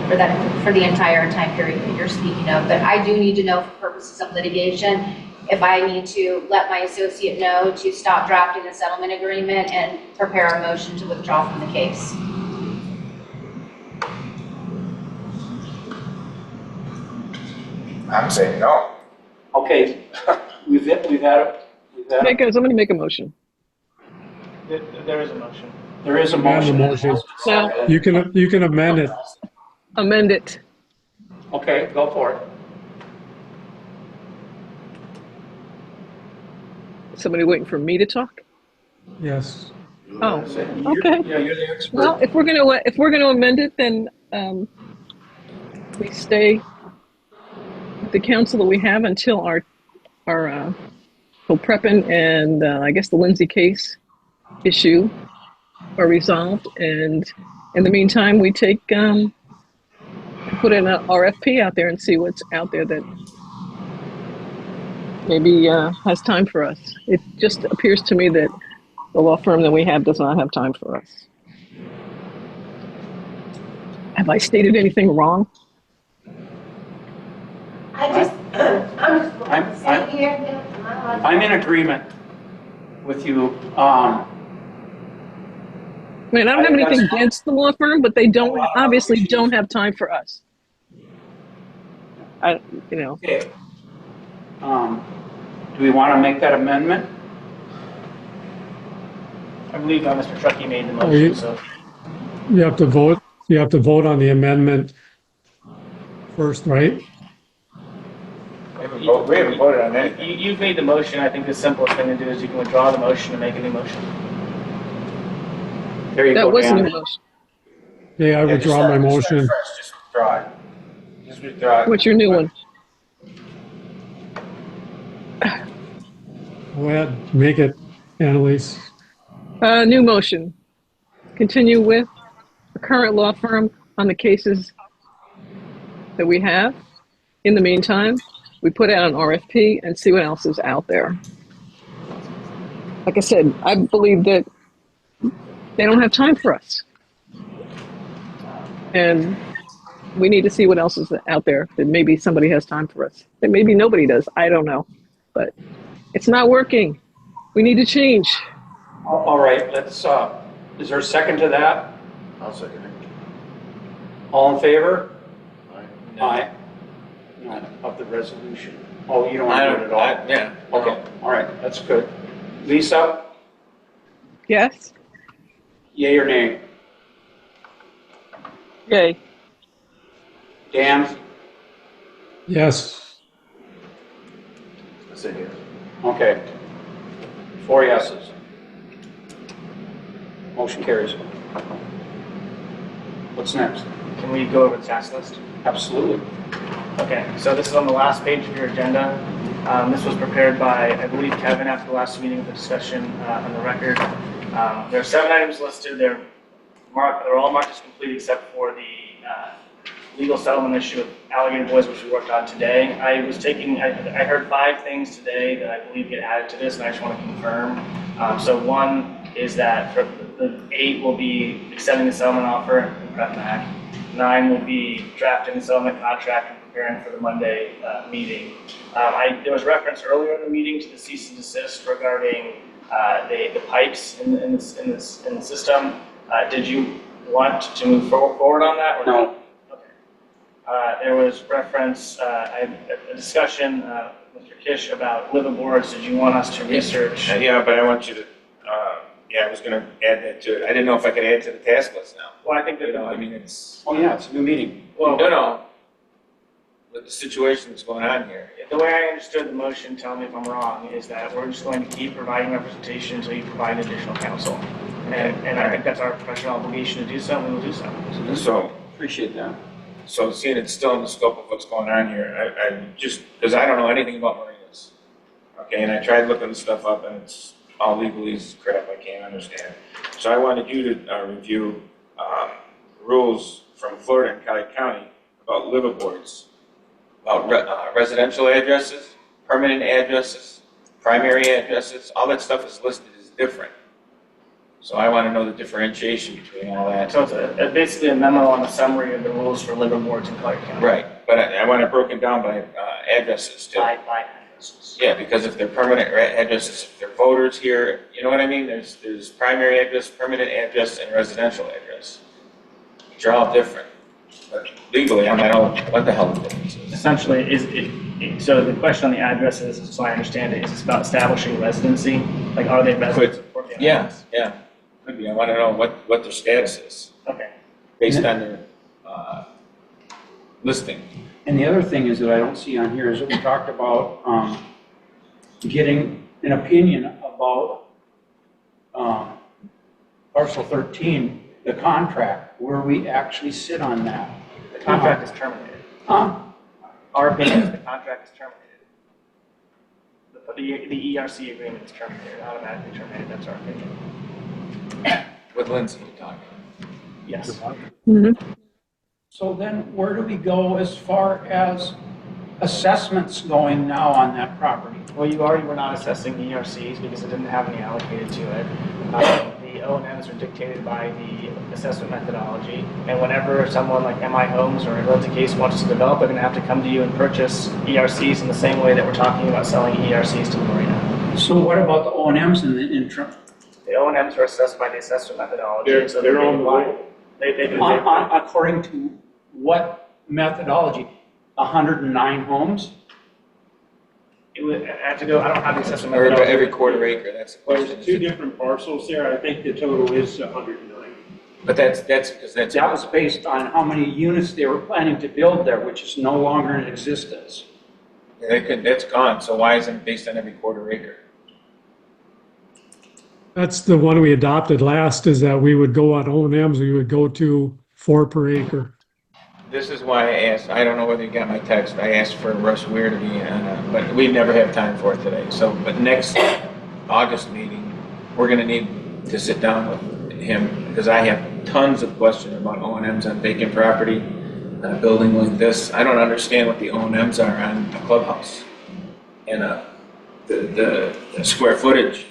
for the entire time period that you're speaking of. But I do need to know for purposes of litigation if I need to let my associate know to stop drafting the settlement agreement and prepare a motion to withdraw from the case. I'm saying no. Okay, we've had Hey guys, I'm going to make a motion. There is a motion. there is a Amend the motion. motion. Now, You can amend it. amend it. Okay, go for it. Somebody waiting for me to talk? Yes. Oh, okay. Yeah, you're the expert. Well, if we're gonna amend it, then we stay with the council that we have until our Preppin and I guess the Lindsay case issue are resolved, and in the meantime, we take put in an RFP out there and see what's out there that maybe has time for us. It just appears to me that the law firm that we have does not have time for us. Have I stated anything wrong? I'm in agreement with you. I mean, I don't have anything That's- against the law firm, but they obviously don't have time for us. Okay. Do we want to make that amendment? I believe Mr. Truckee made the you- motion, so. You have to vote. You have to vote on the amendment first, right? We haven't voted on anything. You've made the motion. I think the simplest thing to do is you can withdraw the motion and make a new motion. There you That go, wasn't Dan. a motion. Okay, I withdraw my motion. Just withdraw it. Just withdraw it. What's your new one? Go ahead, make it, Annalise. New motion. Continue with the current law firm on the cases that we have. In the meantime, we put out an RFP and see what else is out there. Like I said, I believe that they don't have time for us. And we need to see what else is out there that maybe somebody has time for us. That maybe nobody does. I don't know. But it's not working. We need to change. All right, let's, is there a second to that? I'll second it. All in favor? Aye. Aye. No, of the resolution. Oh, you don't want to do it at all? Yeah. Okay, all right, that's good. Lisa, Yes? yay or nay? Yay. Dan? Yes, I say yes. Okay. 4 yeses. Motion carries. What's next? Can we go over the task list? Absolutely. Okay, so this is on the last page of your agenda. This was prepared by, I believe, Kevin after the last meeting of the discussion on the record. There are 7 items listed. They're all marked as complete except for the legal settlement issue with Alligator Boys, which we worked on today. I heard 5 things today that I believe get added to this, and I just want to confirm. So 1 is that for the 8 will be extending the settlement offer in Prep Mac. 9 will be drafting the settlement contract and preparing for the Monday meeting. There was reference earlier in the meeting to the cease and desist regarding the pipes in the system. Did you want to move forward on that or No. Okay. There was reference, a discussion, Mr. Kish, about liveaboards. Did you want us to research? Yeah, but I want you to, I was gonna add that to it. I didn't know if I could add to the task list now. Well, I think that, You know, I mean, it's, Oh, yeah, it's a new meeting. well, no. With the situation that's going on here. the way I understood the motion, tell me if I'm wrong, is that we're just going to keep providing representation until you provide additional counsel. And I think that's our professional obligation to do so, and we will do so. So, Appreciate that. so seeing it's still in the scope of what's going on here, I just, because I don't know anything about marinas. Okay, and I tried looking this stuff up and it's all legalese crap I can't understand. So I wanted you to review rules from Florida and Cali County about liveaboards, about residential addresses, permanent addresses, primary addresses, all that stuff is listed as different. So I want to know the differentiation between all that. So it's basically a memo on a summary of the rules for liveaboards in Clark County. Right, but I want it broken down by addresses too. By addresses. Yeah, because if they're permanent addresses, if they're voters here, you know what I mean? There's primary address, permanent address, and residential address, which are all different. But legally, I don't know what the hell the difference is. Essentially, so the question on the addresses, so I understand it, is it's about establishing residency. Like, are they residents of Port Yeah, could be. I want to know what their status is Okay. based on their listing. And the other thing is that I don't see on here is that we talked about getting an opinion about parcel 13, the contract, where we actually sit on that. The contract is terminated. Huh? Our opinion is the contract is terminated. The ERC agreement is terminated, automatically terminated. That's our opinion. With Lindsay, you're talking. Yes. So then where do we go as far as assessments going now on that property? Well, you already were not assessing the ERCs because it didn't have any allocated to it. The O&Ms are dictated by the assessment methodology, and whenever someone like MI Homes or Realty Case wants to develop, they're going to have to come to you and purchase ERCs in the same way that we're talking about selling ERCs to the marina. So what about the O&Ms in the interim? The O&Ms are assessed by the assessment methodology. They're on the line. According to what methodology? 109 homes? It would have to go, I don't have the assessment Or methodology. every quarter acre, that's the question. There's 2 different parcels there. I think the total is 109. But that's because that's. That was based on how many units they were planning to build there, which is no longer in existence. That's gone, so why isn't it based on every quarter acre? That's the one we adopted last, is that we would go on O&Ms, we would go to 4 per acre. This is why I asked, I don't know whether you got my text, I asked for Russ Weir to be on, but we never have time for it today. So, but next August meeting, we're gonna need to sit down with him, because I have tons of questions about O&Ms on vacant property, on a building like this. I don't understand what the O&Ms are on a clubhouse, and the square footage.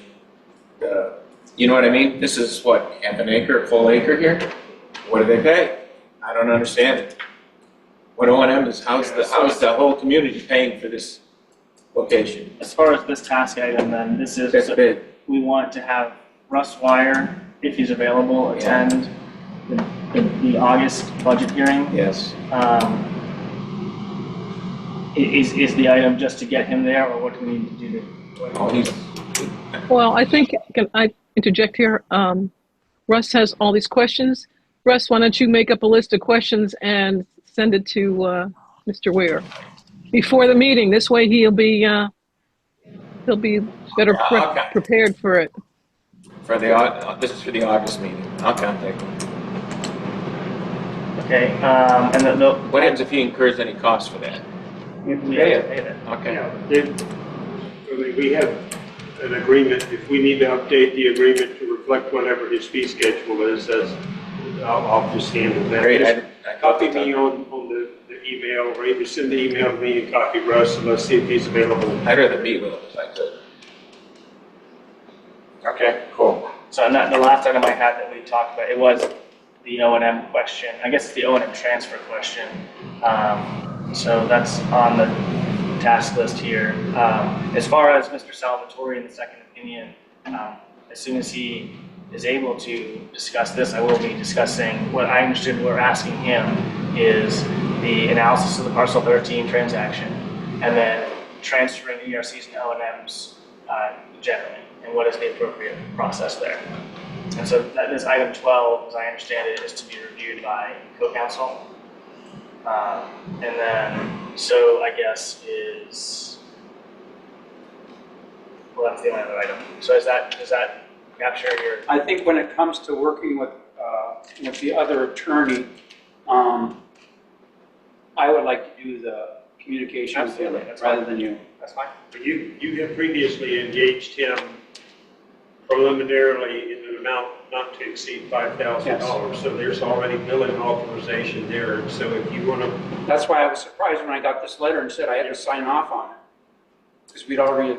You know what I mean? This is what, half an acre, a full acre here? What do they pay? I don't understand it. What O&M is, how's the whole community paying for this location? As far as this task item, then this is, That's big. we want to have Russ Wire, if he's available, attend the August budget hearing. Yes. Is the item just to get him there, or what do we need to do to? Well, I think, can I interject here? Russ has all these questions. Russ, why don't you make up a list of questions and send it to Mr. Ware before the meeting? This way he'll be better prepared for it. For the, this is for the August meeting. I'll contact him. Okay, and What happens if he incurs any cost for that? we have to pay it. Okay. We have an agreement, if we need to update the agreement to reflect whatever his fee schedule is, I'll just handle that. Great. Just copy me on the email, or either send the email to me and copy Russ, and let's see if he's available. I'd rather meet with him if I could. Okay, cool. So the last item I had that we talked about, it was the O&M question. I guess it's the O&M transfer question. So that's on the task list here. As far as Mr. Salvatore in the second opinion, as soon as he is able to discuss this, I will be discussing what I understood we're asking him is the analysis of the parcel 13 transaction, and then transferring the ERCs and O&Ms generally, and what is the appropriate process there. And so that is item 12, as I understand it, is to be reviewed by co-counsel. And then, so I guess is, well, that's the only other item. So does that capture your? I think when it comes to working with the other attorney, I would like to do the communication with him rather than you. That's fine. You have previously engaged him preliminarily in an amount not to exceed $5,000. So there's already billing authorization there. So if you want to. That's why I was surprised when I got this letter and said I had to sign off on it. Because we'd already.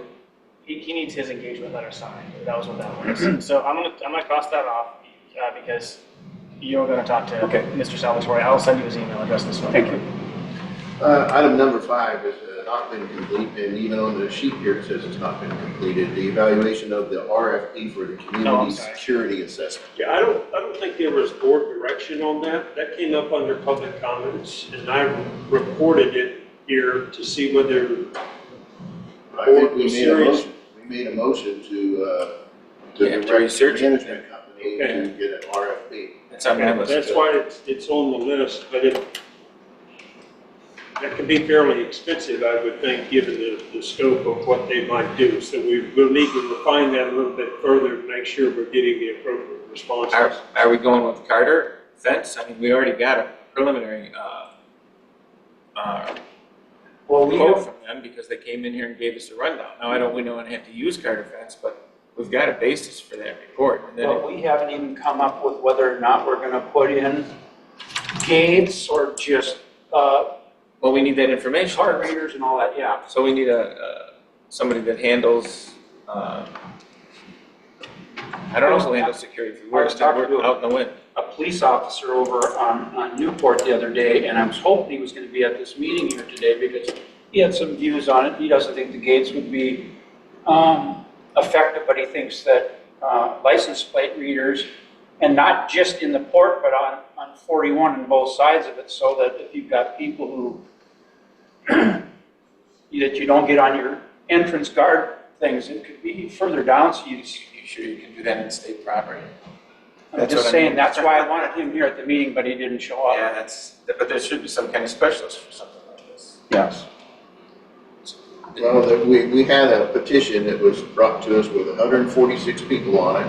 He needs his engagement letter signed. That was what that was. So I'm gonna cross that off because you're gonna talk to Mr. Salvatore. I'll send you his email address this one. Thank you. Item number 5 has not been complete, and even on the sheet here it says it's not been completed. The evaluation of the RFP for the community security assessment. Yeah, I don't think there was board direction on that. That came up under public comments, and I reported it here to see whether I think we made a motion to direct the research management company to get an RFP. That's on my list. That's why it's on the list, but that can be fairly expensive, I would think, given the scope of what they might do. So we'll need to refine that a little bit further to make sure we're getting the appropriate responses. Are we going with Carter fence? I mean, we already got a preliminary quote from them because they came in here and gave us a rundown. Now, we don't have to use Carter fence, but we've got a basis for that report. And then Well, we haven't even come up with whether or not we're going to put in gates or just well, we need that information. card readers and all that, yeah. So we need somebody that handles, I don't know who handles security. If we work out in the wind. A police officer over on Newport the other day, and I was hoping he was going to be at this meeting here today because he had some views on it. He doesn't think the gates would be effective, but he thinks that license plate readers, and not just in the port, but on 41 on both sides of it, so that if you've got people who that you don't get on your entrance guard things, it could be further down, so you Sure, you can do that in state property. I'm just saying, that's why I wanted him here at the meeting, but he didn't show up. Yeah, but there should be some kind of specialist for something like this. Yes. Well, we had a petition that was brought to us with 146 people on it,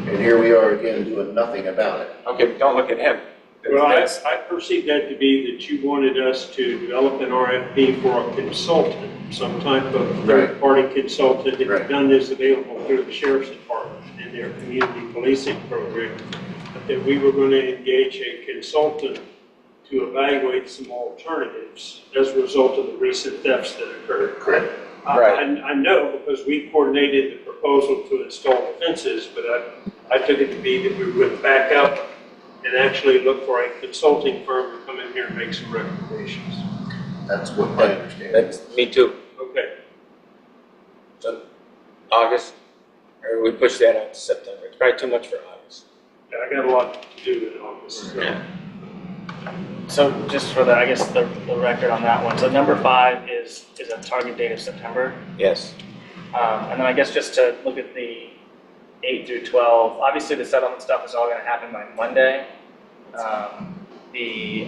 and here we are again doing nothing about it. Okay, but don't look at him. Well, I perceive that to be that you wanted us to develop an RFP for a consultant, some type of third-party consultant that had done this available through the sheriff's department and their community policing program. But that we were going to engage a consultant to evaluate some alternatives as a result of the recent thefts that occurred. Correct. I know because we coordinated the proposal to install the fences, but I took it to be that we were going to back up and actually look for a consulting firm to come in here and make some recommendations. That's what I understand. That's me too. Okay. So August, or we push that out to September. It's probably too much for August. Yeah, I got a lot to do in August. So. So just for the, I guess, the record on that one, so number 5 is a target date of September. Yes. And then I guess just to look at the 8 through 12, obviously the settlement stuff is all gonna happen by Monday. The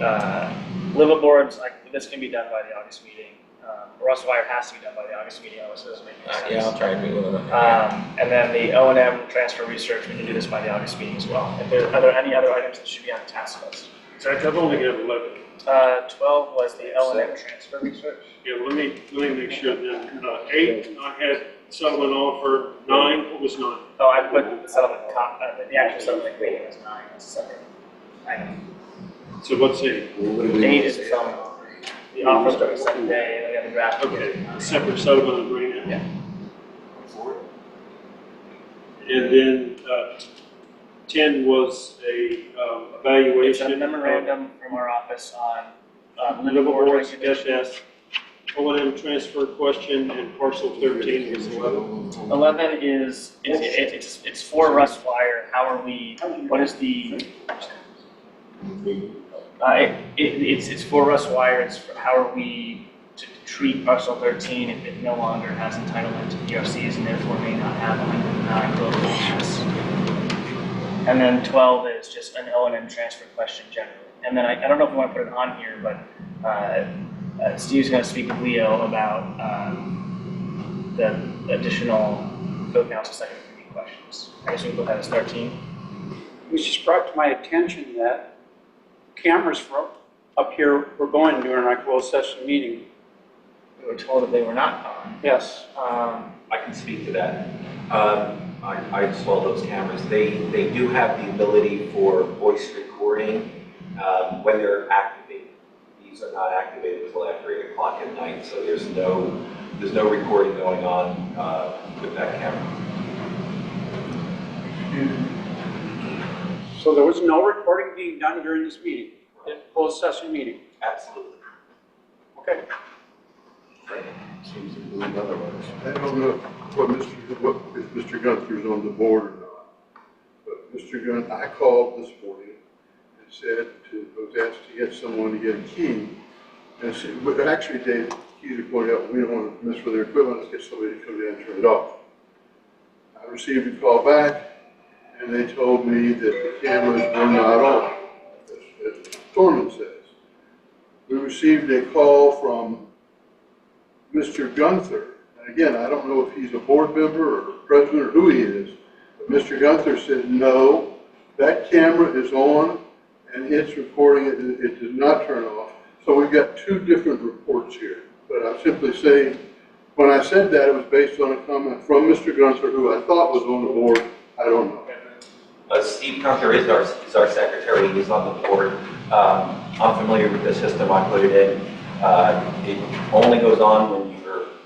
liveaboards, like, this can be done by the August meeting. Russell Wire has to be done by the August meeting, otherwise it doesn't make any sense. Yeah, I'll try and meet with him. And then the O&M transfer research, we can do this by the August meeting as well. Are there any other items that should be on the task list? So I've only got 11. 12 was the L&M transfer research. Yeah, let me make sure then. 8, I had settlement offer. 9, what was 9? Oh, I put the settlement, the actual settlement agreement was 9, it's a separate item. So what's 8? 8 is the settlement offer. The offer's for the second day, and we have the draft. Okay, separate settlement agreement. Yeah. And then 10 was a It's evaluation. a memorandum from our office on Liveaboard liveaboard regulations. SS, O&M transfer question, and parcel 13 was 11. 11 is, it's for Russ Wire, how are we, what is the, it's for Russ Wire, it's for how are we to treat parcel 13 if it no longer has entitlement to PRCs and therefore may not have 109 global acres. And then 12 is just an O&M transfer question generally. And then I don't know if we want to put it on here, but Steve's going to speak with Leo about the additional code council second review questions. I guess we can put that as 13. It was just brought to my attention that cameras from up here were going during our closed session meeting. We were told that they were not on. Yes. I can speak to that. I installed those cameras. They do have the ability for voice recording when they're activated. These are not activated until after 8 o'clock at night, so there's no recording going on with that camera. So there was no recording being done during this meeting, the closed session meeting? Absolutely. Okay. Seems to believe otherwise. I don't know if Mr. Gunther's on the board or not, but Mr. Gunn, I called this morning and said was asked to get someone to get a key. And said, but actually, Dave Keyser pointed out, we don't want to mess with their equipment, let's get somebody to come down and turn it off. I received a call back, and they told me that the cameras were not on, as Thorman says. We received a call from Mr. Gunther, and again, I don't know if he's a board member or president or who he is, but Mr. Gunther said, no, that camera is on and it's recording it, it does not turn off. So we've got two different reports here. But I'm simply saying, when I said that, it was based on a comment from Mr. Gunther, who I thought was on the board. I don't know. Steve Gunther is our secretary. He's on the board. I'm familiar with the system. I put it in. It only goes on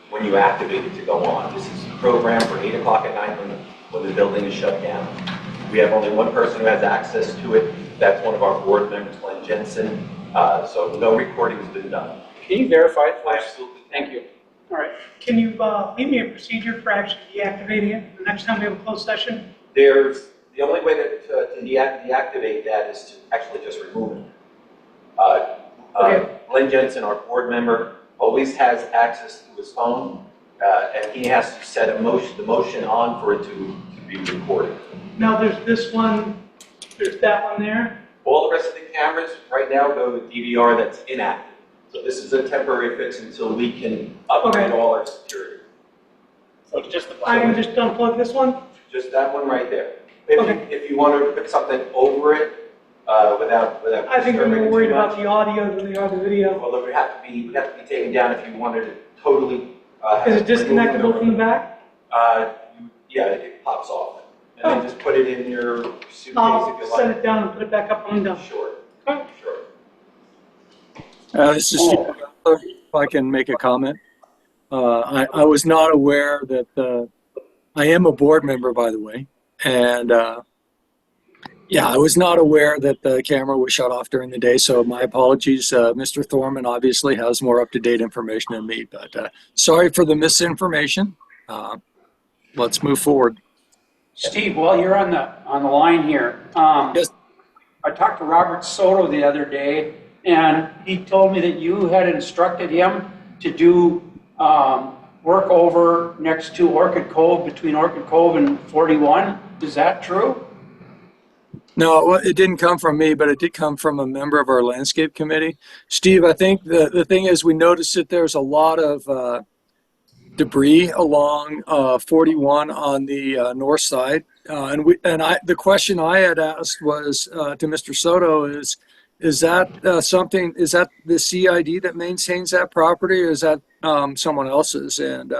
when you activate it to go on. This is programmed for 8 o'clock at night when the building is shut down. We have only one person who has access to it. That's one of our board members, Glenn Jensen. So no recording has been done. Can you verify it for us? Absolutely. Thank you. All right. Can you leave me a procedure for actually deactivating it the next time we have a closed session? The only way to deactivate that is to actually just remove it. Okay. Glenn Jensen, our board member, always has access to his phone, and he has to set the motion on for it to be recorded. Now there's this one, there's that one there. All the rest of the cameras right now go to DVR that's inactive. So this is a temporary fix until we can upgrade all our security. So it's just the. I can just unplug this one? Just that one right there. Okay. If you want to put something over it, without I think I'm disturbing more it worried too about much, the audio than they are the video. well, it would have to be taken down if you wanted to totally. Is it disconnectable from the back? Yeah, it pops off. And then just put it in your suitcase if I'll you set like. it down and put it back up when I'm done. Sure, Okay. sure. This is Steve. If I can make a comment. I was not aware that I am a board member, by the way, and yeah, I was not aware that the camera was shut off during the day. So my apologies. Mr. Thorman obviously has more up-to-date information than me, but sorry for the misinformation. Let's move forward. Steve, while you're on the line here, Yes. I talked to Robert Soto the other day, and he told me that you had instructed him to do work over next to Orchid Cove, between Orchid Cove and 41. Is that true? No, well, it didn't come from me, but it did come from a member of our landscape committee. Steve, I think the thing is we noticed that there's a lot of debris along 41 on the north side. The question I had asked was to Mr. Soto is that something, is that the CID that maintains that property, or is that someone else's? And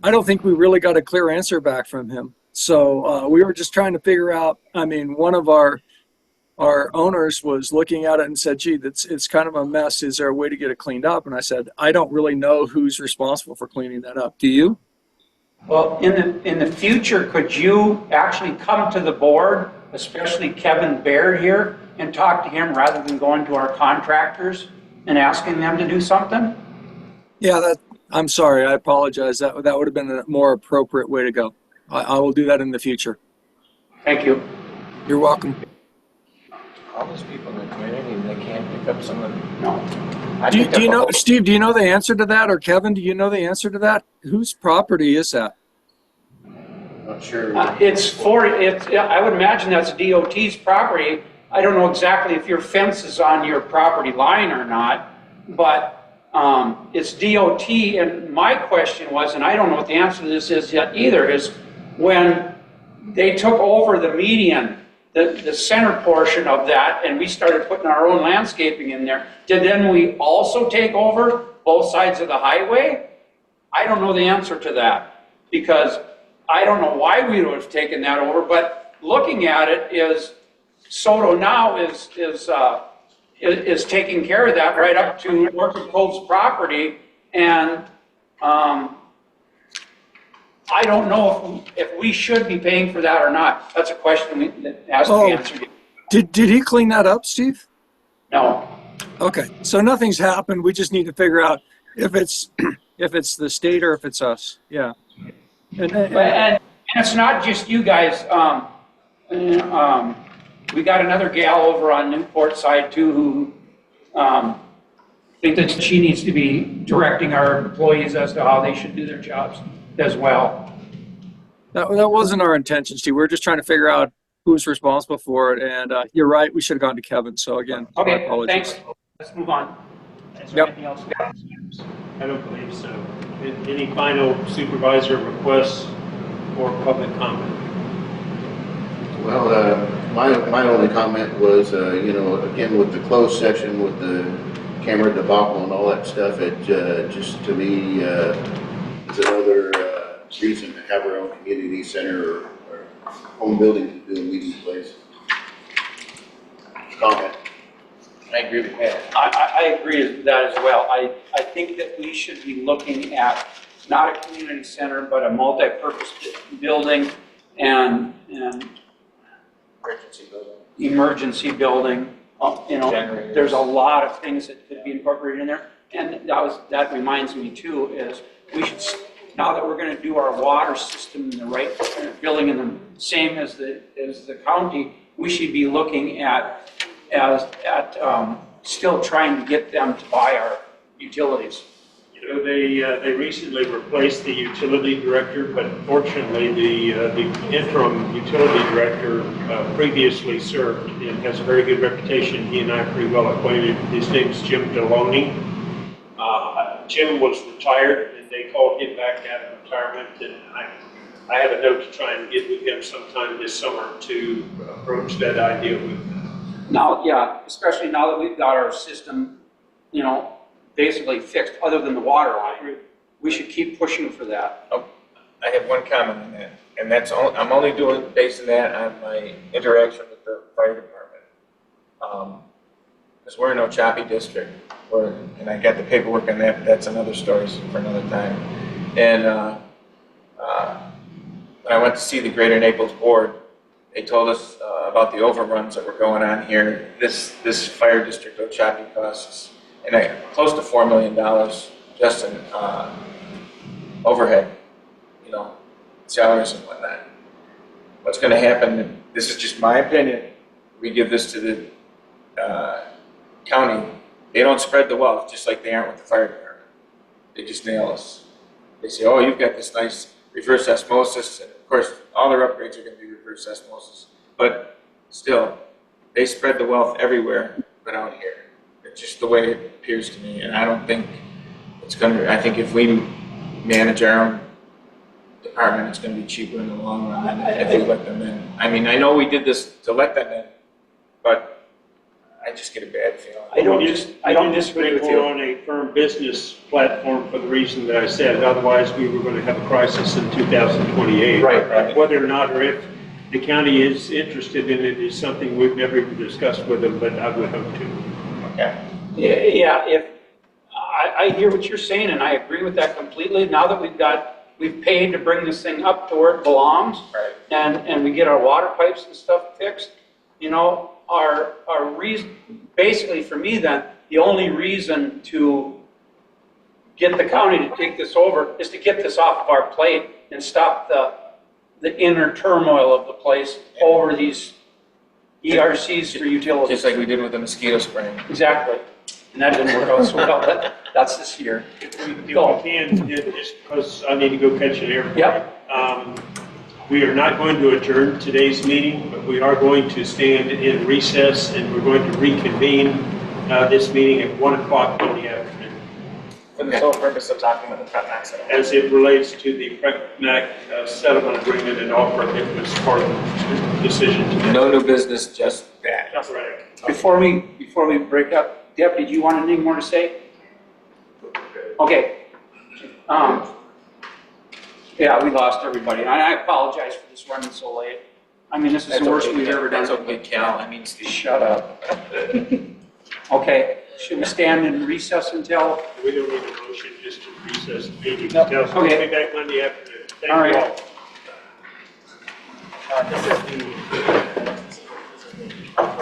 I don't think we really got a clear answer back from him. So we were just trying to figure out, I mean, one of our owners was looking at it and said, gee, it's kind of a mess. Is there a way to get it cleaned up? And I said, I don't really know who's responsible for cleaning that up. Do you? Well, in the future, could you actually come to the board, especially Kevin Baird here, and talk to him rather than going to our contractors and asking them to do something? Yeah, I'm sorry. I apologize. That would have been a more appropriate way to go. I will do that in the future. Thank you. You're welcome. All those people in the community, they can't pick up some of them. No. Do you know, Steve, do you know the answer to that? Or Kevin, do you know the answer to that? Whose property is that? Not sure. I would imagine that's DOT's property. I don't know exactly if your fence is on your property line or not, but it's DOT. And my question was, and I don't know what the answer to this is yet either, is when they took over the median, the center portion of that, and we started putting our own landscaping in there, did then we also take over both sides of the highway? I don't know the answer to that, because I don't know why we would have taken that over, but looking at it is Soto now is taking care of that right up to Orchid Cove's property, and I don't know if we should be paying for that or not. That's a question that has to be answered. Did he clean that up, Steve? No. Okay, so nothing's happened. We just need to figure out if it's if it's the state or if it's us. Yeah. And it's not just you guys. We got another gal over on Newport side too who think that she needs to be directing our employees as to how they should do their jobs as well. That wasn't our intention, Steve. We were just trying to figure out who's responsible for it. And you're right, we should have gone to Kevin. So again, my Okay, apologies. thanks. Let's move on. Is there Yep. anything else? I don't believe so. Any final supervisor requests or public comment? Well, my only comment was, again, with the closed session, with the camera debacle and all that stuff, it just, to me, is another reason to have our own community center or home building to do a meeting place. Comment. I agree with that. I agree with that as well. I think that we should be looking at not a community center, but a multi-purpose building and Emergency building. emergency building. Generators. There's a lot of things that could be incorporated in there. And that reminds me too, is we should, now that we're going to do our water system in the right building in the same as the county, we should be looking at still trying to get them to buy our utilities. You know, they recently replaced the utility director, but fortunately, the interim utility director previously served and has a very good reputation. He and I are pretty well acquainted. His name's Jim Deloney. Jim was retired, and they called him back out of retirement, and I have a note to try and get with him sometime this summer to approach that idea with him. Now, yeah, especially now that we've got our system, you know, basically fixed, other than the water line, we should keep pushing for that. Oh, I have one comment on that, and that's all, I'm only basing that on my interaction with the fire department. Because we're in Ochapi district, and I got the paperwork on that, but that's another story for another time. And when I went to see the Greater Naples Board, they told us about the overruns that were going on here. This fire district, Ochapi, costs close to $4 million just in overhead, you know, salaries and whatnot. What's going to happen, this is just my opinion, we give this to the county, they don't spread the wealth just like they aren't with the fire department. They just nail us. They say, oh, you've got this nice reverse osmosis, and of course, all their upgrades are going to be reverse osmosis. But still, they spread the wealth everywhere but out here. It's just the way it appears to me, and I don't think it's going to, I think if we manage our own department, it's going to be cheaper in the long run than if we let them in. I mean, I know we did this to let them in, but I just get a bad feeling. I don't disagree with you. We're on a firm business platform for the reason that I said. Otherwise, we were going to have a crisis in 2028. Right. Whether or not, or if the county is interested in it, is something we've never even discussed with them, but I would hope to. Okay. Yeah, I hear what you're saying, and I agree with that completely. Now that we've paid to bring this thing up to where it belongs, Right. and we get our water pipes and stuff fixed, you know, our reason, basically for me then, the only reason to get the county to take this over is to get this off of our plate and stop the inner turmoil of the place over these ERCs for utilities. Just like we did with the mosquito spraying. Exactly. And that didn't work out so well, but that's this year. If we can, just because I need to go catch an airplane. Yep. We are not going to adjourn today's meeting, but we are going to stand in recess, and we're going to reconvene this meeting at 1 o'clock in the afternoon. For the sole purpose of talking about the Prep settlement. As it relates to the PRECMAC settlement agreement and offer, it was part of the decision today. No new business, just that. That's right. Before we break up, Deb, did you want anything more to say? Okay. Yeah, we lost everybody. I apologize for this running so late. I mean, this is the worst we've ever done. That's okay, Cal. I mean, Shut up. Okay, should we stand in recess until? We don't need a motion, just to recess the meeting. Nope. We'll Okay. be back Monday afternoon. Thank All you right. all. This is the